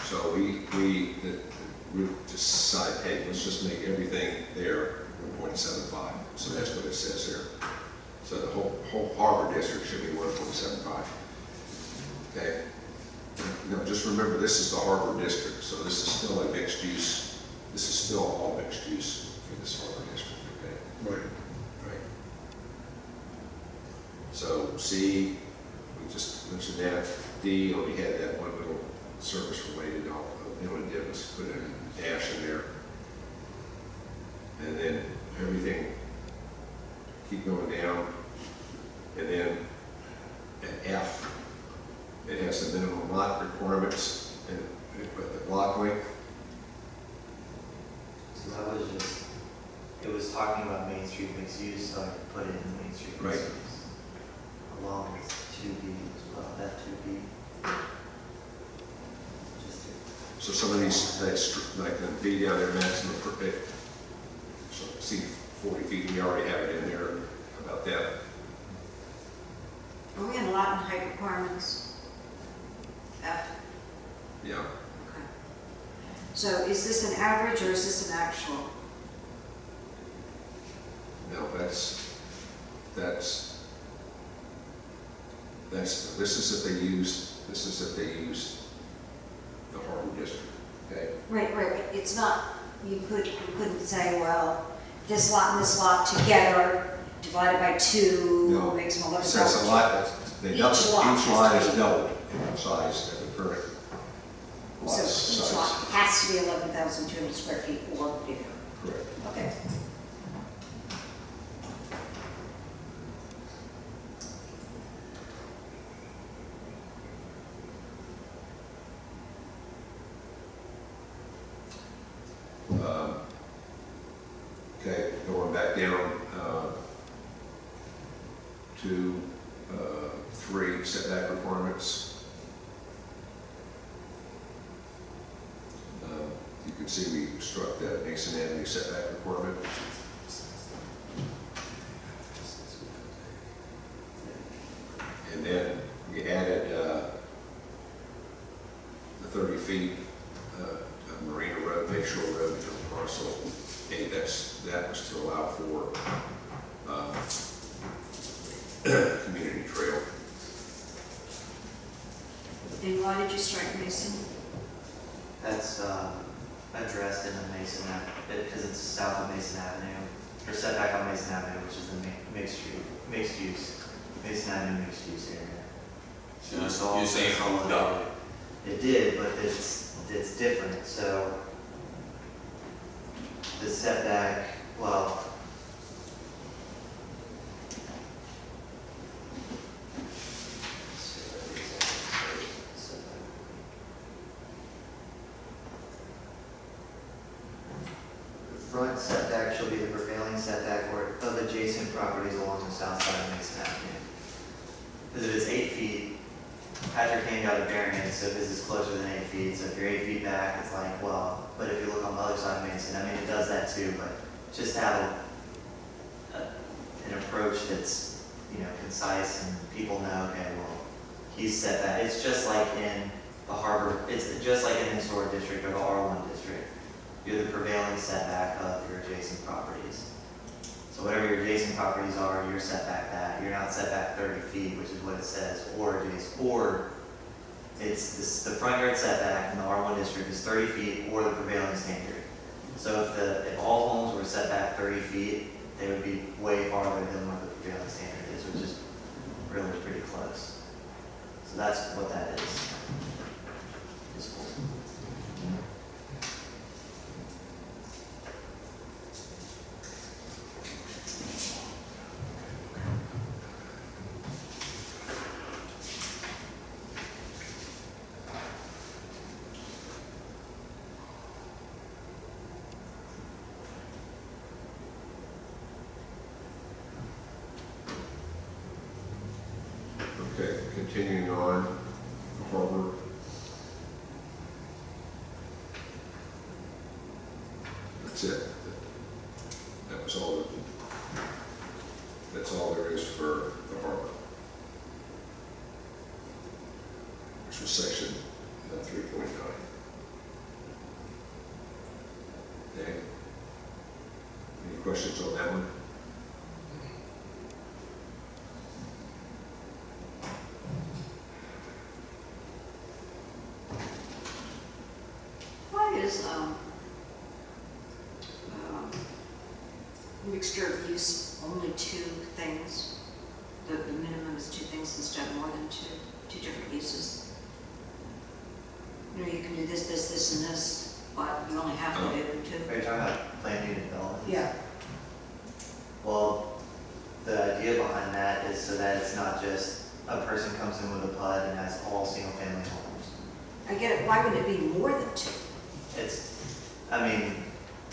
[SPEAKER 1] So we decided, hey, let's just make everything there 1.75. So that's what it says here. So the whole harbor district should be 1.75. Okay? Now, just remember, this is the Harbor District, so this is still a mixed use, this is still all mixed use for this Harbor District, okay?
[SPEAKER 9] Right.
[SPEAKER 1] Right. So C, we just mentioned that. D, we had that one little service related, all we only did was put a dash in there. And then everything, keep going down. And then at F, it has the minimum lot requirements and the block length.
[SPEAKER 5] So that was just, it was talking about Main Street mixed use, so I could put it in Main Street
[SPEAKER 1] Right.
[SPEAKER 5] mixed use. Along with 2B as well, F2B. Just to,
[SPEAKER 1] So some of these, like the B down there, maximum per bit. So see 40 feet, we already have it in there about that.
[SPEAKER 7] Are we in lot and height requirements? F,
[SPEAKER 1] Yeah.
[SPEAKER 7] okay. So is this an average or is this an actual?
[SPEAKER 1] No, this is if they used the Harbor District, okay?
[SPEAKER 7] Right, but it's not, you couldn't say, well, this lot and this lot together, divided by 2,
[SPEAKER 1] No.
[SPEAKER 7] makes them a little.
[SPEAKER 1] It says a lot, each lot is doubled in size at the current lot
[SPEAKER 7] So each
[SPEAKER 1] size.
[SPEAKER 7] lot has to be 11,200 square feet or bigger.
[SPEAKER 1] Correct.
[SPEAKER 7] Okay.
[SPEAKER 1] Okay, going back down to 3 setback requirements. You can see we struck that Mason Avenue setback requirement. And then we added the 30 feet of Marina Road, Bayshore Road to the parcel. And that was to allow for community trail.
[SPEAKER 7] And why did you strike Mason?
[SPEAKER 5] that's addressed in the Mason, because it's south of Mason Avenue, or setback on Mason Avenue, which is the mixed use, Mason Avenue mixed use area.
[SPEAKER 2] So
[SPEAKER 5] It's all
[SPEAKER 2] you're saying it moved up?
[SPEAKER 5] It did, but it's different, so the setback, well, the front setback shall be the prevailing setback or of adjacent properties along the south side of Mason Avenue. Because if it's 8 feet, Patrick Kane got a variance, so this is closer than 8 feet, so if you're 8 feet back, it's like, well, but if you look on the other side of Mason, I mean, it does that too, but just have an approach that's, concise and people know, okay, well, he's set that. It's just like in the harbor, it's just like in the historic district or the R1 district. You're the prevailing setback of your adjacent properties. So whatever your adjacent properties are, you're set back that. You're not set back 30 feet, which is what it says, or adjacent, or it's this, the front yard setback in the R1 district is 30 feet or the prevailing standard. So if all homes were set back 30 feet, they would be way farther than what the prevailing standard is, which is really pretty close. So that's what that is. It's cool.
[SPEAKER 1] Okay, continuing on, harbor. That's it. That was all. That's all there is for the harbor. Which was section 3.9. Okay. Any questions on that one?
[SPEAKER 7] mixture of use, only 2 things. The minimum is 2 things instead of more than 2 different uses. You know, you can do this, this, this, and this, but you only have to do 2.
[SPEAKER 5] Are you talking about planned unit development?
[SPEAKER 7] Yeah.
[SPEAKER 5] Well, the idea behind that is so that it's not just a person comes in with a PUD and has all single-family homes.
[SPEAKER 7] I get it, why would it be more than 2?
[SPEAKER 5] I mean,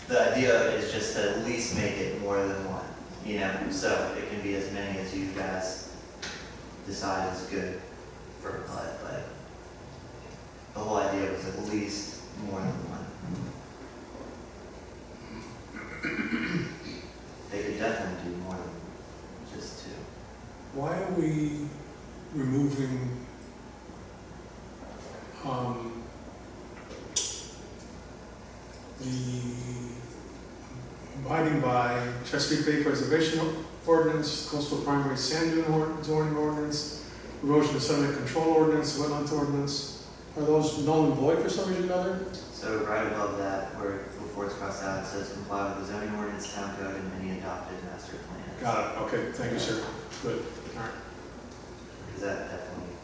[SPEAKER 5] the idea is just to at least make it more than 1, you know? So it can be as many as you guys decide is good for a PUD, but the whole idea was at least more than 1. They could definitely do more than just 2.
[SPEAKER 9] Why are we removing the abiding by Chesapeake Bay Preservation Ordinance, Coastal Primary Sand Dune Zoning Ordinance, Erosion and Sediment Control Ordinance, Wetlands Ordinance? Are those null and void for some reason or other?
[SPEAKER 5] So right above that, where before it's crossed out, it says comply with the zoning ordinance, town code, and any adopted master plan.
[SPEAKER 9] Got it, okay, thank you, sir. Good, all right.
[SPEAKER 5] Because that definitely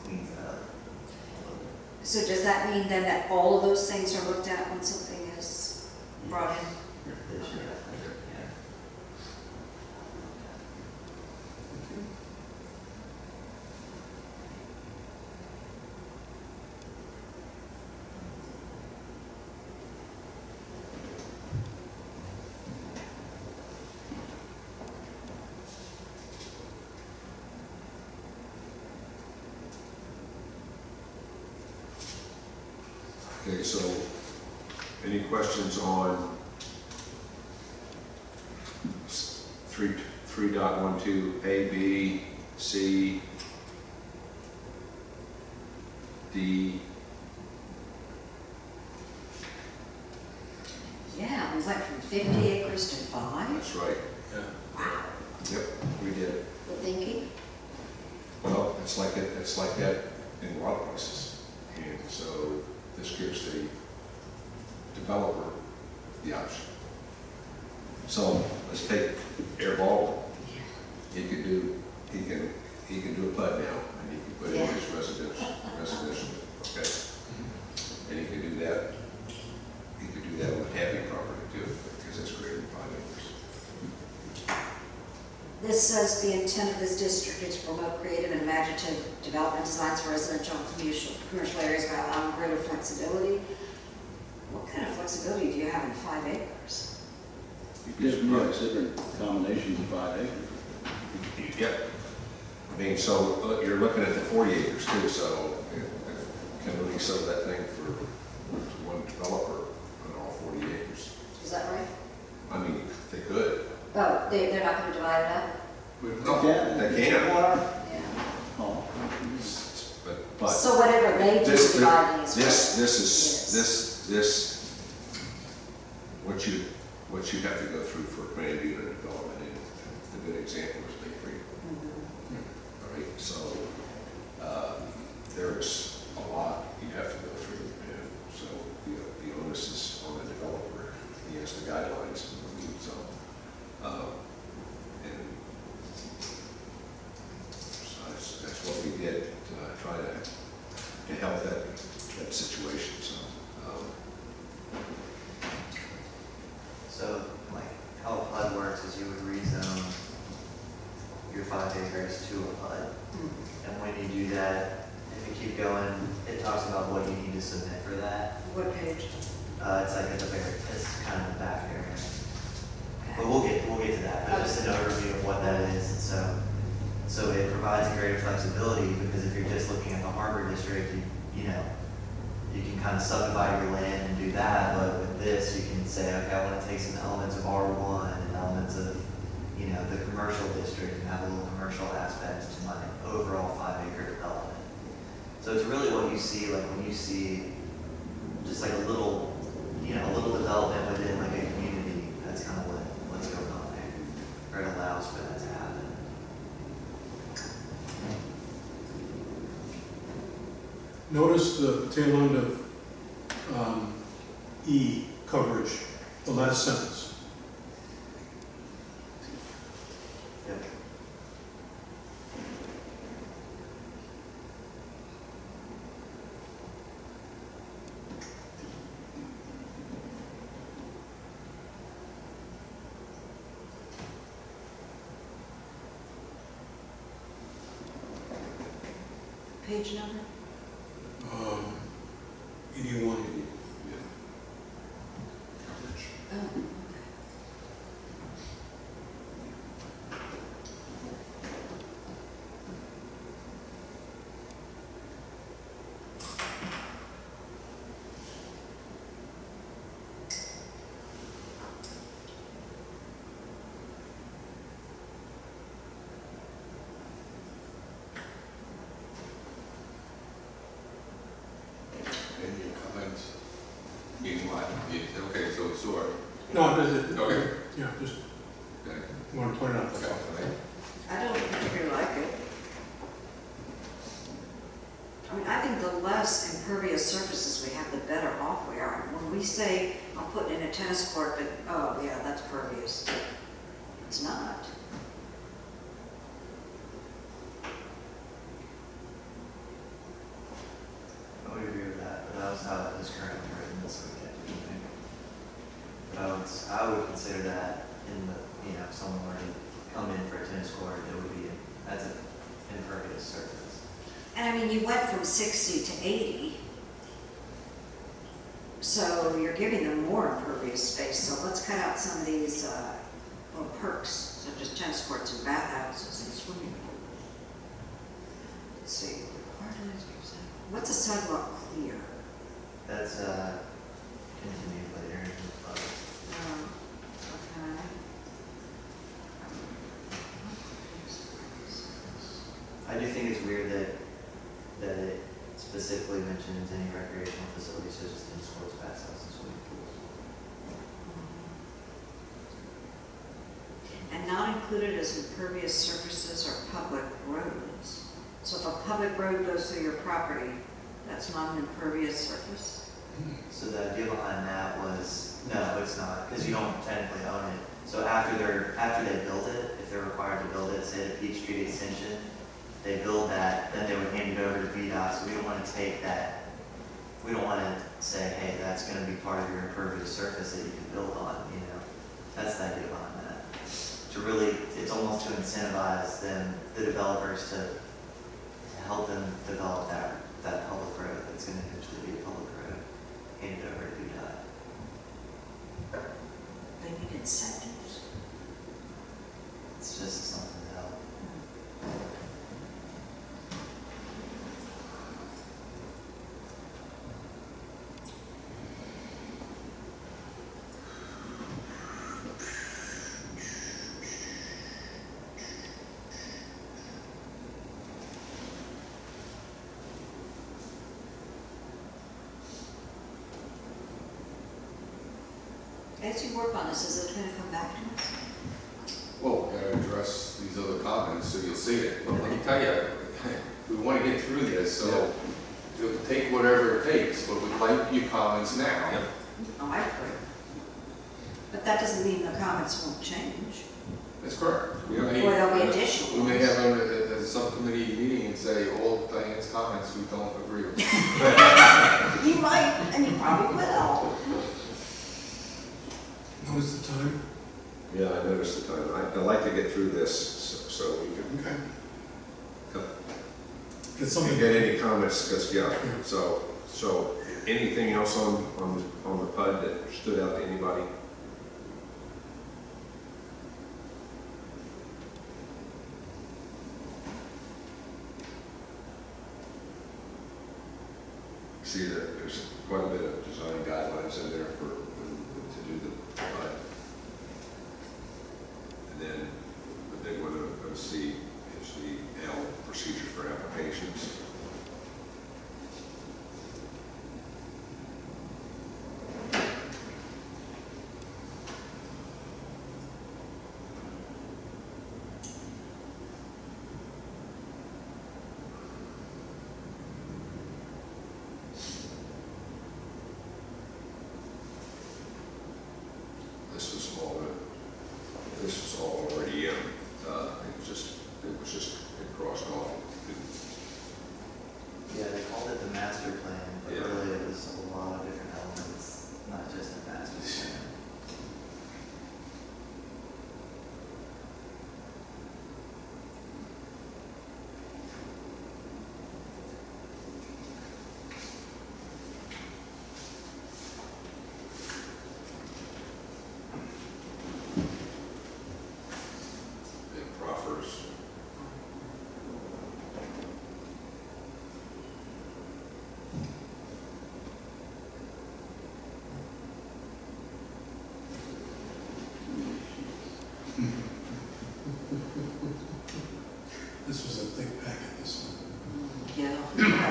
[SPEAKER 5] cleans that up.
[SPEAKER 7] So does that mean then that all of those things are looked at when something is brought in?
[SPEAKER 5] It should definitely, yeah.
[SPEAKER 1] Okay, so any questions on 3.12 A, B, C, D?
[SPEAKER 7] Yeah, we went from 50 acres to 5.
[SPEAKER 1] That's right.
[SPEAKER 9] Yeah.
[SPEAKER 7] Wow,
[SPEAKER 1] Yep, we did.
[SPEAKER 7] good thinking.
[SPEAKER 1] Well, it's like that in a lot of places. And so this gives the developer the option. So let's take Air Baldwin. He can do a PUD now, and he can put in his residential, okay? And he can do that. He could do that with Happy property too, because it's greater than 5 acres.
[SPEAKER 7] This says the intent of this district is to promote creative and imaginative development designs for residential and commercial areas by allowing greater flexibility. What kind of flexibility do you have in 5 acres?
[SPEAKER 8] Yes, we have different combinations of 5 acres.
[SPEAKER 1] Yep. I mean, so you're looking at the 40 acres too, so you can really sell that thing for one developer on all 40 acres.
[SPEAKER 7] Is that right?
[SPEAKER 1] I mean, they could.
[SPEAKER 7] Oh, they're not going to divide it up?
[SPEAKER 1] They can.
[SPEAKER 7] Yeah.
[SPEAKER 8] Oh.
[SPEAKER 1] But
[SPEAKER 7] So whatever they do
[SPEAKER 1] this,
[SPEAKER 7] dividing is
[SPEAKER 1] what you have to go through for planned unit development, and the good example is Big Creek. All right, so there's a lot you have to go through, and so the onus is on the developer. He has the guidelines, so and so that's what we did to try to help that situation.
[SPEAKER 5] So, like, how a PUD works is you would rezone your 5 acres to a PUD. And when you do that, if you keep going, it talks about what you need to submit for that.
[SPEAKER 7] What page?
[SPEAKER 5] It's like at the very, it's kind of the back area. But we'll get to that. But just an overview of what that is. And so it provides greater flexibility, because if you're just looking at the harbor district, you know, you can kind of subdivide your land and do that. But with this, you can say, okay, I want to take some elements of R1 and elements of, you know, the commercial district and have a little commercial aspect to my overall 5 acre development. So it's really what you see, like when you see just like a little, you know, a little development within like a community. That's kind of what's going on there, or it allows for that to happen.
[SPEAKER 9] Notice the tail end of E coverage, the last sentence.
[SPEAKER 7] page number?
[SPEAKER 9] 81.
[SPEAKER 7] Oh, okay.
[SPEAKER 2] Any comments? Being what? Okay, so sure.
[SPEAKER 9] No, does it?
[SPEAKER 2] Okay.
[SPEAKER 9] Yeah, just
[SPEAKER 2] Okay.
[SPEAKER 9] want to point it out.
[SPEAKER 2] Okay.
[SPEAKER 7] I don't particularly like it. I mean, I think the less impervious surfaces we have, the better off we are. When we say, I'm putting in a tennis court, but, oh, yeah, that's pervious. It's not.
[SPEAKER 5] I would agree with that, but that was how it was currently written, so we can't do anything. But I would consider that in the, if someone were to come in for a tennis court, it would be, that's an impervious surface.
[SPEAKER 7] And I mean, you went from 60 to 80, so you're giving them more impervious space. So let's cut out some of these little perks, such as tennis courts and bathhouses and swimming pools. Let's see, what's a sidewalk clear?
[SPEAKER 5] That's, continued later in the club.
[SPEAKER 7] Okay.
[SPEAKER 5] I do think it's weird that it specifically mentions any recreational facilities such as tennis courts, bathhouses, and swimming pools.
[SPEAKER 7] And not included as impervious surfaces are public roads. So if a public road goes through your property, that's not an impervious surface?
[SPEAKER 5] So the idea behind that was, no, it's not, because you don't technically own it. So after they build it, if they're required to build it, say the Peach Street extension, they build that, then they would hand it over to VDOT. So we don't want to take that, we don't want to say, hey, that's going to be part of your impervious surface that you can build on, That's the idea behind that. To really, it's almost to incentivize them, the developers, to help them develop that public road that's going to eventually be a public road, hand it over to VDOT.
[SPEAKER 7] They need incentives.
[SPEAKER 5] It's just something to help.
[SPEAKER 7] As you work on this, is it going to come back to us?
[SPEAKER 2] Well, we gotta address these other comments so you'll see it. But let me tell you, we want to get through this, so it'll take whatever it takes, but we'd like your comments now.
[SPEAKER 7] Oh, I agree. But that doesn't mean the comments won't change.
[SPEAKER 2] That's correct. We
[SPEAKER 7] Or there'll be additional
[SPEAKER 2] We may
[SPEAKER 7] ones.
[SPEAKER 2] have a subcommittee meeting and say, all Diane's comments we don't agree with.
[SPEAKER 7] You might, and you probably will.
[SPEAKER 9] What is the time?
[SPEAKER 1] Yeah, I noticed the time. I'd like to get through this so we can
[SPEAKER 9] Okay. Get
[SPEAKER 1] If you
[SPEAKER 9] something.
[SPEAKER 1] get any comments, because, so anything else on the PUD that stood out to anybody? See that there's quite a bit of design guidelines in there to do the PUD. And then the big one of C is the L, procedure for applications.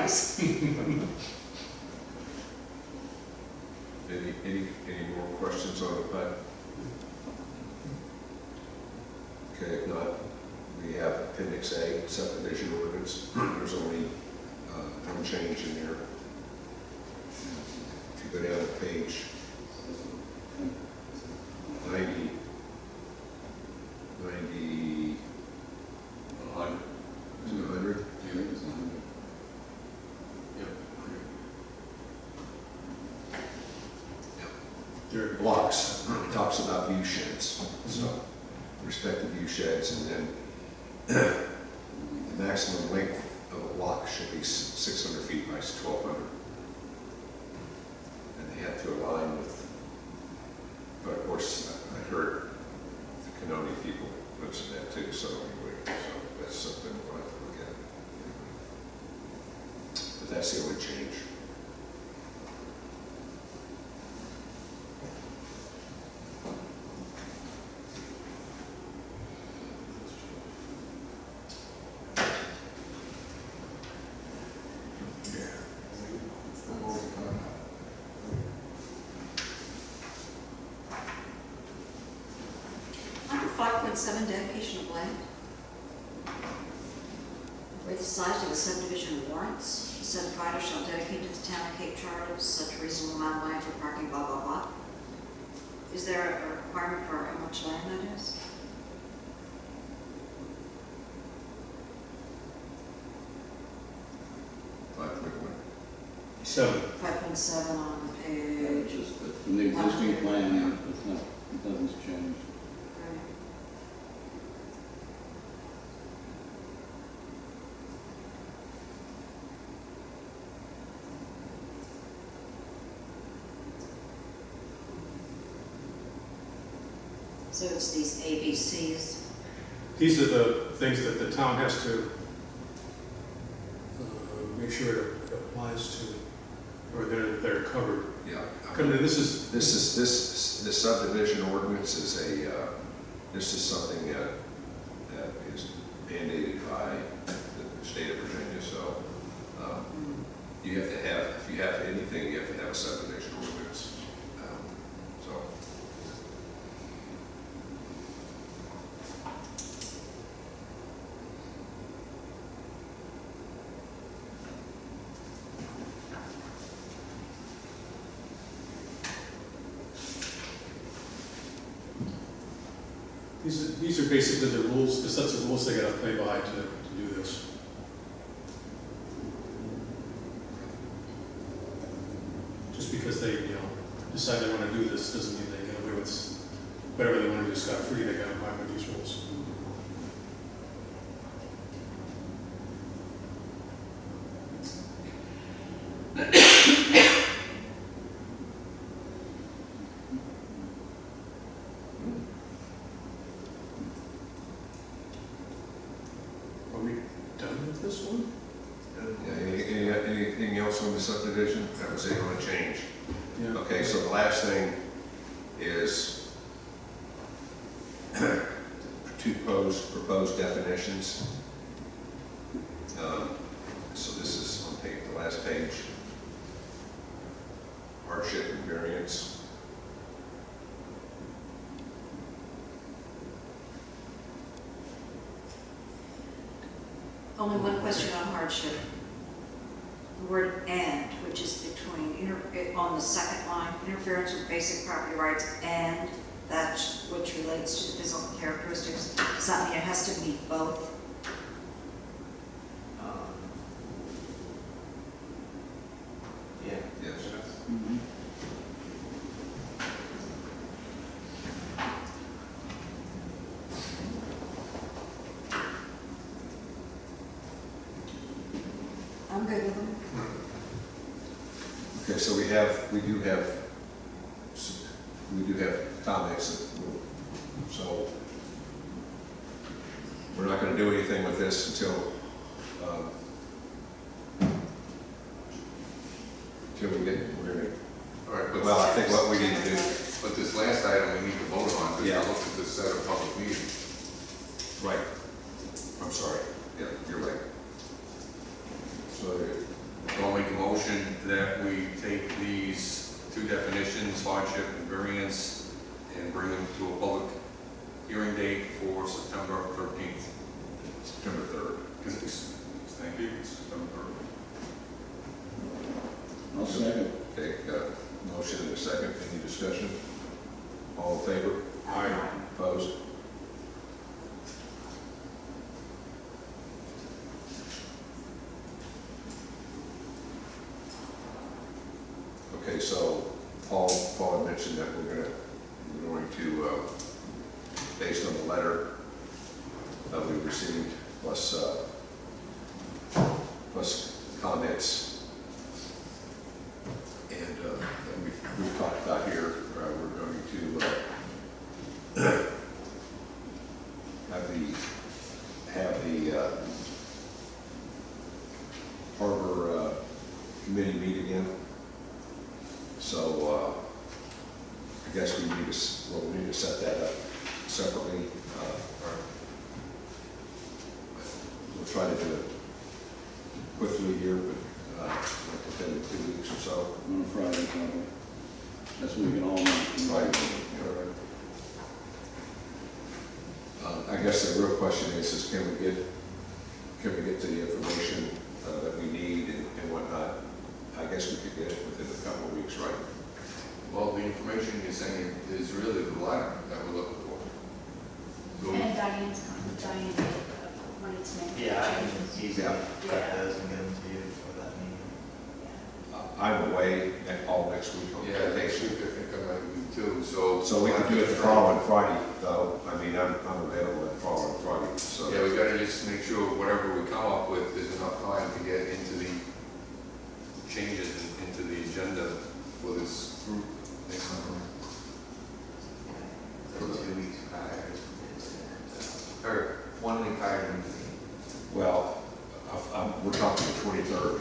[SPEAKER 7] priorities.
[SPEAKER 1] Any more questions on the plan? Okay, if not, we have Appendix A, subdivision ordinance. There's only one change in there. If you go down to page 90,
[SPEAKER 2] 100.
[SPEAKER 1] is it 100?
[SPEAKER 4] Yeah, it's 100.
[SPEAKER 9] There-
[SPEAKER 1] Blocks, it talks about view sheds, so respect to view sheds, and then the maximum length of a block should be 600 feet by 1,200. And they have to align with, but of course, I heard the Canoni people mention that too, so anyway, so that's something we'll have to look at. But that's the only change.
[SPEAKER 7] Under 5.7 dedication of land, where the size of the subdivision warrants, the subdivider shall dedicate to the town of Cape Charles such reasonable amount of land for parking, blah, blah, blah. Is there a requirement for how much land that is?
[SPEAKER 9] So,
[SPEAKER 7] 5.7 on
[SPEAKER 8] It's
[SPEAKER 7] page.
[SPEAKER 8] just that from the existing plan, it's not, nothing's changed.
[SPEAKER 7] Right. So it's these ABCs.
[SPEAKER 9] these are the things that the town has to make sure it applies to, or they're covered.
[SPEAKER 1] Yeah.
[SPEAKER 9] Come in, this is,
[SPEAKER 1] This subdivision ordinance is this is something that is mandated by the state of Virginia, so you have to have, if you have anything, you have to have a subdivision ordinance. So.
[SPEAKER 9] these are basically the rules, the sets of rules they gotta play by to do this. Just because they, decide they wanna do this, doesn't mean they get away with whatever they wanna do scot-free, they gotta abide by these rules. Are we done with this one?
[SPEAKER 1] Yeah, anything else on the subdivision? That was the only change.
[SPEAKER 9] Yeah.
[SPEAKER 1] Okay, so the last thing is two proposed definitions. So this is on the last page. Hardship and variance.
[SPEAKER 7] Only one question on hardship. The word "and," which is between, on the second line, interference with basic property rights and that which relates to the physical characteristics. Does that mean it has to meet both?
[SPEAKER 5] Yeah.
[SPEAKER 1] Yes.
[SPEAKER 7] I'm good with them.
[SPEAKER 1] Okay, so we do have comments. So we're not going to do anything with this until we get, we're going to,
[SPEAKER 2] All right, but,
[SPEAKER 1] well, I think what we need to do,
[SPEAKER 2] but this last item we need to vote on, because we
[SPEAKER 1] Yeah.
[SPEAKER 2] looked at this set of public meetings.
[SPEAKER 1] right, I'm sorry, yeah, you're right. So discussion? All in favor? Aye. Opposed? Okay, so Paul had mentioned that we're going to, based on the letter that we received, plus comments, and that we've talked about here, we're going to have the harbor committee meet again. So I guess we'll need to set that up separately. We'll try to do it quickly here, but within 2 weeks or so.
[SPEAKER 8] On Friday, probably. That's when we can all meet.
[SPEAKER 1] Right. I guess the real question is can we get the information that we need and whatnot? I guess we could get it within a couple of weeks, right?
[SPEAKER 2] Well, the information you're saying is really the letter that we're looking for.
[SPEAKER 3] And Diane's Diane wanted to make.
[SPEAKER 5] Yeah, I can easily
[SPEAKER 1] Yeah.
[SPEAKER 5] cut those and get them to you for that meeting.
[SPEAKER 1] I'm away all next week on
[SPEAKER 2] Yeah, next
[SPEAKER 1] vacation.
[SPEAKER 2] week I think I might be too, so.
[SPEAKER 1] So we can do it the following Friday, though. I mean, I'm available the following Friday, so.
[SPEAKER 2] Yeah, we gotta just make sure whatever we come up with, there's enough time to get into the changes into the agenda for this group next month.
[SPEAKER 5] So 2 weeks prior, or 1 week prior to the meeting.
[SPEAKER 1] Well, we're talking the 23rd.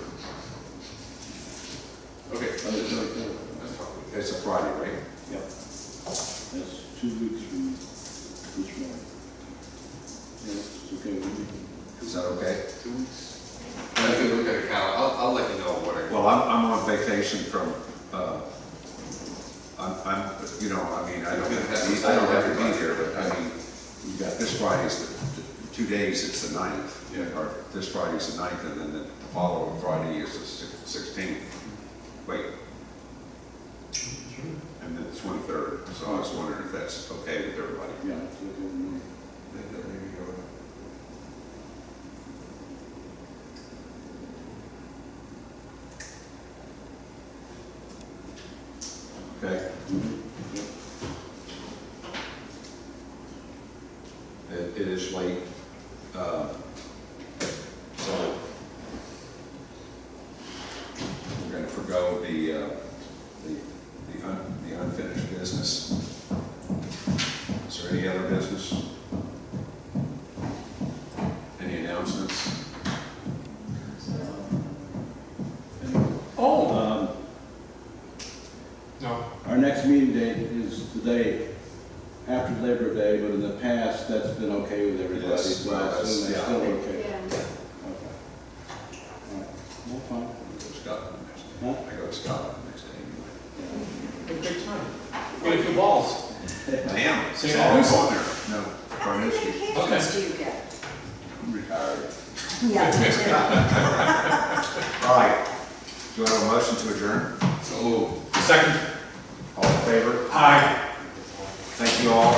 [SPEAKER 2] Okay,
[SPEAKER 8] Oh, it's right there.
[SPEAKER 2] that's fine.
[SPEAKER 1] It's a Friday, right?
[SPEAKER 8] Yep. That's 2 weeks from this morning. Yeah, it's okay with me.
[SPEAKER 1] Is that okay?
[SPEAKER 2] 2 weeks? I can look at a calendar, I'll let you know what I.
[SPEAKER 1] Well, I'm on vacation from, I'm, you know, I mean, I don't have to be here, but I mean, we've got this Friday's the 2 days, it's the 9th.
[SPEAKER 2] Yeah.
[SPEAKER 1] Or this Friday's the 9th, and then the following Friday is the 16th. Wait. And then the 23rd, so I was wondering if that's okay with everybody.
[SPEAKER 8] Yeah, it's okay with me.
[SPEAKER 1] Okay?
[SPEAKER 8] Mhm. Yep.
[SPEAKER 1] It is late, so we're going to forgo the unfinished business. Is there any other business? Any announcements?
[SPEAKER 9] Oh, no.
[SPEAKER 8] Our next meeting date is the day after Labor Day, but in the past, that's been okay with everybody.
[SPEAKER 1] Yes,
[SPEAKER 8] So
[SPEAKER 1] well,
[SPEAKER 8] I
[SPEAKER 1] that's-
[SPEAKER 8] assume that's
[SPEAKER 1] yeah.
[SPEAKER 8] still okay.
[SPEAKER 3] Yeah.
[SPEAKER 8] Okay. All right. Well, fine.
[SPEAKER 1] I go to Scotland next day.
[SPEAKER 8] Huh?
[SPEAKER 1] I go to Scotland next day anyway.
[SPEAKER 9] Have a good time. Get a few balls.
[SPEAKER 1] I am.
[SPEAKER 9] St.
[SPEAKER 1] So
[SPEAKER 9] Albans?
[SPEAKER 1] I'm going there. No,
[SPEAKER 7] How many
[SPEAKER 1] Carnoustie.
[SPEAKER 7] vacations do you get?
[SPEAKER 1] I'm retired.
[SPEAKER 7] Yeah, me too.
[SPEAKER 1] All right. Do I have a motion to adjourn?
[SPEAKER 2] So moved.
[SPEAKER 9] Second.
[SPEAKER 1] All in favor?
[SPEAKER 9] Aye.
[SPEAKER 1] Thank you all.